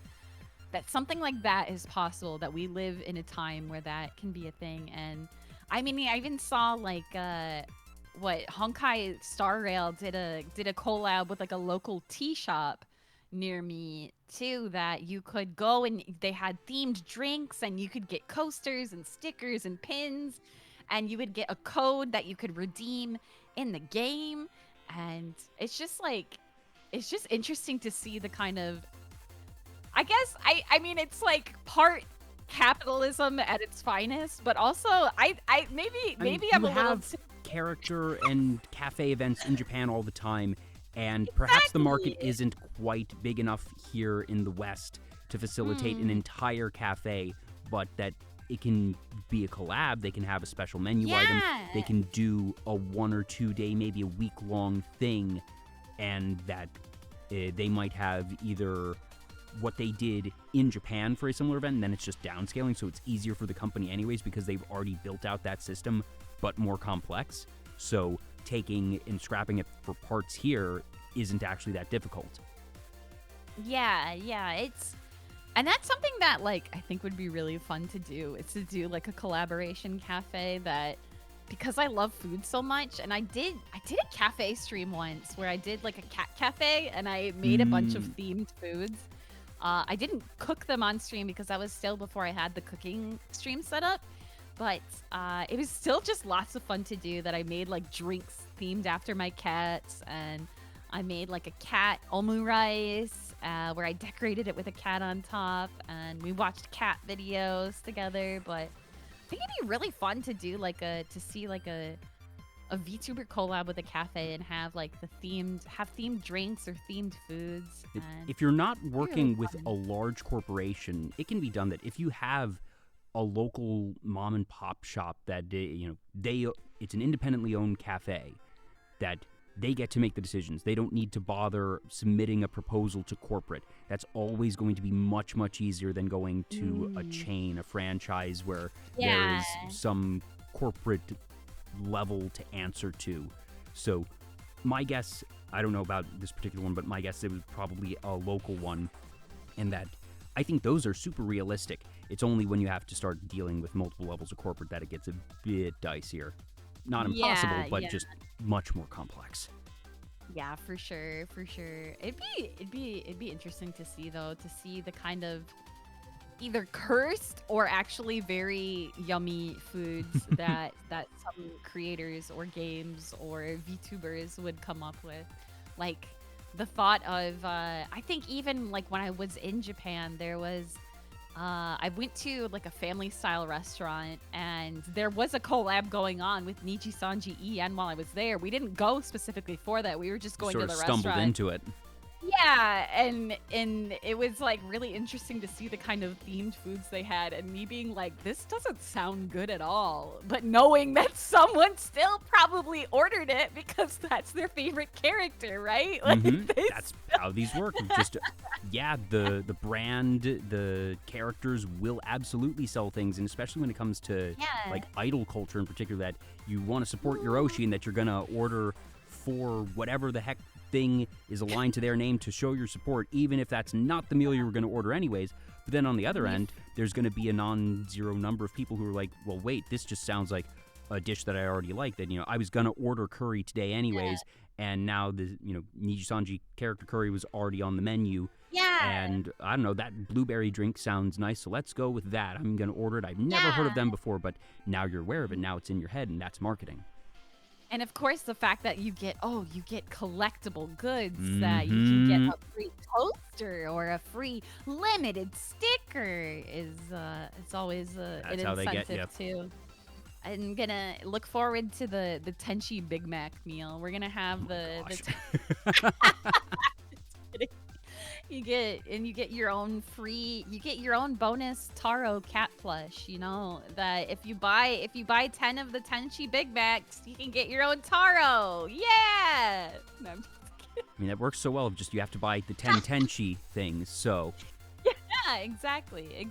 something like that is possible, that we live in a time where that can be a thing. And I mean, I even saw like Honkai Star Rail did a collab with like a local tea shop near me too, that you could go and they had themed drinks and you could get coasters and stickers and pins, and you would get a code that you could redeem in the game. And it's just interesting to see the kind of, I guess, I mean, it's like part capitalism at its finest, but also maybe I'm a little character and cafe events in Japan all the time, and perhaps the market isn't quite big enough here in the West to facilitate an entire cafe, but that it can be a collab. They can have a special menu item. They can do a 1 or 2 day, maybe a week-long thing, and that they might have either what they did in Japan for a similar event, and then it's just downscaling, so it's easier for the company anyways because they've already built out that system, but more complex. So taking and scrapping it for parts here isn't actually that difficult. Yeah, and that's something that like I think would be really fun to do. It's to do like a collaboration cafe, that because I love food so much, and I did a cafe stream once where I did like a cat cafe and I made a bunch of themed foods. I didn't cook them on stream because that was still before I had the cooking stream set up, but it was still just lots of fun to do. That I made like drinks themed after my cats, and I made like a cat omu rice where I decorated it with a cat on top, and we watched cat videos together. But I think it'd be really fun to do like a VTuber collab with a cafe and have like themed drinks or themed foods. If you're not working with a large corporation, it can be done that if you have a local mom and pop shop that it's an independently owned cafe, that they get to make the decisions. They don't need to bother submitting a proposal to corporate. That's always going to be much, much easier than going to a chain, a franchise where there is some corporate level to answer to. So my guess, I don't know about this particular one, but my guess it was probably a local one, and that I think those are super realistic. It's only when you have to start dealing with multiple levels of corporate that it gets a bit dicier. Not impossible, but just much more complex. Yeah, for sure. It'd be interesting to see though, to see the kind of either cursed or actually very yummy foods that some creators or games or VTubers would come up with. Like the thought of I think even like when I was in Japan, there was I went to like a family style restaurant, and there was a collab going on with Niji Sanji En while I was there. We didn't go specifically for that. We were just going to the restaurant. Stumbled into it. Yeah, and it was like really interesting to see the kind of themed foods they had, and me being like, this doesn't sound good at all, but knowing that someone still probably ordered it because that's their favorite character, right? Like That's how these work. Just the brand, the characters will absolutely sell things, and especially when it comes to like idol culture in particular, that you want to support your Oshi and that you're gonna order for whatever the heck thing is aligned to their name to show your support, even if that's not the meal you were going to order anyways. But then on the other end, there's going to be a non-zero number of people who are like, well, wait, this just sounds like a dish that I already like, that I was going to order curry today anyways, and now the Niji Sanji character curry was already on the menu. And I don't know, that blueberry drink sounds nice, so let's go with that. I'm going to order it. I've never heard of them before, but now you're aware of it. Now it's in your head, and that's marketing. And of course, the fact that you get collectible goods, that you can get a free toaster or a free limited sticker is it's always an incentive too. I'm gonna look forward to the Tenchi Big Mac meal. We're gonna have you get your own bonus Taro cat plush, you know, that if you buy 10 of the Tenchi Big Macs, you can get your own Taro. Yeah. No, I'm just kidding. I mean, that works so well. Just you have to buy the 10 Tenchi things, so. Yeah, exactly.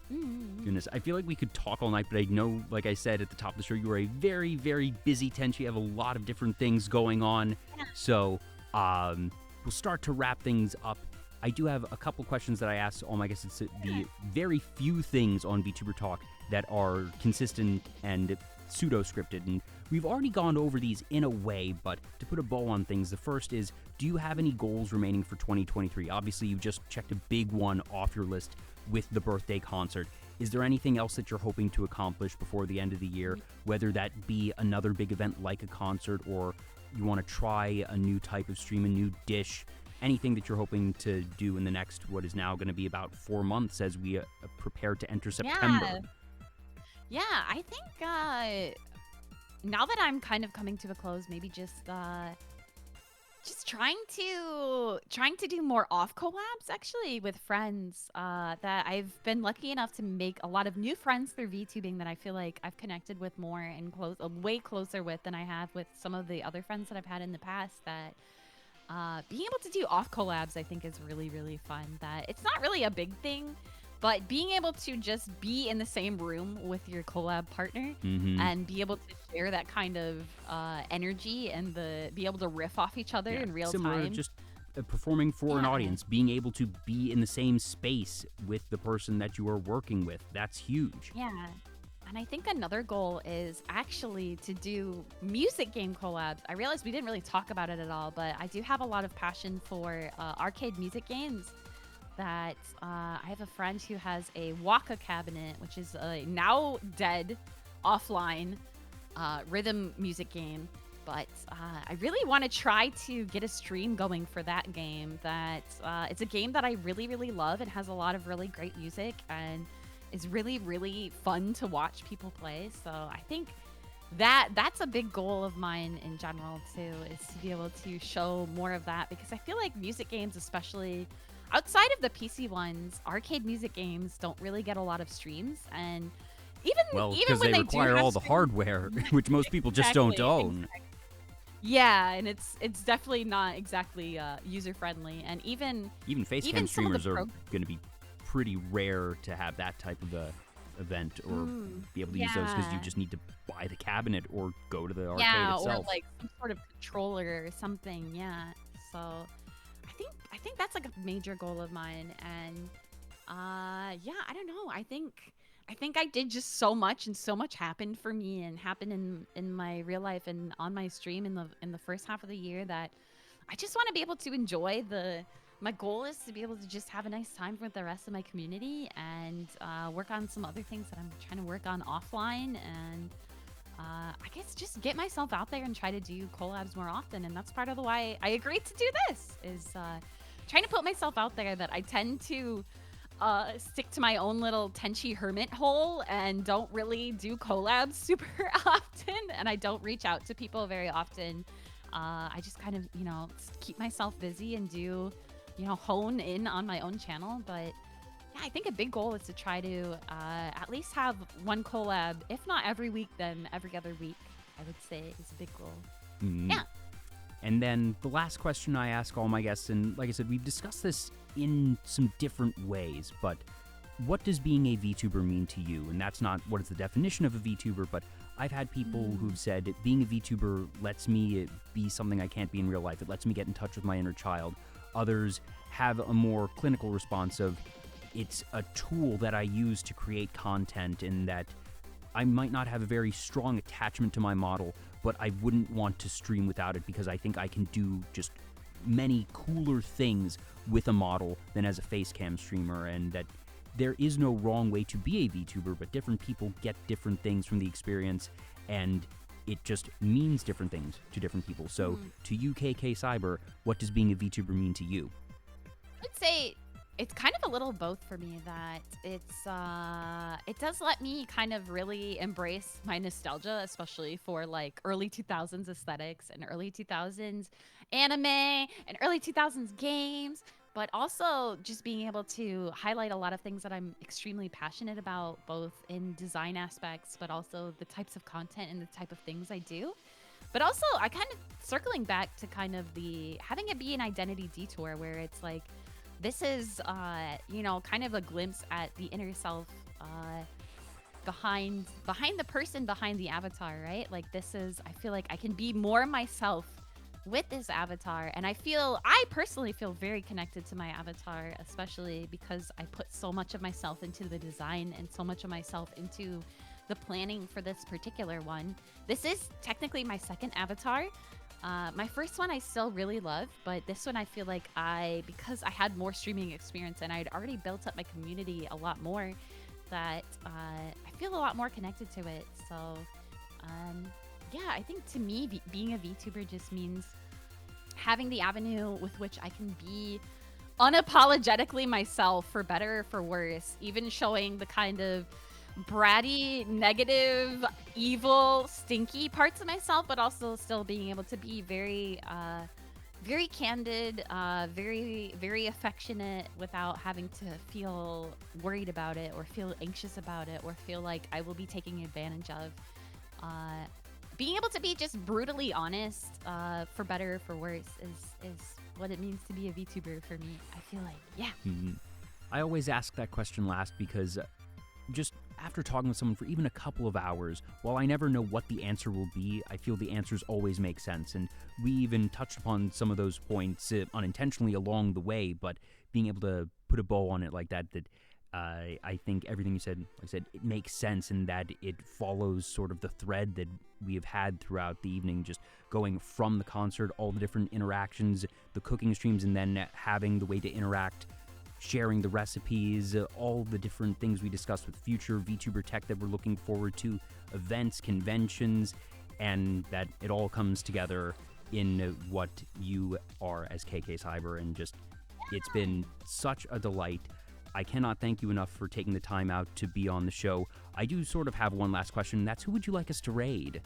Goodness, I feel like we could talk all night, but I know, like I said at the top of the show, you are a very, very busy Tenchi. You have a lot of different things going on. Yeah. So, we'll start to wrap things up. I do have a couple questions that I asked all my guests. It's the very few things on VTuber Talk that are consistent and pseudo-scripted, and we've already gone over these in a way, but to put a bow on things, the first is, do you have any goals remaining for 2023? Obviously, you've just checked a big one off your list with the birthday concert. Is there anything else that you're hoping to accomplish before the end of the year, whether that be another big event like a concert, or you want to try a new type of stream, a new dish, anything that you're hoping to do in the next, what is now going to be about 4 months as we prepare to enter September? Yeah, I think now that I'm kind of coming to a close, maybe just trying to do more off collabs actually with friends that I've been lucky enough to make a lot of new friends through VTubing that I feel like I've connected with more and way closer with than I have with some of the other friends that I've had in the past. That being able to do off collabs I think is really, really fun. That it's not really a big thing, but being able to just be in the same room with your collab partner and be able to share that kind of energy and be able to riff off each other in real similar time. To just performing for an audience, being able to be in the same space with the person that you are working with. That's huge. Yeah. And I think another goal is actually to do music game collabs. I realized we didn't really talk about it at all, but I do have a lot of passion for arcade music games. That I have a friend who has a Waka cabinet, which is a now dead offline rhythm music game. But I really want to try to get a stream going for that game. That it's a game that I really, really love. It has a lot of really great music and is really, really fun to watch people play. So I think that's a big goal of mine in general too, is to be able to show more of that, because I feel like music games, especially outside of the PC ones, arcade music games don't really get a lot of streams, and even because when they require all the streams, hardware, which most people just don't own. Exactly. Yeah, and it's definitely not exactly user friendly, and even facecam streamers are going to be pretty rare to have that type of a event or be able to use those, because you just need to buy the cabinet or go to the arcade itself. Or like some sort of controller or something. Yeah, so I think that's like a major goal of mine, and I don't know. I think I did just so much, and so much happened for me and happened in my real life and on my stream in the first half of the year, that I just want to be able to enjoy my goal is to be able to just have a nice time with the rest of my community and work on some other things that I'm trying to work on offline, and I guess just get myself out there and try to do collabs more often. And that's part of the why I agreed to do this, is trying to put myself out there. That I tend to stick to my own little Tenchi hermit hole and don't really do collabs super often, and I don't reach out to people very often. I just kind of, keep myself busy and do, hone in on my own channel. But yeah, I think a big goal is to try to at least have one collab, if not every week, then every other week, I would say is a big goal. Yeah. And then the last question I ask all my guests, and like I said, we've discussed this in some different ways, but what does being a VTuber mean to you? And that's not what is the definition of a VTuber, but I've had people who've said being a VTuber lets me be something I can't be in real life. It lets me get in touch with my inner child. Others have a more clinical response of it's a tool that I use to create content, and that I might not have a very strong attachment to my model, but I wouldn't want to stream without it, because I think I can do just many cooler things with a model than as a facecam streamer, and that there is no wrong way to be a VTuber, but different people get different things from the experience, and it just means different things to different people. So to you, KKCYBER, what does being a VTuber mean to you? I'd say it's kind of a little both for me. That it does let me kind of really embrace my nostalgia, especially for like early 2000s aesthetics and early 2000s anime and early 2000s games, but also just being able to highlight a lot of things that I'm extremely passionate about, both in design aspects, but also the types of content and the type of things I do. But also, I kind of circling back to kind of the having it be an identity detour where it's like, this is, kind of a glimpse at the inner self behind the person behind the avatar, right? Like, I feel like I can be more myself with this avatar, and I personally feel very connected to my avatar, especially because I put so much of myself into the design and so much of myself into the planning for this particular one. This is technically my second avatar. My first one I still really love, but this one I feel like because I had more streaming experience and I'd already built up my community a lot more, that I feel a lot more connected to it. So, I think to me, being a VTuber just means having the avenue with which I can be unapologetically myself, for better or for worse, even showing the kind of bratty, negative, evil, stinky parts of myself, but also still being able to be very, very candid, very, very affectionate without having to feel worried about it or feel anxious about it or feel like I will be taking advantage of. Being able to be just brutally honest, for better or for worse, is what it means to be a VTuber for me. I feel like, yeah. Mm-hmm. I always ask that question last because just after talking with someone for even a couple of hours, while I never know what the answer will be, I feel the answers always make sense. And we even touched upon some of those points unintentionally along the way, but being able to put a bow on it like that I think everything you said, like I said, it makes sense in that it follows sort of the thread that we have had throughout the evening, just going from the concert, all the different interactions, the cooking streams, and then having the way to interact, sharing the recipes, all the different things we discussed with future VTuber tech that we're looking forward to, events, conventions, and that it all comes together in what you are as KKCYBER, and just, it's been such a delight. I cannot thank you enough for taking the time out to be on the show. I do sort of have one last question, and that's, who would you like us to raid?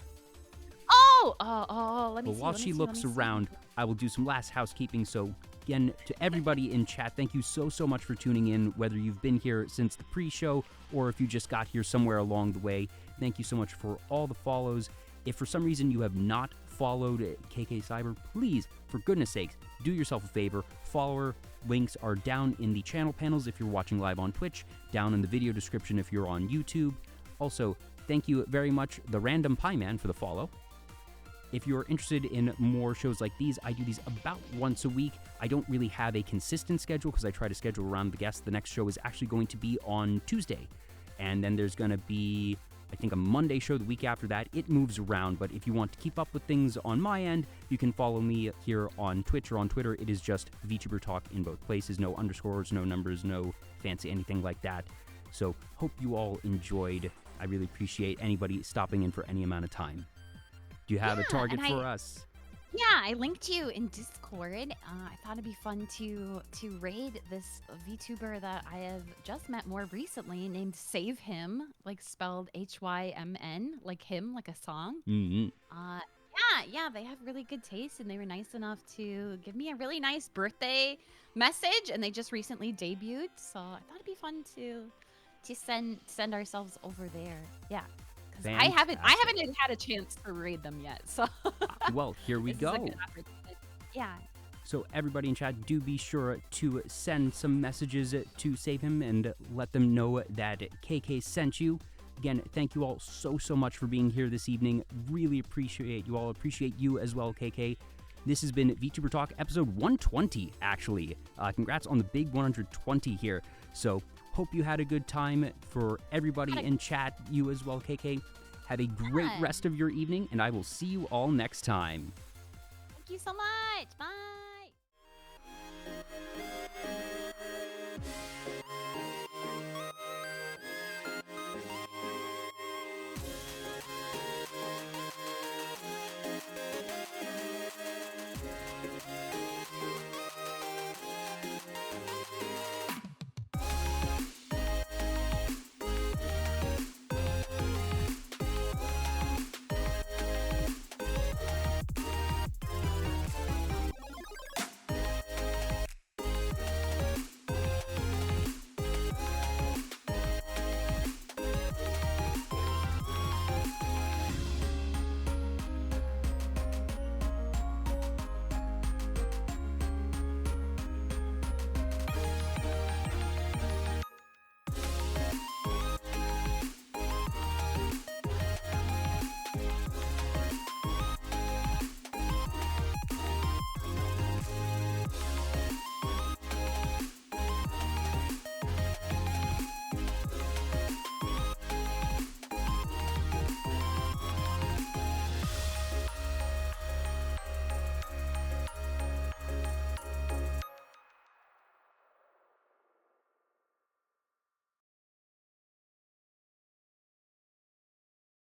Let me see. While she looks around, I will do some last housekeeping. So again, to everybody in chat, thank you so much for tuning in, whether you've been here since the pre-show or if you just got here somewhere along the way. Thank you so much for all the follows. If for some reason you have not followed KKCYBER, please, for goodness sakes, do yourself a favor. Follower links are down in the channel panels if you're watching live on Twitch, down in the video description if you're on YouTube. Also, thank you very much, the Random Pie Man, for the follow. If you're interested in more shows like these, I do these about once a week. I don't really have a consistent schedule because I try to schedule around the guests. The next show is actually going to be on Tuesday. And then there's going to be, I think, a Monday show the week after that. It moves around, but if you want to keep up with things on my end, you can follow me here on Twitch or on Twitter. It is just Vtuber Talk in both places. No underscores, no numbers, no fancy anything like that. So hope you all enjoyed. I really appreciate anybody stopping in for any amount of time. Do you have a target for us? Yeah, I linked you in Discord. I thought it'd be fun to raid this VTuber that I have just met more recently, named Save Him, like spelled Hymn, like him, like a song. Mm-hmm. Yeah, they have really good taste, and they were nice enough to give me a really nice birthday message, and they just recently debuted, so I thought it'd be fun to send ourselves over there. Yeah. I haven't had a chance to raid them yet, so. Well, here we go. Yeah. So everybody in chat, do be sure to send some messages to Save Him and let them know that KK sent you. Again, thank you all so much for being here this evening. Really appreciate you all. Appreciate you as well, KK. This has been Vtuber Talk, episode 120, actually. Congrats on the big 120 here. So, hope you had a good time. For everybody in chat, you as well, KK. Have a great rest of your evening, and I will see you all next time. Thank you so much. Bye.